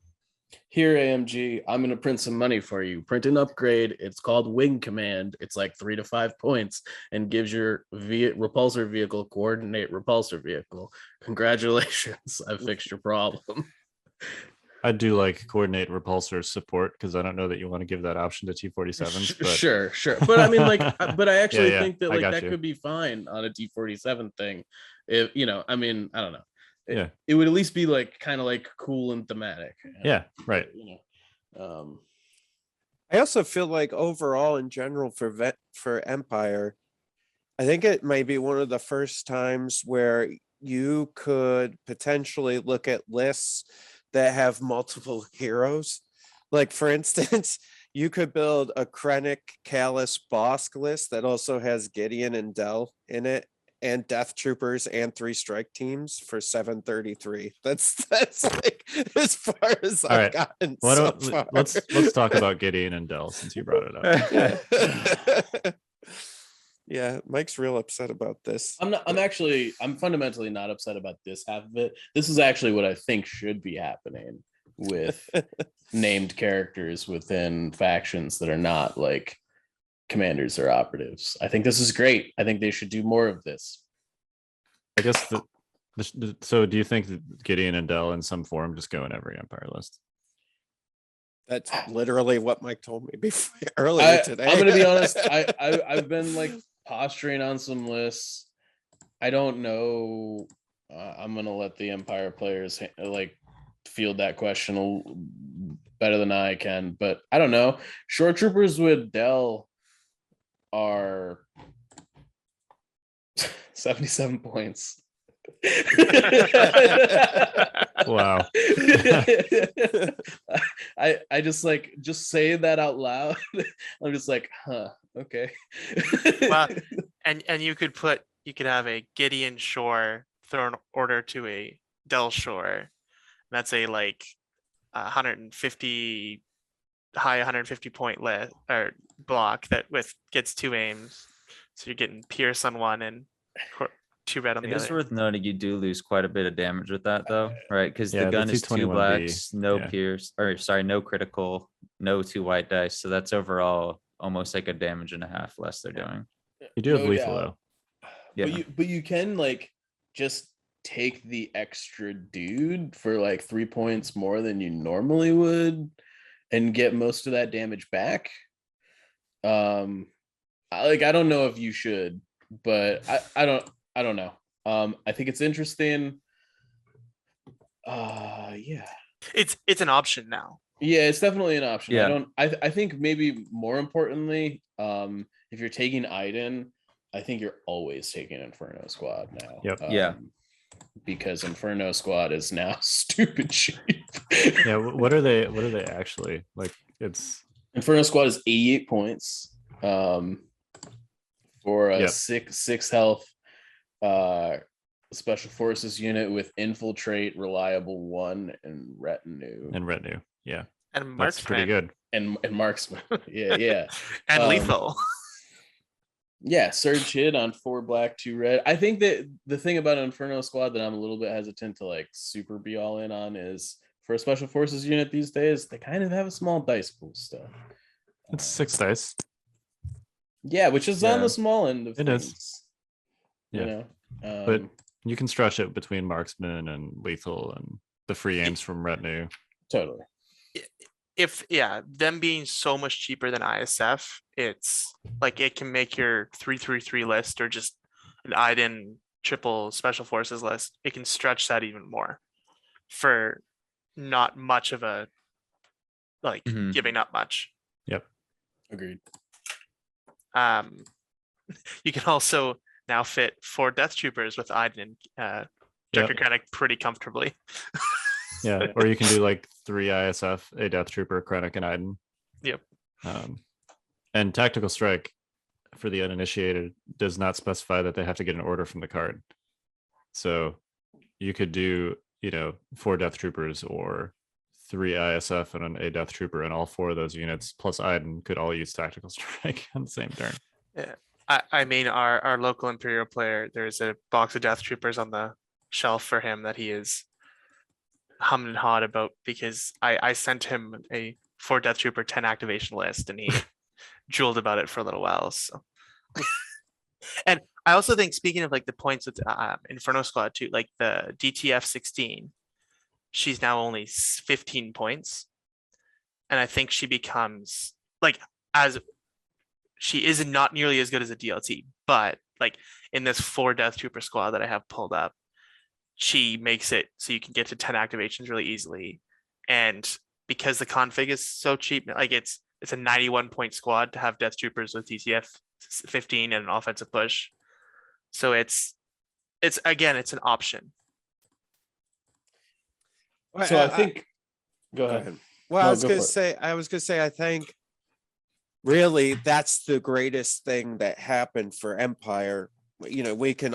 Here, AMG, I'm going to print some money for you. Print an upgrade. It's called Wing Command. It's like 3 to 5 points and gives your repulsor vehicle coordinate repulsor vehicle. Congratulations. I've fixed your problem. I do like coordinate repulsor support because I don't know that you want to give that option to T-47s. But... Sure. But I mean, like, but I actually think that like that you. could be fine on a T-47 thing. If I mean, I don't know. It would at least be like kind of like cool and thematic. Yeah, right. I also feel like overall in general for Empire, I think it might be one of the first times where you could potentially look at lists that have multiple heroes. Like for instance, you could build a Krennic Callus Bosk list that also has Gideon and Del in it, and Death Troopers and 3 strike teams for 733. That's like as far as I've gotten. Let's talk about Gideon and Del since you brought it up. Yeah, Mike's real upset about this. I'm fundamentally not upset about this half of it. This is actually what I think should be happening with named characters within factions that are not like commanders or operatives. I think this is great. I think they should do more of this. I guess so do you think that Gideon and Del in some form just go in every Empire list? That's literally what Mike told me earlier today. I'm gonna be honest. I've been like posturing on some lists. I don't know. I'm gonna let the Empire players like field that question better than I can, but I don't know. Short troopers with Del are 77 points. Wow. I just say that out loud. I'm just like, huh, okay. Well, and you could have a Gideon Shore thrown order to a Del Shore. That's a like 150 high 150 point list or block that gets 2 aims So you're getting Pierce on one and 2 red on It the is other. worth noting you do lose quite a bit of damage with that though, right? Because Yeah, the the gun is 2 221B, blacks, no yeah. pierce, or sorry, no critical, no 2 white dice. So that's overall almost like a damage and a half less they're doing. You do have No lethal doubt. though. Yeah. But you can like just take the extra dude for like 3 points more than you normally would and get most of that damage back. I don't know if you should, but I don't know. I think it's interesting. Yeah. It's an option now. Yeah, it's definitely an option. Yeah. I think maybe more importantly, if you're taking Iden, I think you're always taking Inferno Squad now. Yep. Yeah. Because Inferno Squad is now stupid cheap. Yeah, what are they actually? Like it's Inferno Squad is 88 points. For a Yep. six health special forces unit with infiltrate, reliable 1, and retinue. Yeah. And That's pretty marksman. good. And marksman. Yeah. And lethal. Yeah, surge hit on 4 black, 2 red. I think that the thing about Inferno Squad that I'm a little bit hesitant to like super be all in on is for a special forces unit these days, they kind of have a small dice pool stuff. It's 6 dice. Yeah, which is on Yeah. the small end of It is. things. Yeah. You know, But you can stretch it between marksman and lethal and the free aims from retinue. totally. Them being so much cheaper than ISF, it's like it can make your 3-3-3 list or just an Iden triple special forces list. It can stretch that even more for not much of a giving up much. Yep. Agreed. You can also now fit 4 Death Troopers with Iden and Director Krennic pretty comfortably. Yeah. Or you can do like 3 ISF, a Death Trooper, Krennic, and Iden. Yep. And Tactical Strike for the uninitiated does not specify that they have to get an order from the card. So you could do, 4 Death Troopers or 3 ISF and a Death Trooper, and all 4 of those units plus Iden could all use Tactical Strike on the same turn. Yeah. I mean, our local Imperial player, there's a box of Death Troopers on the shelf for him that he is humming and hawed about because I sent him a 4 Death Trooper 10 activation list and he drooled about it for a little while. So, and I also think, speaking of like the points with Inferno Squad too, like the DTF 16, she's now only 15 points, and I think she becomes like she is not nearly as good as a DLT, but like in this 4 Death Trooper squad that I have pulled up, she makes it so you can get to 10 activations really easily. And because the config is so cheap, like it's a 91 point squad to have Death Troopers with DTF 15 and an offensive push. So it's again, it's an option. So I think go ahead. Well, No, I was go gonna for it. say, I think really that's the greatest thing that happened for Empire. We can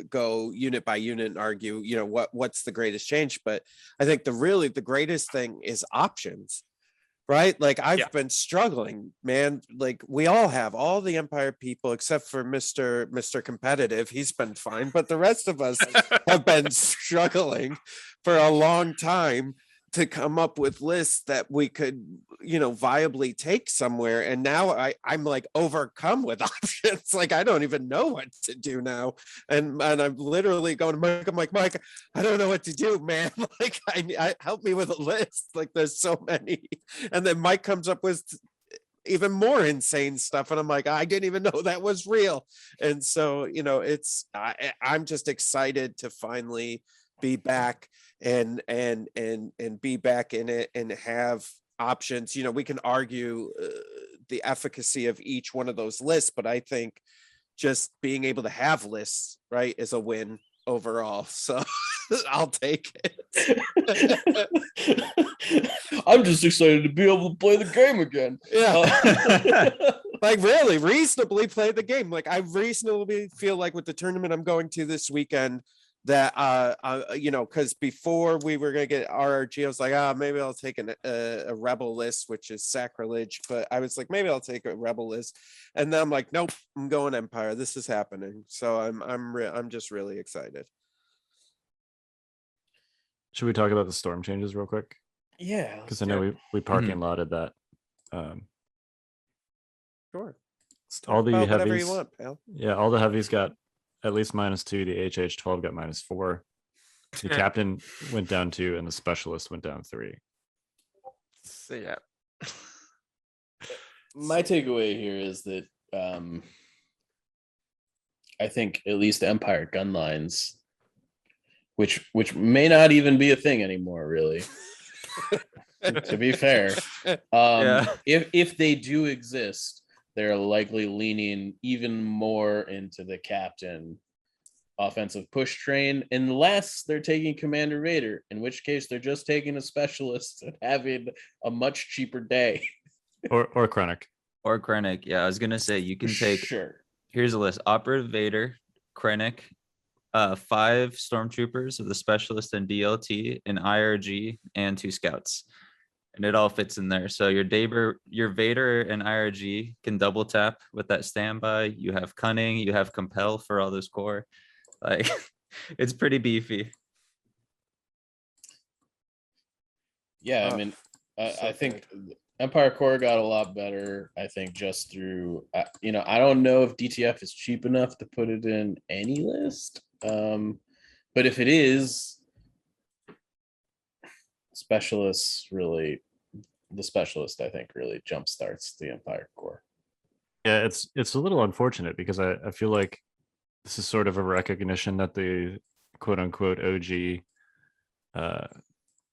go unit by unit and argue, what's the greatest change, but I think the greatest thing is options, right? Like I've been struggling, man. Like we all have, all the Empire people except for Mr. Competitive. He's been fine, but the rest of us have been struggling for a long time to come up with lists that we could, viably take somewhere. And now I'm like overcome with options. Like I don't even know what to do now. And I'm literally going to Mike. I'm like, Mike, I don't know what to do, man. Like I help me with a list. Like there's so many. And then Mike comes up with even more insane stuff. And I'm like, I didn't even know that was real. And so, I'm just excited to finally be back and be back in it and have options. We can argue the efficacy of each one of those lists, but I think just being able to have lists, right, is a win overall. So I'll take it. I'm just excited to be able to play the game again. Yeah. Like really reasonably play the game. Like I reasonably feel like with the tournament I'm going to this weekend, that because before we were gonna get RRG, I was like, maybe I'll take a rebel list, which is sacrilege, but I was like, maybe I'll take a rebel list, and then I'm like, nope, I'm going Empire. This is happening, so I'm just really excited. Should we talk about the storm changes real quick? Yeah, Because I know we parking lotted that. Sure. All the About whatever heavies. you want, pal. Yeah, all the heavies got at least -2. The HH-12 got -4. The captain went down 2, and the specialist went down 3. So yeah. my takeaway here is that I think at least Empire gun lines, which may not even be a thing anymore, really. To be fair, if they do exist, they're likely leaning even more into the captain offensive push train, unless they're taking Commander Vader, in which case they're just taking a specialist and having a much cheaper day. Or Krennic. Or Krennic. Yeah, I was gonna say you can take. Sure. Here's a list: Operative Vader, Krennic, 5 stormtroopers of the specialist and DLT, an IRG, and 2 scouts. And it all fits in there. So your Vader and IRG can double tap with that standby. You have cunning, you have compel for all those core. Like, it's pretty beefy. Yeah, I mean, I think Empire Core got a lot better. I think just through, I don't know if DTF is cheap enough to put it in any list. But if it is, the specialist I think really jumpstarts the Empire Core. Yeah, it's a little unfortunate because I feel like this is sort of a recognition that the quote unquote OG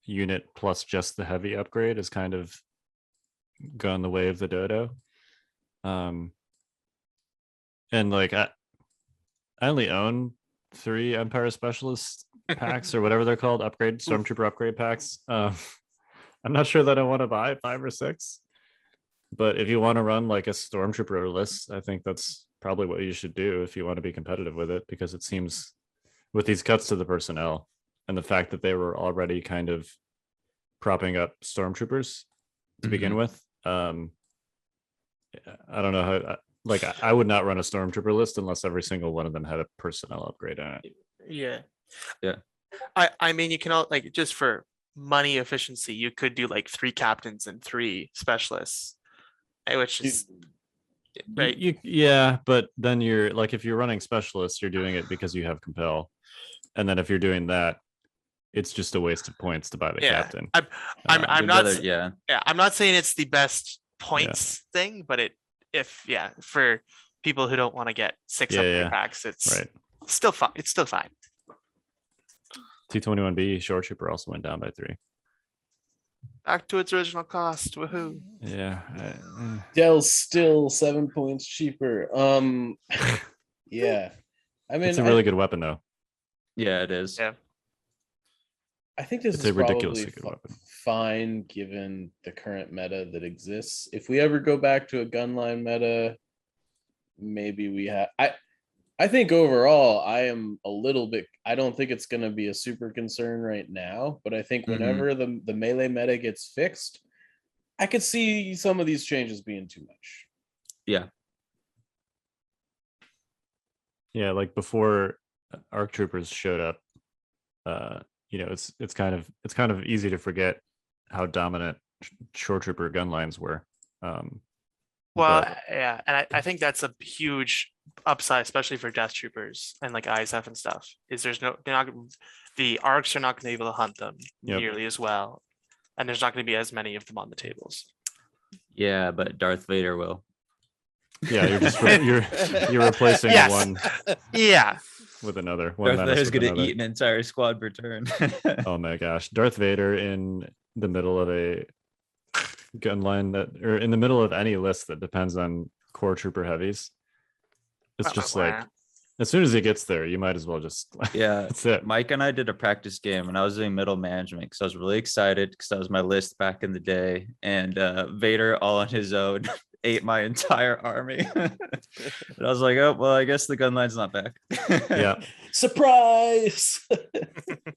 unit plus just the heavy upgrade is kind of gone the way of the dodo. And like I only own 3 Empire Specialist packs or whatever they're called, stormtrooper upgrade packs. I'm not sure that I want to buy 5 or 6, but if you want to run like a stormtrooper list, I think that's probably what you should do if you want to be competitive with it, because it seems with these cuts to the personnel and the fact that they were already kind of propping up stormtroopers to begin with. I don't know how, like, I would not run a stormtrooper list unless every single one of them had a personnel upgrade on it. Yeah. I mean, you can all, like, just for money efficiency, you could do like 3 captains and 3 specialists, which is right. Yeah, but then you're like, if you're running specialists, you're doing it because you have compel, and then if you're doing that, it's just a waste of points to buy the captain. I'm not saying it's the best points thing, but for people who don't want to get 6 upgrade packs, it's right. Still fine. It's still fine. T21B Shore Trooper also went down by 3. Back to its original cost. Woohoo! Yeah. Dell's still 7 points cheaper. Yeah. I mean, it's a really good weapon, though. Yeah, it is. Yeah. I think this It's is a ridiculously probably good weapon. fine given the current meta that exists. If we ever go back to a gunline meta, maybe we have. I think overall, I don't think it's going to be a super concern right now, but I think whenever the melee meta gets fixed, I could see some of these changes being too much. Yeah. Yeah, like before ARC Troopers showed up, it's kind of easy to forget how dominant Shore Trooper gun lines were. And I think that's a huge upside, especially for Death Troopers and like ISF and stuff. Is the ARCs are not going to be able to hunt them nearly as well, and there's not going to be as many of them on the tables. Yeah, but Darth Vader will. Yeah, you're replacing one. Yeah. With another. Darth Vader's going to eat an entire squad per turn. Oh my gosh, Darth Vader in the middle of a gun line or in the middle of any list that depends on core trooper heavies. It's just like, as soon as he gets there, you might as well just that's it. Mike and I did a practice game and I was doing middle management because I was really excited because that was my list back in the day, and Vader all on his own ate my entire army. And I was like, oh well, I guess the gun line's not back. Yeah. Surprise!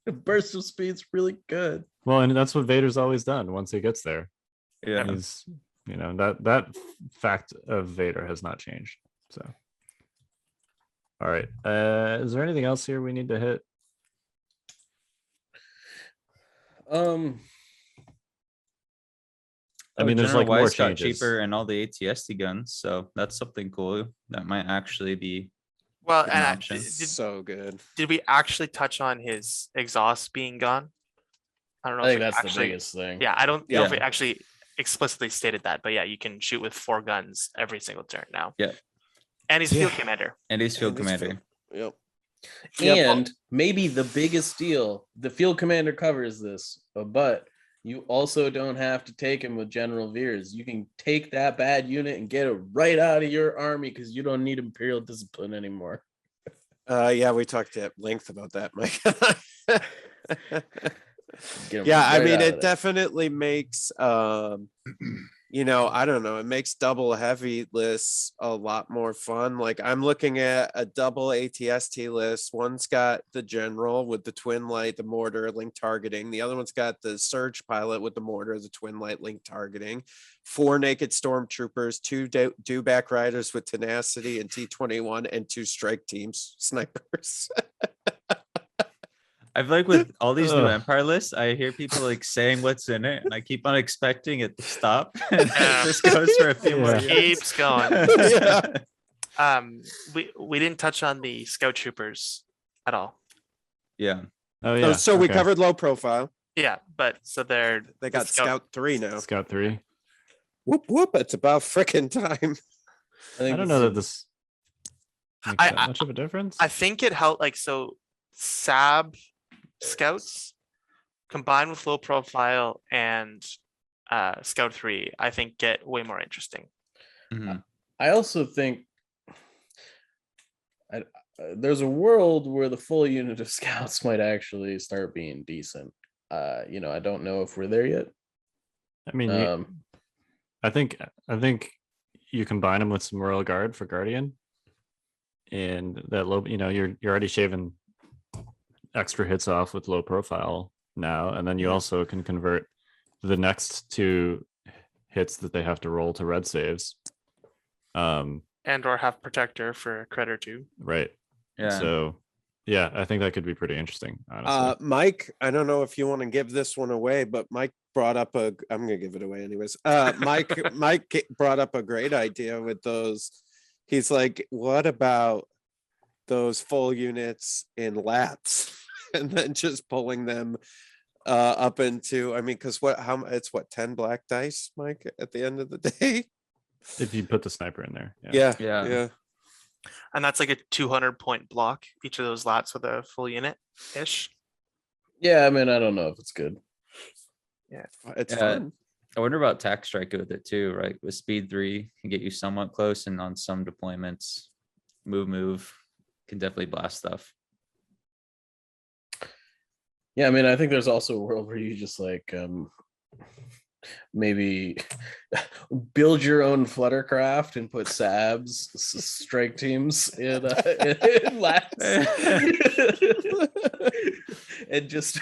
Burst of speed's really good. Well, and that's what Vader's always done once he gets there. Yeah. He's, that fact of Vader has not changed. So, all right. Is there anything else here we need to hit? I mean, there's General like more Wise got changes. cheaper and all the ATST guns, so that's something cool that might actually be Well, an and option. So good. did we actually touch on his exhaust being gone? I don't know. I think if we that's actually, the biggest thing. Yeah, I don't know if Yeah. we actually explicitly stated that, but yeah, you can shoot with 4 guns every single turn now. Yeah. And he's field Yeah. commander. And he's field And he's commander. Yep. And maybe the biggest deal, the field commander covers this, but you also don't have to take him with General Veers. You can take that bad unit and get it right out of your army because you don't need Imperial discipline anymore. Yeah, we talked at length about that, Mike. Get 'em Yeah, I right mean, out of it there. definitely makes I don't know, it makes double heavy lists a lot more fun. Like I'm looking at a double ATST list. One's got the general with the twin light, the mortar, link targeting. The other one's got the surge pilot with the mortar, the twin light, link targeting. 4 naked stormtroopers, 2 dewback riders with tenacity and T-21, and 2 strike teams snipers. I feel like with all these new Ugh. Empire lists, I hear people like saying what's in it, and I keep on expecting it to stop. And it Yeah. just goes for a few more Yeah. years. Keeps going. Yeah. We didn't touch on the scout troopers at all. Yeah. Oh yeah. So we okay. covered low profile. Yeah, but so they're They got Scout 3 now. Scout 3. Whoop whoop! It's about frickin' time. I don't know that this makes I- that much of a difference. I think it helped, like, so Sab scouts combined with low profile and Scout 3, I think get way more interesting. Mhm. I also think there's a world where the full unit of scouts might actually start being decent. I don't know if we're there yet. I mean, I think you combine them with some Royal Guard for Guardian, and that low, you're already shaving extra hits off with low profile now, and then you also can convert the next 2 hits that they have to roll to red saves. And or have protector for a crit or 2. Right. Yeah. So yeah, I think that could be pretty interesting, honestly. Mike, I don't know if you want to give this one away, but Mike brought up I'm gonna give it away anyways. Mike brought up a great idea with those. He's like, what about those full units in lats and then just pulling them up into, because it's 10 black dice, Mike, at the end of the day. If you put the sniper in there. Yeah. And that's like a 200-point block, each of those lots with a full unit ish. Yeah, I don't know if it's good. It's Yeah. fun. I wonder about tax striker with it too, right? With speed 3 can get you somewhat close, and on some deployments, move can definitely blast stuff. Yeah, I think there's also a world where you just like maybe build your own fluttercraft and put Sabs strike teams in lats and just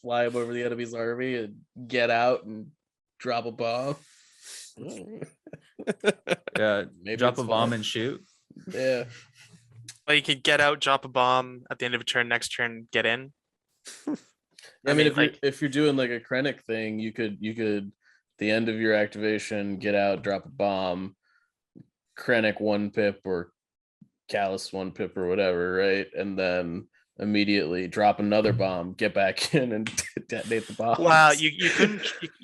fly them over the enemy's army and get out and drop a bomb. Yeah, Maybe drop it's a bomb fun. and shoot. Yeah. Well, you could get out, drop a bomb at the end of a turn, next turn, get in. If you're doing like a Krennic thing, you could the end of your activation, get out, drop a bomb, Krennic 1 pip or Callus 1 pip or whatever, right? And then immediately drop another bomb, get back in and detonate the bomb. Wow, you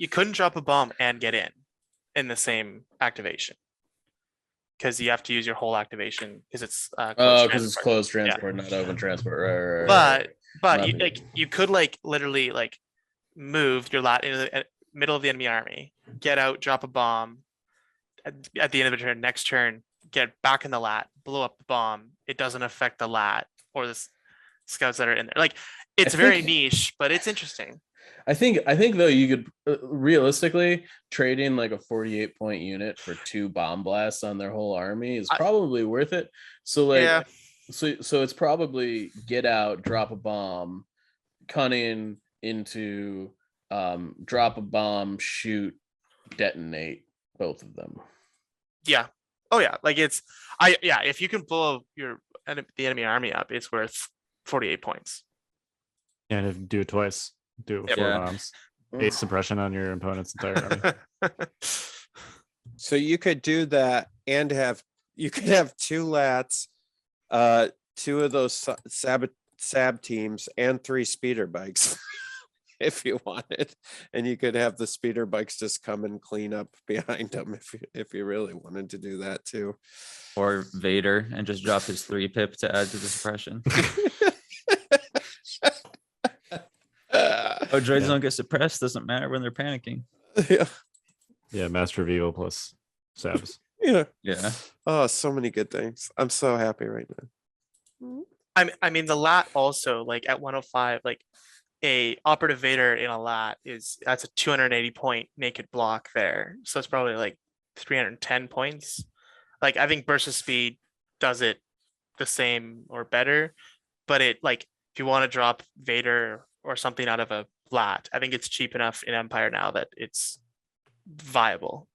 couldn't drop a bomb and get in the same activation, because you have to use your whole activation because it's because it's closed transport, not open transport. Right. But you could literally move your lat into the middle of the enemy army, get out, drop a bomb at the end of the turn, next turn, get back in the lat, blow up the bomb. It doesn't affect the lat or the scouts that are in there. It's very niche, but it's interesting. I think though you could realistically trade in like a 48 point unit for 2 bomb blasts on their whole army is probably worth it. So like Yeah. so it's probably get out, drop a bomb, cunning into drop a bomb, shoot, detonate both of them. Yeah. Oh yeah. Like if you can blow the enemy army up, it's worth 48 points. And if you do it twice, do it with Yep. 4 Yeah. bombs. 8 suppression on your opponent's entire army. So you could do that and you could have 2 lats, 2 of those sab teams, and 3 speeder bikes if you wanted, and you could have the speeder bikes just come and clean up behind them if you really wanted to do that too. Or Vader and just drop his 3-pip to add to the suppression. Oh, droids don't get suppressed. Doesn't matter when they're panicking. Yeah. Yeah, Master of Evil plus Sabs. Yeah. Yeah. Oh, so many good things. I'm so happy right now. I mean the lat also, like at 105, like a Operative Vader in a lat that's a 280 point naked block there. So it's probably like 310 points. Like I think Burst of Speed does it the same or better, but it like if you want to drop Vader or something out of a lat, I think it's cheap enough in Empire now that it's viable.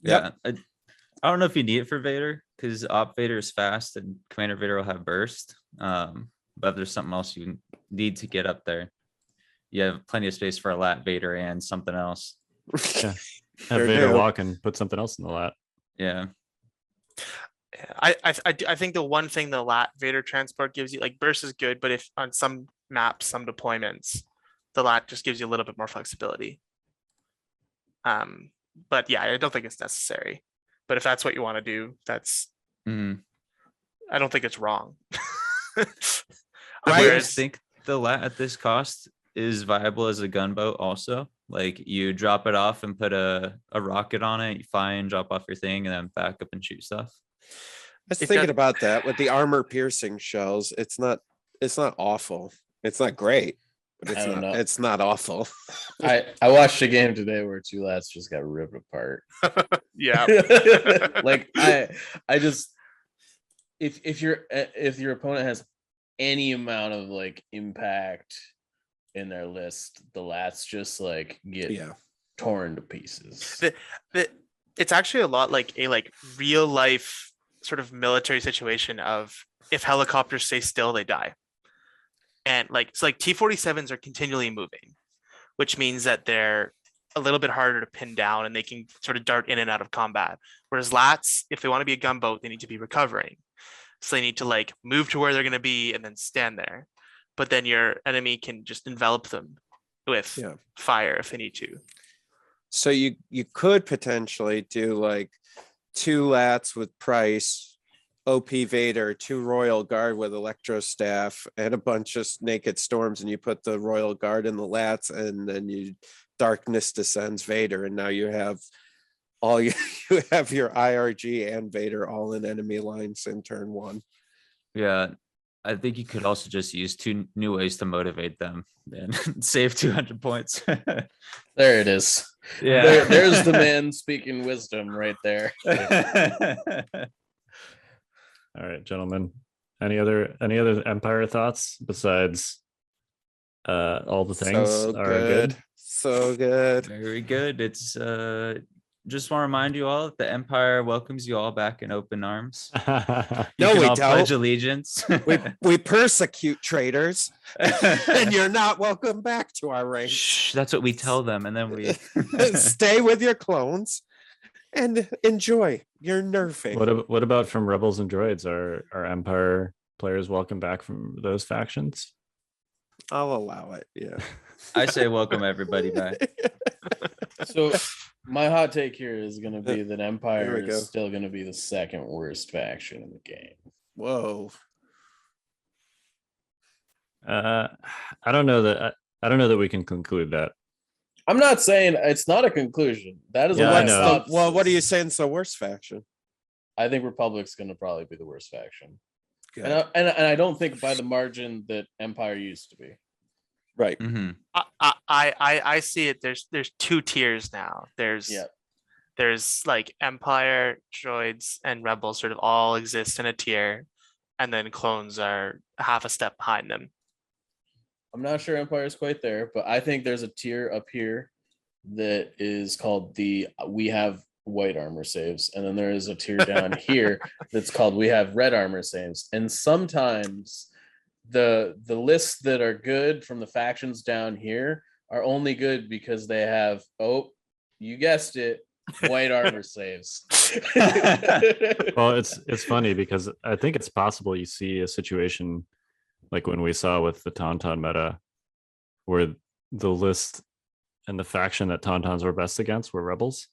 Yeah. I don't know if you need it for Vader because Op Vader is fast and Commander Vader will have burst. But if there's something else you need to get up there, you have plenty of space for a lat Vader and something else. Yeah. Have Vader walk and put something else in the lat. Yeah. I think the one thing the lat Vader transport gives you, like burst is good, but if on some maps, some deployments, the lat just gives you a little bit more flexibility. But yeah, I don't think it's necessary. But if that's what you want to do, that's I don't think it's wrong. I think the lat at this cost is viable as a gunboat also. Like you drop it off and put a rocket on it, you fly and drop off your thing and then back up and shoot stuff. I was thinking about that with the armor piercing shells. It's not awful. It's not great, but it's not awful. I watched a game today where 2 lats just got ripped apart. Yeah. Like I just if your opponent has any amount of like impact in their list, the lats just like get torn to pieces. It's actually a lot like a real life sort of military situation of if helicopters stay still, they die. And it's like T-47s are continually moving, which means that they're a little bit harder to pin down and they can sort of dart in and out of combat. Whereas lats, if they want to be a gunboat, they need to be recovering. So they need to move to where they're going to be and then stand there. But then your enemy can just envelop them with fire if they need to. So you could potentially do 2 lats with Price, OP Vader, 2 Royal Guard with Electro Staff, and a bunch of Naked Storms, and you put the Royal Guard in the lats, and then you Darkness Descends Vader, and now you have you have your IRG and Vader all in enemy lines in turn 1. Yeah. I think you could also just use 2 new ways to motivate them and save 200 points. There it is. Yeah. There's the man speaking wisdom right there. All right, gentlemen. Any other Empire thoughts besides all the things are good? So good. Very good. It's just want to remind you all that the Empire welcomes you all back in open arms. No, we all don't. pledge allegiance. We persecute traitors, and you're not welcome back to our ranks. Shh, that's what we tell them, and then we Stay with your clones and enjoy your nerfing. What about from Rebels and Droids? Are Empire players welcome back from those factions? I'll allow it. Yeah. I say welcome everybody back. So my hot take here is going to be that Empire Here we go. is still going to be the second worst faction in the game. Whoa. I don't know that we can conclude that. I'm not saying it's not a conclusion. That is Yeah, what I know. Well, what are you saying? It's the worst faction. I think Republic's going to probably be the worst faction. Good. And I don't think by the margin that Empire used to be. Right. Mhm. I see it. There's two tiers now. Yeah. There's like Empire, droids, and rebels sort of all exist in a tier, and then clones are half a step behind them. I'm not sure Empire is quite there, but I think there's a tier up here that is called we have white armor saves, and then there is a tier down here that's called we have red armor saves. And sometimes the lists that are good from the factions down here are only good because they have, oh, you guessed it, white armor saves. Well, it's funny because I think it's possible you see a situation like when we saw with the Tauntaun meta, where the list and the faction that Tauntauns were best against were rebels.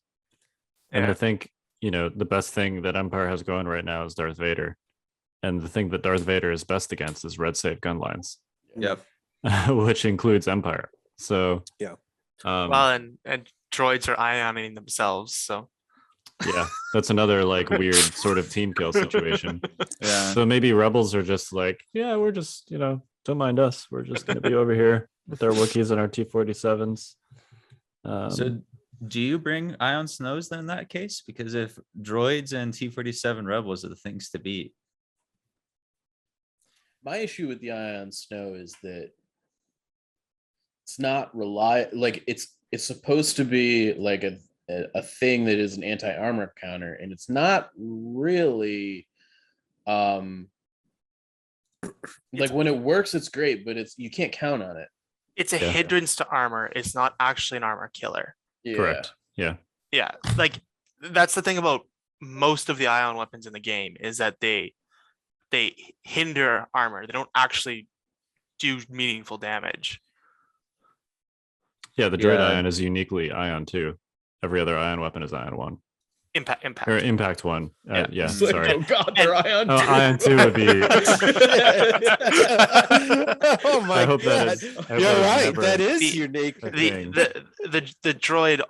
And I think, the best thing that Empire has going right now is Darth Vader. And the thing that Darth Vader is best against is red save gun lines, Yep. which includes Empire. So Yeah. Well, and droids are ioning themselves, so yeah, that's another like weird sort of team kill situation. Yeah. So maybe rebels are just like, yeah, we're just, don't mind us. We're just going to be over here with our Wookiees and our T-47s. So do you bring Ion Snows then in that case? Because if droids and T-47 rebels are the things to beat. My issue with the Ion Snow is that it's not like it's supposed to be like a thing that is an anti-armor counter, and it's not really like when it works it's great, but you can't count on it. it's a hindrance to armor. It's not actually an armor killer. Yeah. Correct. Yeah. Yeah, like that's the thing about most of the ion weapons in the game is that they hinder armor. They don't actually do meaningful damage. Yeah, the droid Yeah. ion is uniquely ion 2. Every other ion weapon is ion 1. Impact. Or impact 1. Yeah. Yeah, It's like, sorry. oh god, they're Ion 2. Oh, Ion 2 would be. Oh my I hope god. that is. I hope You're that is right. never- That is The- unique. thing. The droid,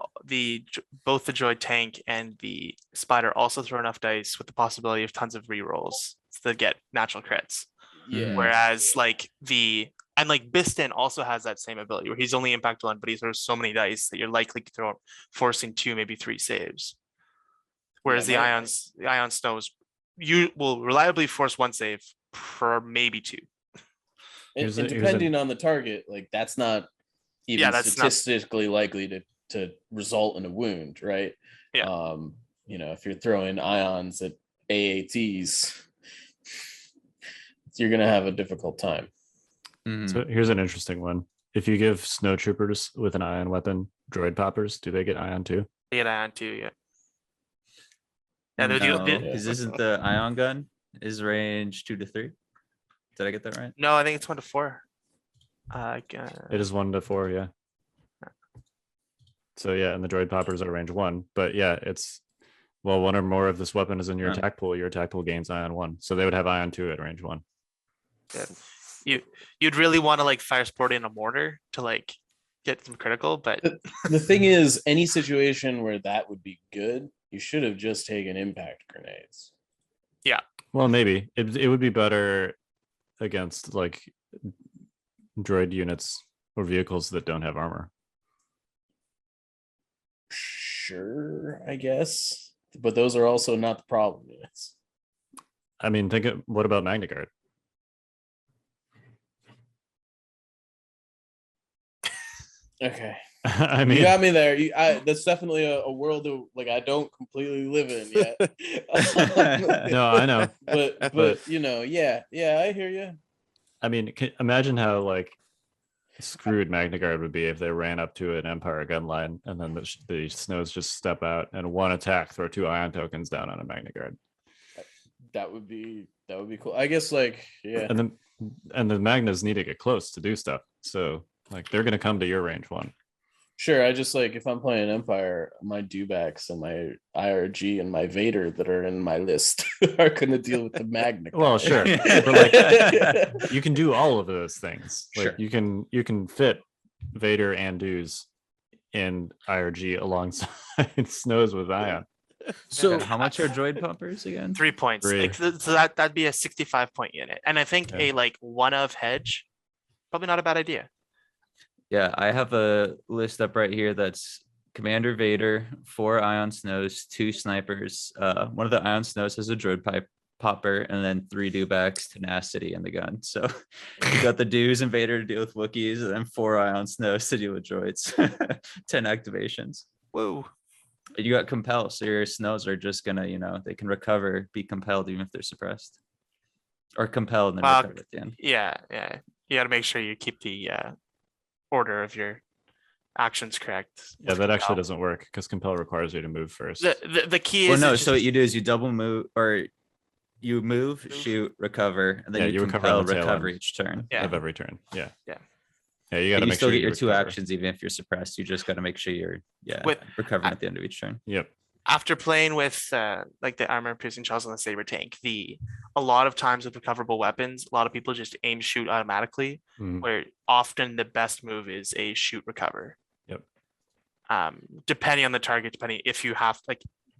both the droid tank and the spider also throw enough dice with the possibility of tons of rerolls to get natural crits. Yeah. Whereas like Biston also has that same ability where he's only impact 1, but he throws so many dice that you're likely to throw forcing 2, maybe 3 saves. Whereas the ion snows, you will reliably force 1 save per maybe 2. And depending on the target, like that's not even statistically likely to result in a wound, right? Yeah. If you're throwing ions at AATs, you're gonna have a difficult time. Mhm. So here's an interesting one. If you give snowtroopers with an ion weapon droid poppers, do they get ion 2? They get ion 2, yeah. Yeah, they do. No, because isn't the ion gun is range 2 to 3? Did I get that right? No, I think it's 1 to 4. It is 1 to 4, yeah. So yeah, and the droid poppers are range 1. But yeah, it's one or more of this weapon is in your attack pool. Your attack pool gains ion 1. So they would have ion 2 at range 1. Yeah. You'd really want to like fire sport in a mortar to like get some critical, but The thing is, any situation where that would be good, you should have just taken impact grenades. Well, maybe it would be better against like droid units or vehicles that don't have armor. Sure, I guess, but those are also not the problem units. I mean, what about Magna Guard? Okay. I mean, You got me there. That's definitely a world of like I don't completely live in yet. no, I know. But yeah, I hear you. I mean, imagine how like screwed Magna Guard would be if they ran up to an Empire gun line and then the Snows just step out and one attack, throw 2 ion tokens down on a Magna Guard. That would be cool. I guess like yeah. And the Magnas need to get close to do stuff. So like they're gonna come to your range 1. Sure, I just like if I'm playing Empire, my dewbacks and my RRG and my Vader that are in my list are going to deal with the Magna. Well, sure, but like you can do all of those things. Like Sure. you can fit Vader and Dews in IRG alongside Snows with Ion. So How much are droid pumpers again? 3 points. Three. Like, so that'd be a 65-point unit. And I think Yeah. a like one of hedge, probably not a bad idea. Yeah, I have a list up right here that's Commander Vader, 4 ion snows, 2 snipers. One of the ion snows has a droid pipe popper, and then 3 dewbacks, tenacity, and the gun. So you got the Dews and Vader to deal with Wookiees, and then 4 ion snows to deal with droids. 10 activations. Whoa. You got compel, so your snows are just gonna, they can recover, be compelled even if they're suppressed, or compelled and then Well, recover at the end. Yeah. You got to make sure you keep the order of your actions correct. Yeah, that actually doesn't work because compel requires you to move first. The key Well, is no. So what you do is you double move, or you move, shoot, recover, and then Yeah, you you recover compel on the tail recover end. each turn. Yeah. Of every turn. Yeah. Yeah. Yeah, you got to And you make still sure get your 2 recover. actions even if you're suppressed. You just got to make sure you're With- recovering at the end of each turn. Yep. After playing with like the armor piercing shells on the saber tank, a lot of times with recoverable weapons, a lot of people just aim shoot automatically, Mhm. where often the best move is a shoot recover. Yep. Depending on the target, depending if you have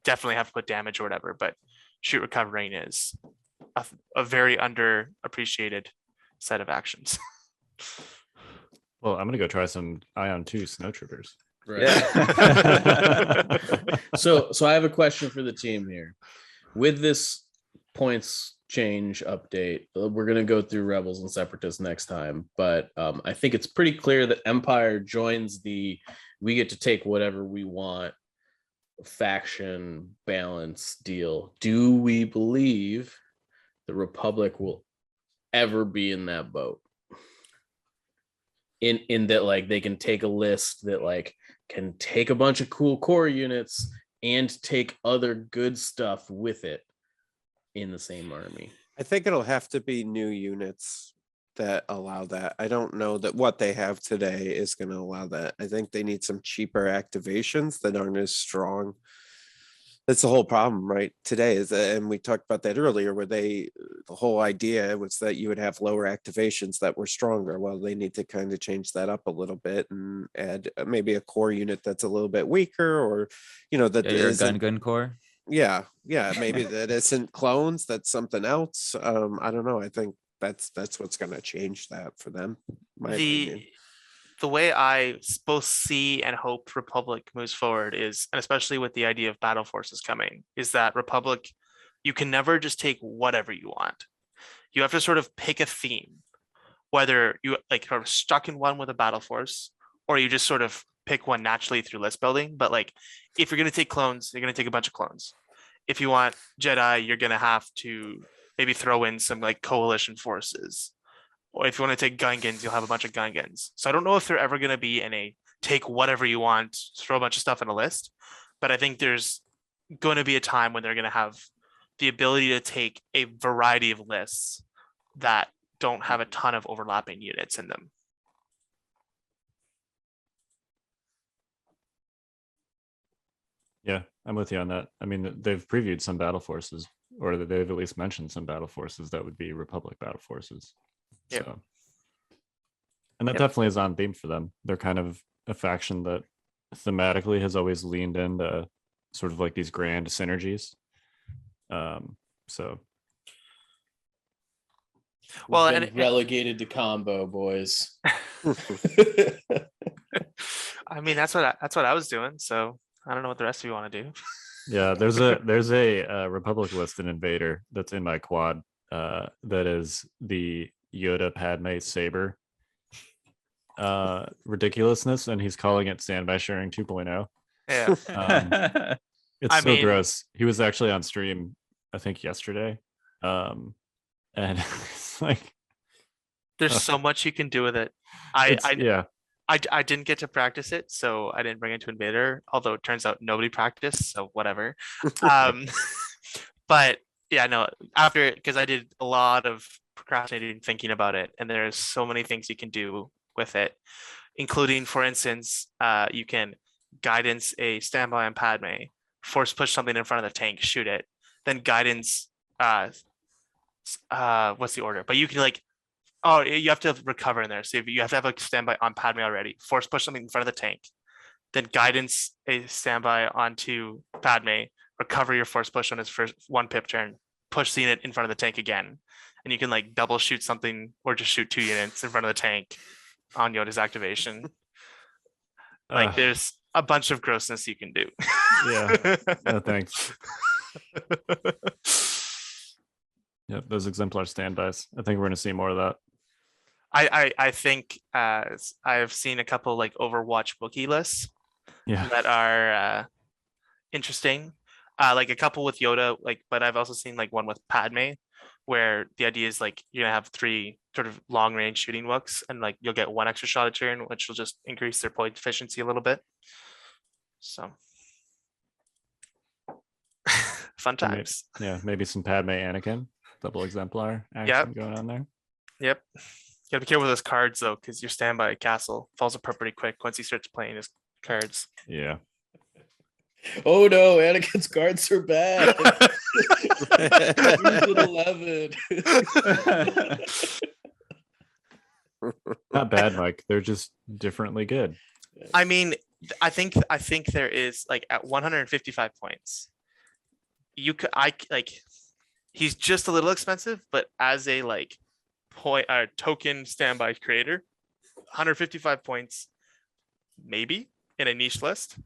definitely have to put damage or whatever, but shoot recovering is a very underappreciated set of actions. Well, I'm gonna go try some Ion 2 snow troopers. right. Yeah. So I have a question for the team here. With this points change update, we're going to go through Rebels and Separatists next time, but I think it's pretty clear that Empire joins we get to take whatever we want faction balance deal. Do we believe the Republic will ever be in that boat? In that, like, they can take a list that like can take a bunch of cool core units and take other good stuff with it in the same army. I think it'll have to be new units that allow that. I don't know that what they have today is going to allow that. I think they need some cheaper activations that aren't as strong. That's the whole problem, right? Today is, and we talked about that earlier, where the whole idea was that you would have lower activations that were stronger. Well, they need to kind of change that up a little bit and add maybe a core unit that's a little bit weaker, or that Yeah, your isn't- gun core. yeah, maybe that isn't clones, that's something else. I don't know. I think that's what's going to change that for them, my opinion. The way I both see and hope Republic moves forward is, and especially with the idea of battle forces coming, is that Republic, you can never just take whatever you want. You have to sort of pick a theme, whether you are stuck in one with a battle force, or you just sort of pick one naturally through list building. But like, if you're going to take clones, you're going to take a bunch of clones. If you want Jedi, you're going to have to maybe throw in some like coalition forces. Or if you want to take Gungans, you'll have a bunch of Gungans. So I don't know if they're ever going to be in a take whatever you want, throw a bunch of stuff in a list. But I think there's going to be a time when they're going to have the ability to take a variety of lists that don't have a ton of overlapping units in them. Yeah, I'm with you on that. I mean, they've previewed some battle forces, or they've at least mentioned some battle forces that would be Republic battle forces. Yep. So, and that Yep. definitely is on theme for them. They're kind of a faction that thematically has always leaned into sort of like these grand synergies. So Well, We've been and- relegated to combo, boys. I mean, that's what I was doing. So I don't know what the rest of you want to do. yeah, there's a Republic list in Invader that's in my quad. That is the Yoda Padme saber ridiculousness, and he's calling it standby sharing 2.0. Yeah. It's I so mean- gross. He was actually on stream, I think yesterday, and it's like There's so much you can do with it. yeah, I didn't get to practice it, so I didn't bring it to Invader, although it turns out nobody practiced, so whatever. But yeah, no, because I did a lot of procrastinating thinking about it, and there's so many things you can do with it, including, for instance, you can guidance a standby on Padme, force push something in front of the tank, shoot it, then guidance what's the order? But you can you have to recover in there. So if you have to have a standby on Padme already, force push something in front of the tank, then guidance a standby onto Padme, recover your force push on his first 1 pip turn, push the unit in front of the tank again, and you can like double shoot something or just shoot 2 units in front of the tank on Yoda's activation. Like there's a bunch of grossness you can do. Yeah. No, thanks. Yep, those exemplar standbys. I think we're going to see more of that. I think I've seen a couple like Overwatch Wookiee lists that are interesting. Like a couple with Yoda, like, but I've also seen like one with Padme, where the idea is like you're gonna have 3 sort of long range shooting Wooks, and like you'll get 1 extra shot a turn, which will just increase their point efficiency a little bit. So fun times. Maybe some Padme Anakin, double exemplar action going on there. Yep. You gotta be careful with those cards though, because your standby castle falls apart pretty quick once he starts playing his cards. Yeah. Oh no, Anakin's cards are bad. He's at 11. Not bad, Mike. They're just differently good. I mean, I think there is like at 155 points, he's just a little expensive, but as a like token standby creator, 155 points, maybe in a niche list.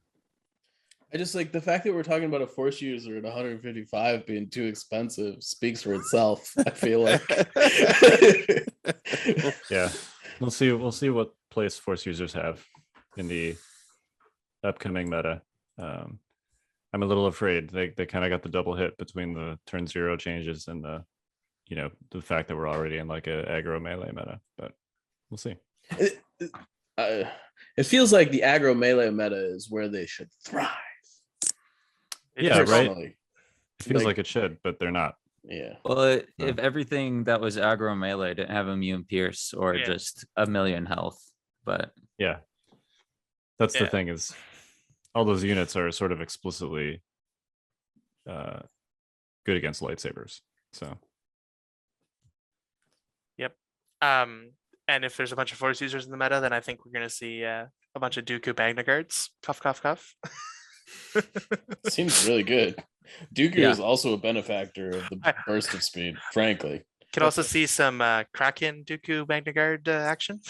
I just like the fact that we're talking about a force user at 155 being too expensive speaks for itself. I feel like. Yeah, we'll see what place force users have in the upcoming meta. I'm a little afraid they kind of got the double hit between the turn 0 changes and the fact that we're already in like a aggro melee meta, but we'll see. It feels like the aggro melee meta is where they should thrive. Yeah, right. It feels like it should, but they're not. Yeah. Well, if everything that was aggro melee didn't have immune pierce or just a million health, but yeah, that's the thing, is all those units are sort of explicitly good against lightsabers. So. Yep. And if there's a bunch of force users in the meta, then I think we're going to see a bunch of Dooku Magna Guards. Cough, cough, cough. Seems really good. Dooku is also a benefactor of the burst of speed, frankly. Could also see some Kraken Dooku Magna Guard action.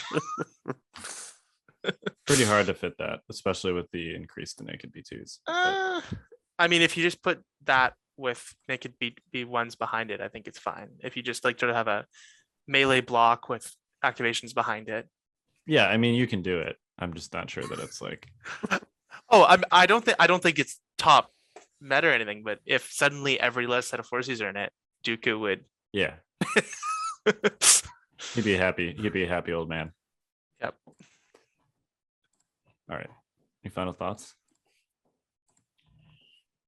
Pretty hard to fit that, especially with the increased naked B2s. I mean, if you just put that with naked B1s behind it, I think it's fine. If you just like sort of have a melee block with activations behind it. Yeah, I mean, you can do it. I'm just not sure that it's like. I don't think it's top meta or anything, but if suddenly every list had a force user in it, Dooku would. Yeah. He'd be happy. He'd be a happy old man. Yep. All right. Any final thoughts?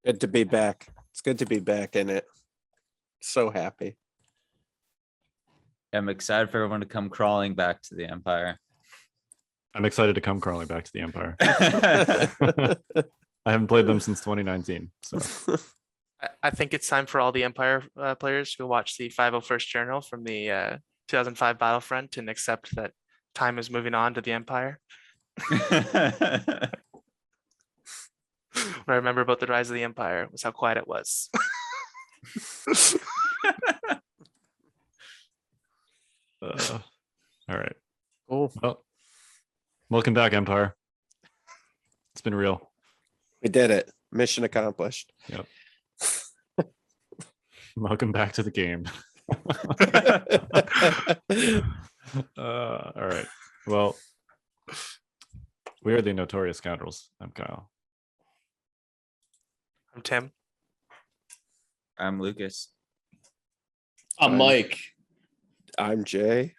Good to be back. It's good to be back in it. So happy. I'm excited for everyone to come crawling back to the Empire. I'm excited to come crawling back to the Empire. I haven't played them since 2019. So I think it's time for all the Empire players to go watch the 501st Journal from the 2005 Battlefront and accept that time is moving on to the Empire. What I remember about the rise of the Empire was how quiet it was. All right. Cool. Well, welcome back, Empire. It's been real. We did it. Mission accomplished. Yep. Welcome back to the game. All right. Well, we are the Notorious Scoundrels. I'm Kyle. I'm Tim. I'm Lucas. I'm Mike. I'm Jay.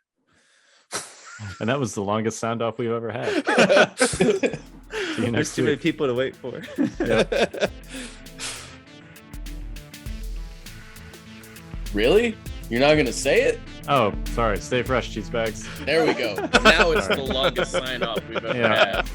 And that was the longest sound off we've ever had. See you There's next too many week. people to wait for. Really? You're not gonna say it? Oh, sorry. Stay fresh, cheese bags. There we go. Now it's the longest sign off we've ever had.